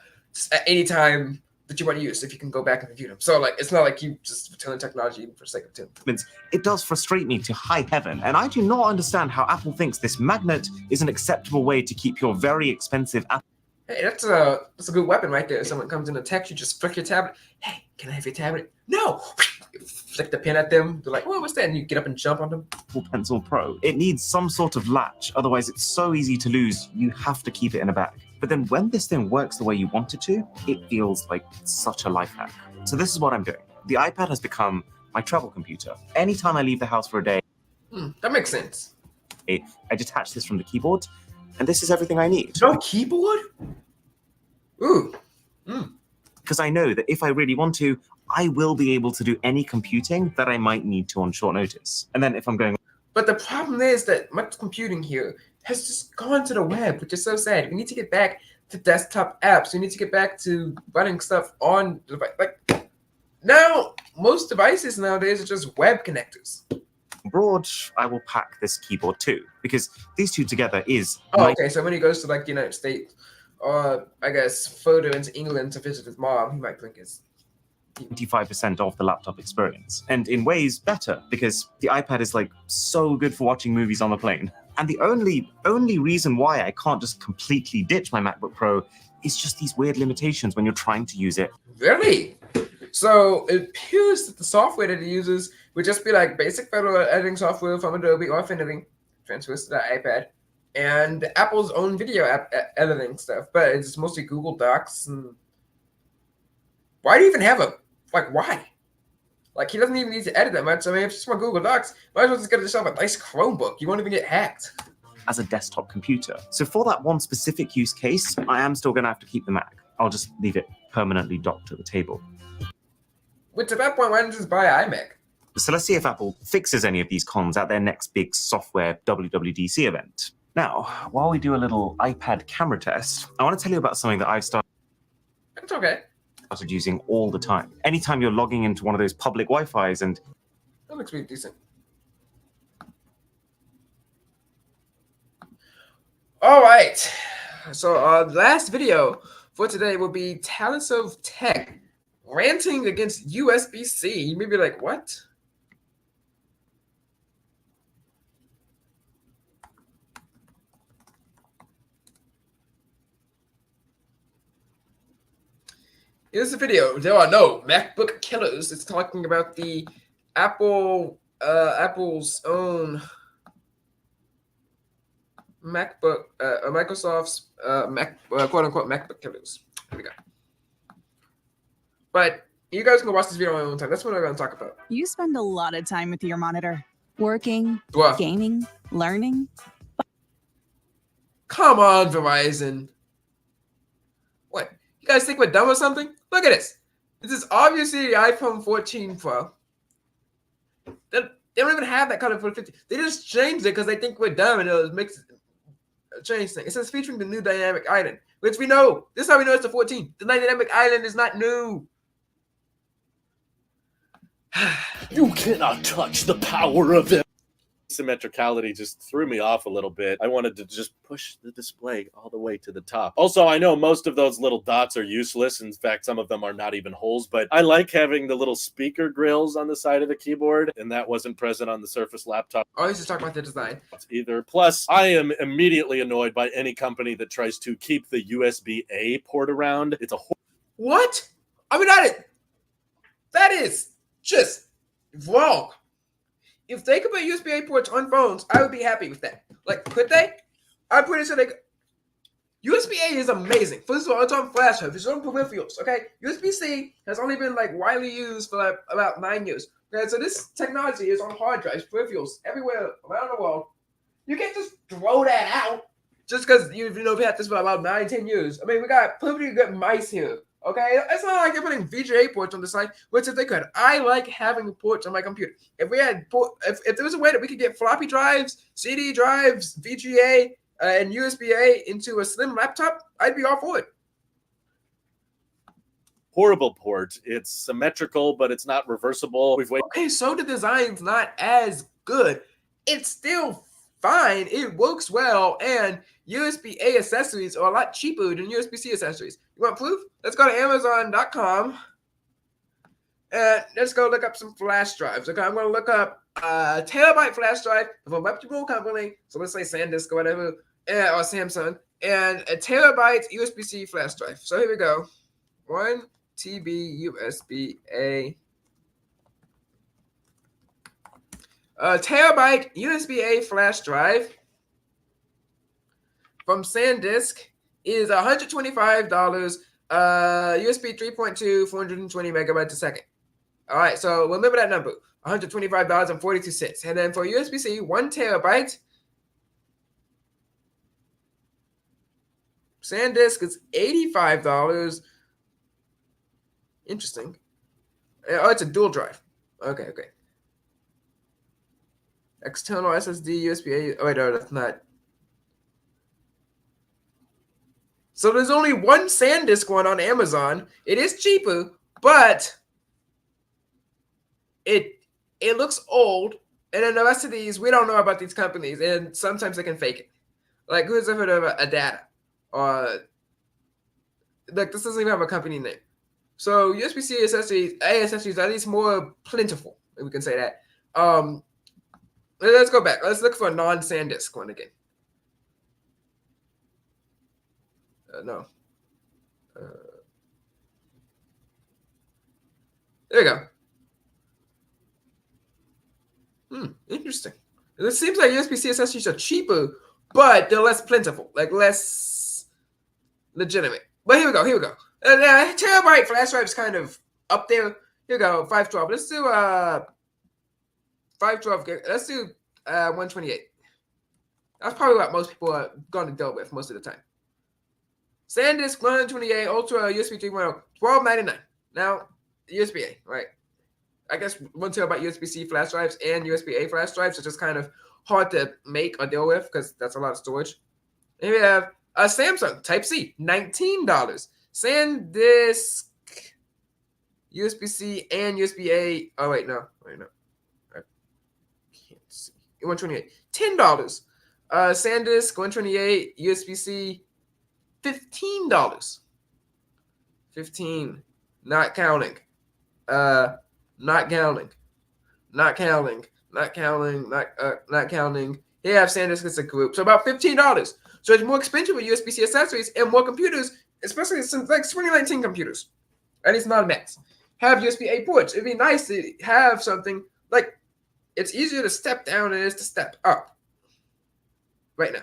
at any time that you want to use if you can go back and review them. So, it's not like you just return technology for the sake of it. It does frustrate me to high heaven, and I do not understand how Apple thinks this magnet is an acceptable way to keep your very expensive Apple. Hey, that's a good weapon right there. If someone comes in to text, you just flick your tablet. Hey, can I have your tablet? No! You flick the pin at them. They're like, what's that? And you get up and jump on them. Apple Pencil Pro. It needs some sort of latch, otherwise it's so easy to lose, you have to keep it in a bag. But then when this thing works the way you want it to, it feels like such a life hack. So this is what I'm doing. The iPad has become my travel computer. Anytime I leave the house for a day, that makes sense. I detach this from the keyboard, and this is everything I need. No keyboard? Ooh. Because I know that if I really want to, I will be able to do any computing that I might need to on short notice. And then if I'm going... But the problem is that much computing here has just gone to the web, which is so sad. We need to get back to desktop apps. We need to get back to running stuff on the device. Now, most devices nowadays are just web connectors. Abroad, I will pack this keyboard too, because these two together is... okay, so when he goes to the United States, or I guess further into England to visit his mom, he might bring his 25% of the laptop experience, and in ways better, because the iPad is so good for watching movies on the plane. And the only reason why I can't just completely ditch my MacBook Pro is just these weird limitations when you're trying to use it. Really? So it appears that the software that it uses would just be basic photo editing software from Adobe or Affinity, transfers to the iPad, and Apple's own video editing stuff, but it's mostly Google Docs. And why do you even have why? He doesn't even need to edit that much. I mean, if it's just my Google Docs, might as well just get yourself a nice Chromebook. You won't even get hacked. As a desktop computer. So for that one specific use case, I am still going to have to keep the Mac. I'll just leave it permanently docked to the table. Which at that point, why don't you just buy an iMac? So let's see if Apple fixes any of these cons at their next big software WWDC event. Now, while we do a little iPad camera test, I want to tell you about something that I've started using all the time. Anytime you're logging into one of those public Wi-Fis and... That looks pretty decent. All right. So our last video for today will be Talents of Tech ranting against USB-C. You may be like, what? Here's the video. There are no MacBook killers. It's talking about the Apple's own MacBook, Microsoft's quote-unquote MacBook killers. Here we go. But you guys can watch this video on your own time. That's what I'm going to talk about. You spend a lot of time with your monitor. Working, gaming, learning. Come on, Verizon. What? You guys think we're dumb or something? Look at this. This is obviously the iPhone 14 Pro. They don't even have that color for the 15. They just changed it because they think we're dumb and it'll change things. It says featuring the new dynamic island, which we know. This is how we know it's the 14. The dynamic island is not new. You cannot touch the power of it. Symmetricality just threw me off a little bit. I wanted to just push the display all the way to the top. Also, I know most of those little dots are useless. In fact, some of them are not even holes, but I like having the little speaker grills on the side of the keyboard, and that wasn't present on the Surface laptop. Always just talk about the design. Either. Plus, I am immediately annoyed by any company that tries to keep the USB-A port around. It's a What? I mean, that is just wrong. If they could put USB-A ports on phones, I would be happy with that. Like, could they? I'm pretty sure they could. USB-A is amazing. First of all, it's on flash drive. It's on peripherals, okay? USB-C has only been, like, widely used for, like, about 9 years. Okay, so this technology is on hard drives, peripherals, everywhere around the world. You can't just throw that out just because you've had this for about 9, 10 years. I mean, we got pretty good mice here. Okay, it's not like they're putting VGA ports on the side, which if they could, I like having ports on my computer. If we had if there was a way that we could get floppy drives, CD drives, VGA, and USB-A into a slim laptop, I'd be all for it. horrible port. It's symmetrical, but it's not reversible. Okay, so the design's not as good. It's still fine. It works well, and USB-A accessories are a lot cheaper than USB-C accessories. You want proof? Let's go to Amazon.com and let's go look up some flash drives. Okay, I'm going to look up a terabyte flash drive of a reputable company. So let's say SanDisk or whatever, or Samsung, and a terabyte USB-C flash drive. So here we go. 1 TB USB-A. A terabyte USB-A flash drive from SanDisk is $125. USB 3.2, 420 megabytes a second. All right, so remember that number, $125.42. And then for USB-C, 1 terabyte, SanDisk is $85. Interesting. Oh, it's a dual drive. Okay. External SSD, USB-A. Oh, wait, no, that's not. So there's only one SanDisk one on Amazon. It is cheaper, but it looks old. And then the rest of these, we don't know about these companies, and sometimes they can fake it. Like, who's ever heard of a data? Or like, this doesn't even have a company name. So USB-C accessories, accessories are at least more plentiful, if we can say that. Let's go back. Let's look for a non-SanDisk one again. No. There you go. Interesting. It seems like USB-C accessories are cheaper, but they're less plentiful, like less legitimate. But here we go. Terabyte flash drive is kind of up there. Here we go. 512. Let's do 512 gig. Let's do 128. That's probably what most people are going to go with most of the time. SanDisk 128 Ultra USB 3.0, $12.99. Now, USB-A, right? I guess 1 terabyte USB-C flash drives and USB-A flash drives are just kind of hard to make or deal with because that's a lot of storage. And we have a Samsung Type-C, $19. SanDisk USB-C and USB-A. Oh, wait, no. I can't see. 128. $10. SanDisk 128 USB-C, $15. 15. Not counting. Not counting. Here I have SanDisk as a group. So about $15. So it's more expensive with USB-C accessories and more computers, especially some like 2019 computers. And it's not a mess. Have USB-A ports. It'd be nice to have something like it's easier to step down than it is to step up. Right now.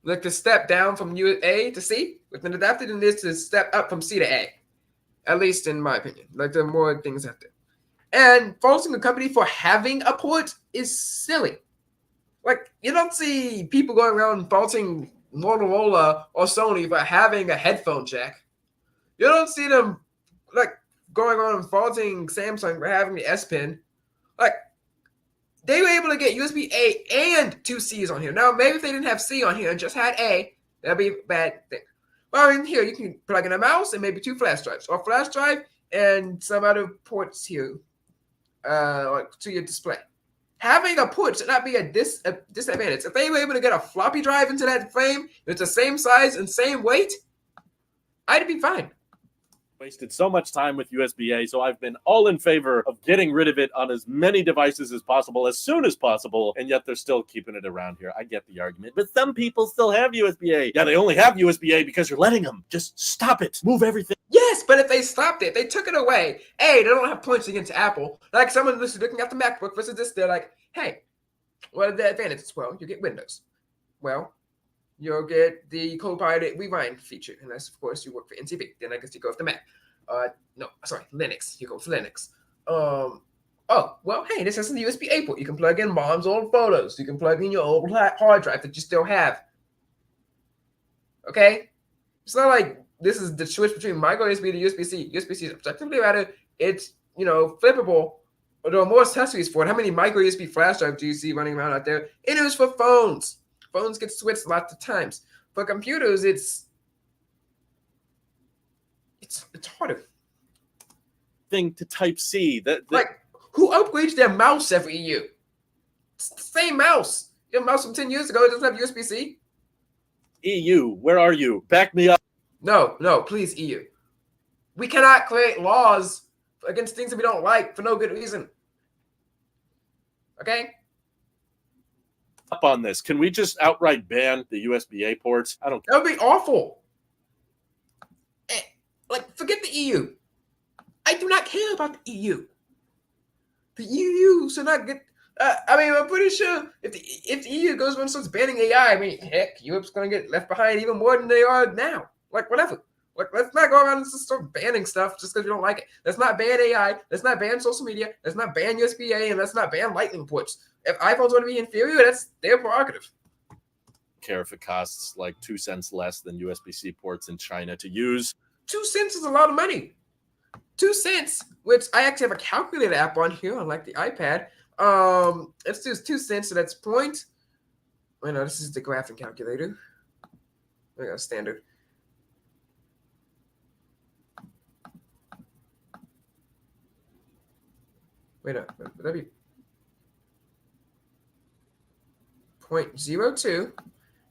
Like to step down from A to C with an adapter than it is to step up from C to A. At least in my opinion. Like there are more things out there. And faulting a company for having a port is silly. Like you don't see people going around faulting Motorola or Sony for having a headphone jack. You don't see them like going on and faulting Samsung for having the S Pen. Like they were able to get USB-A and 2 C's on here. Now, maybe if they didn't have C on here and just had A, that'd be a bad thing. Well, in here, you can plug in a mouse and maybe 2 flash drives, or a flash drive and some other ports here to your display. Having a port should not be a disadvantage. If they were able to get a floppy drive into that frame, it's the same size and same weight, I'd be fine. Wasted so much time with USB-A, so I've been all in favor of getting rid of it on as many devices as possible, as soon as possible, and yet they're still keeping it around here. I get the argument, but some people still have USB-A. Yeah, they only have USB-A because you're letting them. Just stop it. Move everything. Yes, but if they stopped it, they took it away. Hey, they don't have points against Apple. Like someone who's looking at the MacBook versus this, they're like, hey, what are the advantages? Well, you get Windows. Well, you'll get the Copilot Rewind feature, unless, of course, you work for NCV. Then I guess you go with the Mac. No, sorry, Linux. You go for Linux. Oh, well, hey, this has a USB-A port. You can plug in mom's old photos. You can plug in your old hard drive that you still have. Okay? It's not like this is the switch between micro USB to USB-C. USB-C is objectively better. It's, flippable. But there are more accessories for it. How many micro USB flash drives do you see running around out there? It is for phones. Phones get switched lots of times. For computers, it's harder. Thing to Type-C. Like, who upgrades their mouse every year? It's the same mouse. Your mouse from 10 years ago, it doesn't have USB-C. EU, where are you? Back me up. No, please, EU. We cannot create laws against things that we don't like for no good reason. Okay? Up on this. Can we just outright ban the USB-A ports? I don't care. That would be awful. Like, forget the EU. I do not care about the EU. The EU should not get. I'm pretty sure if the EU goes and starts banning AI, heck, Europe's going to get left behind even more than they are now. Like, whatever. Like, let's not go around and just start banning stuff just because we don't like it. Let's not ban AI. Let's not ban social media. Let's not ban USB-A, and let's not ban Lightning ports. If iPhones want to be inferior, that's their prerogative. Care if it costs like 2 cents less than USB-C ports in China to use. 2 cents is a lot of money. 2 cents, which I actually have a calculator app on here, unlike the iPad. It's just 2 cents, so that's point. Wait, no, this is the graphing calculator. We got standard. Wait, no, would that be 0.02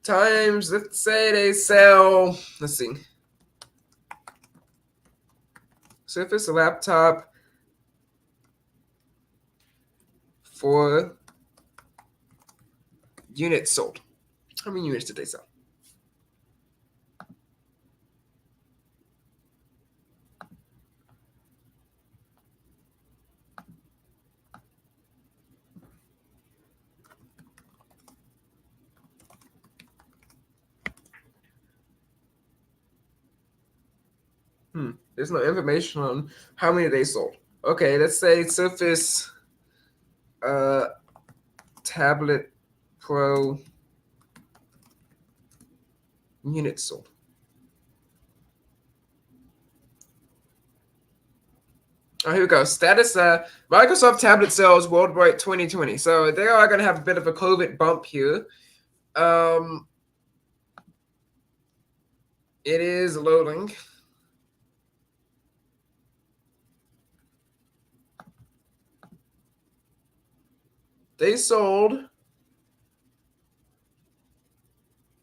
times, let's say they sell, let's see. Surface laptop for units sold. How many units did they sell? There's no information on how many they sold. Okay, let's say Surface Tablet Pro units sold. Oh, here we go. Status, Microsoft tablet sales worldwide 2020. So they are going to have a bit of a COVID bump here. It is loading. They sold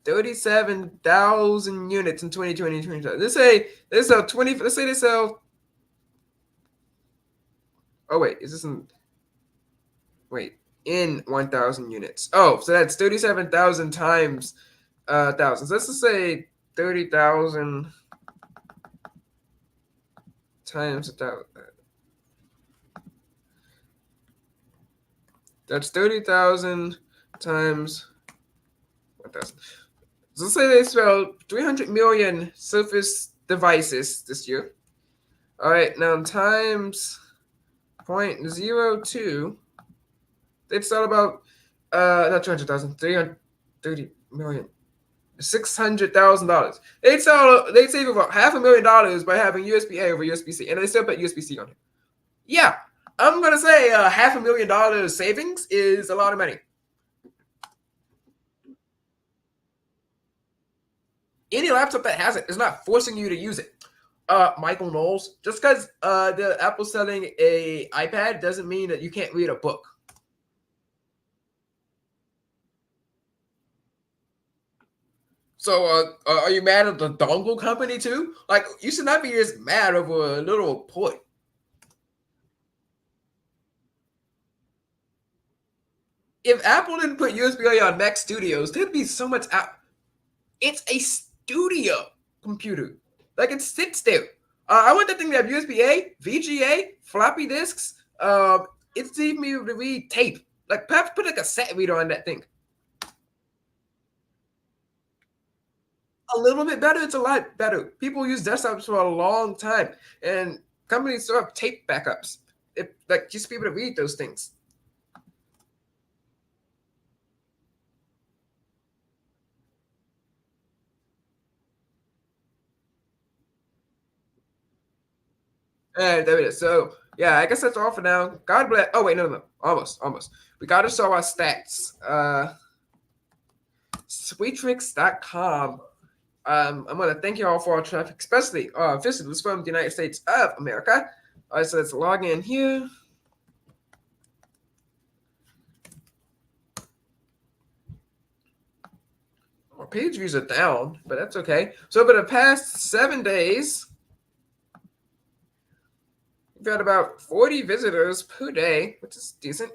37,000 units in 2020 and 2020. Let's say they sell 20. Let's say they sell. Oh wait, is this in? Wait, in 1,000 units. Oh, so that's 37,000 times thousands. Let's just say 30,000 times 1,000. That's 30,000 times 1,000. So let's say they sell 300 million Surface devices this year. All right, now times 0.02, they'd sell about not 200,000, 330 million, $600,000. They'd save about $500,000 by having USB-A over USB-C, and they still put USB-C on it. Yeah. I'm going to say $500,000 savings is a lot of money. Any laptop that has it is not forcing you to use it. Michael Knowles. Just because the Apple's selling a iPad doesn't mean that you can't read a book. So, are you mad at the dongle company too? Like, you should not be just mad over a little point. If Apple didn't put USB-A on Mac Studios, there'd be so much out. It's a studio computer. Like, it sits there. I want that thing to have USB-A, VGA, floppy disks. It's even able to read tape. Like, perhaps put a cassette reader on that thing. A little bit better. It's a lot better. People use desktops for a long time, and companies still have tape backups. Like, just be able to read those things. And there it is. So yeah, I guess that's all for now. God bless. Oh wait, no. Almost. We gotta show our stats. Sweetricks.com. I'm gonna thank you all for our traffic, especially visitors from the United States of America. All right, so let's log in here. Our page views are down, but that's okay. So for the past 7 days, we've had about 40 visitors per day, which is decent.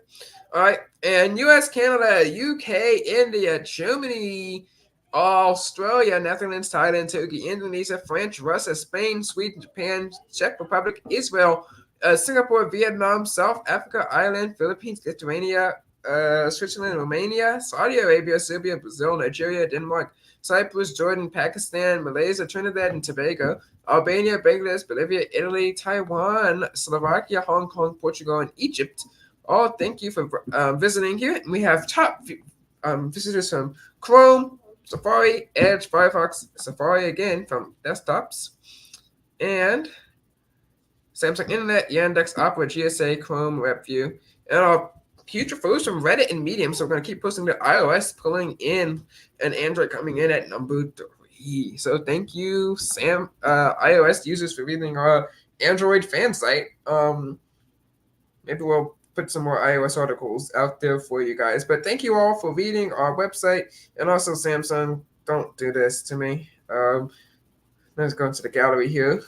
All right, and US, Canada, UK, India, Germany, Australia, Netherlands, Thailand, Turkey, Indonesia, France, Russia, Spain, Sweden, Japan, Czech Republic, Israel, Singapore, Vietnam, South Africa, Ireland, Philippines, Lithuania, Switzerland, Romania, Saudi Arabia, Serbia, Brazil, Nigeria, Denmark, Cyprus, Jordan, Pakistan, Malaysia, Trinidad and Tobago, Albania, Bangladesh, Bolivia, Italy, Taiwan, Slovakia, Hong Kong, Portugal, and Egypt. All thank you for visiting here. And we have top visitors from Chrome, Safari, Edge, Firefox, Safari again from desktops, and Samsung Internet, Yandex, Opera, GSA, Chrome, WebView, and our future photos from Reddit and Medium. So we're going to keep posting the iOS pulling in and Android coming in at number 3. So thank you, iOS users, for reading our Android fan site. Maybe we'll put some more iOS articles out there for you guys. But thank you all for reading our website. And also, Samsung, don't do this to me. Let's go into the gallery here.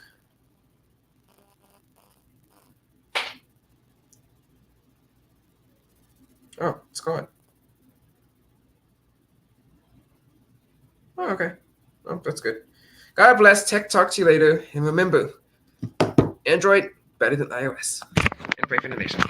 Oh, it's gone. Oh, okay. Oh, that's good. God bless. Tech talk to you later. And remember, Android better than iOS. And pray for the nation.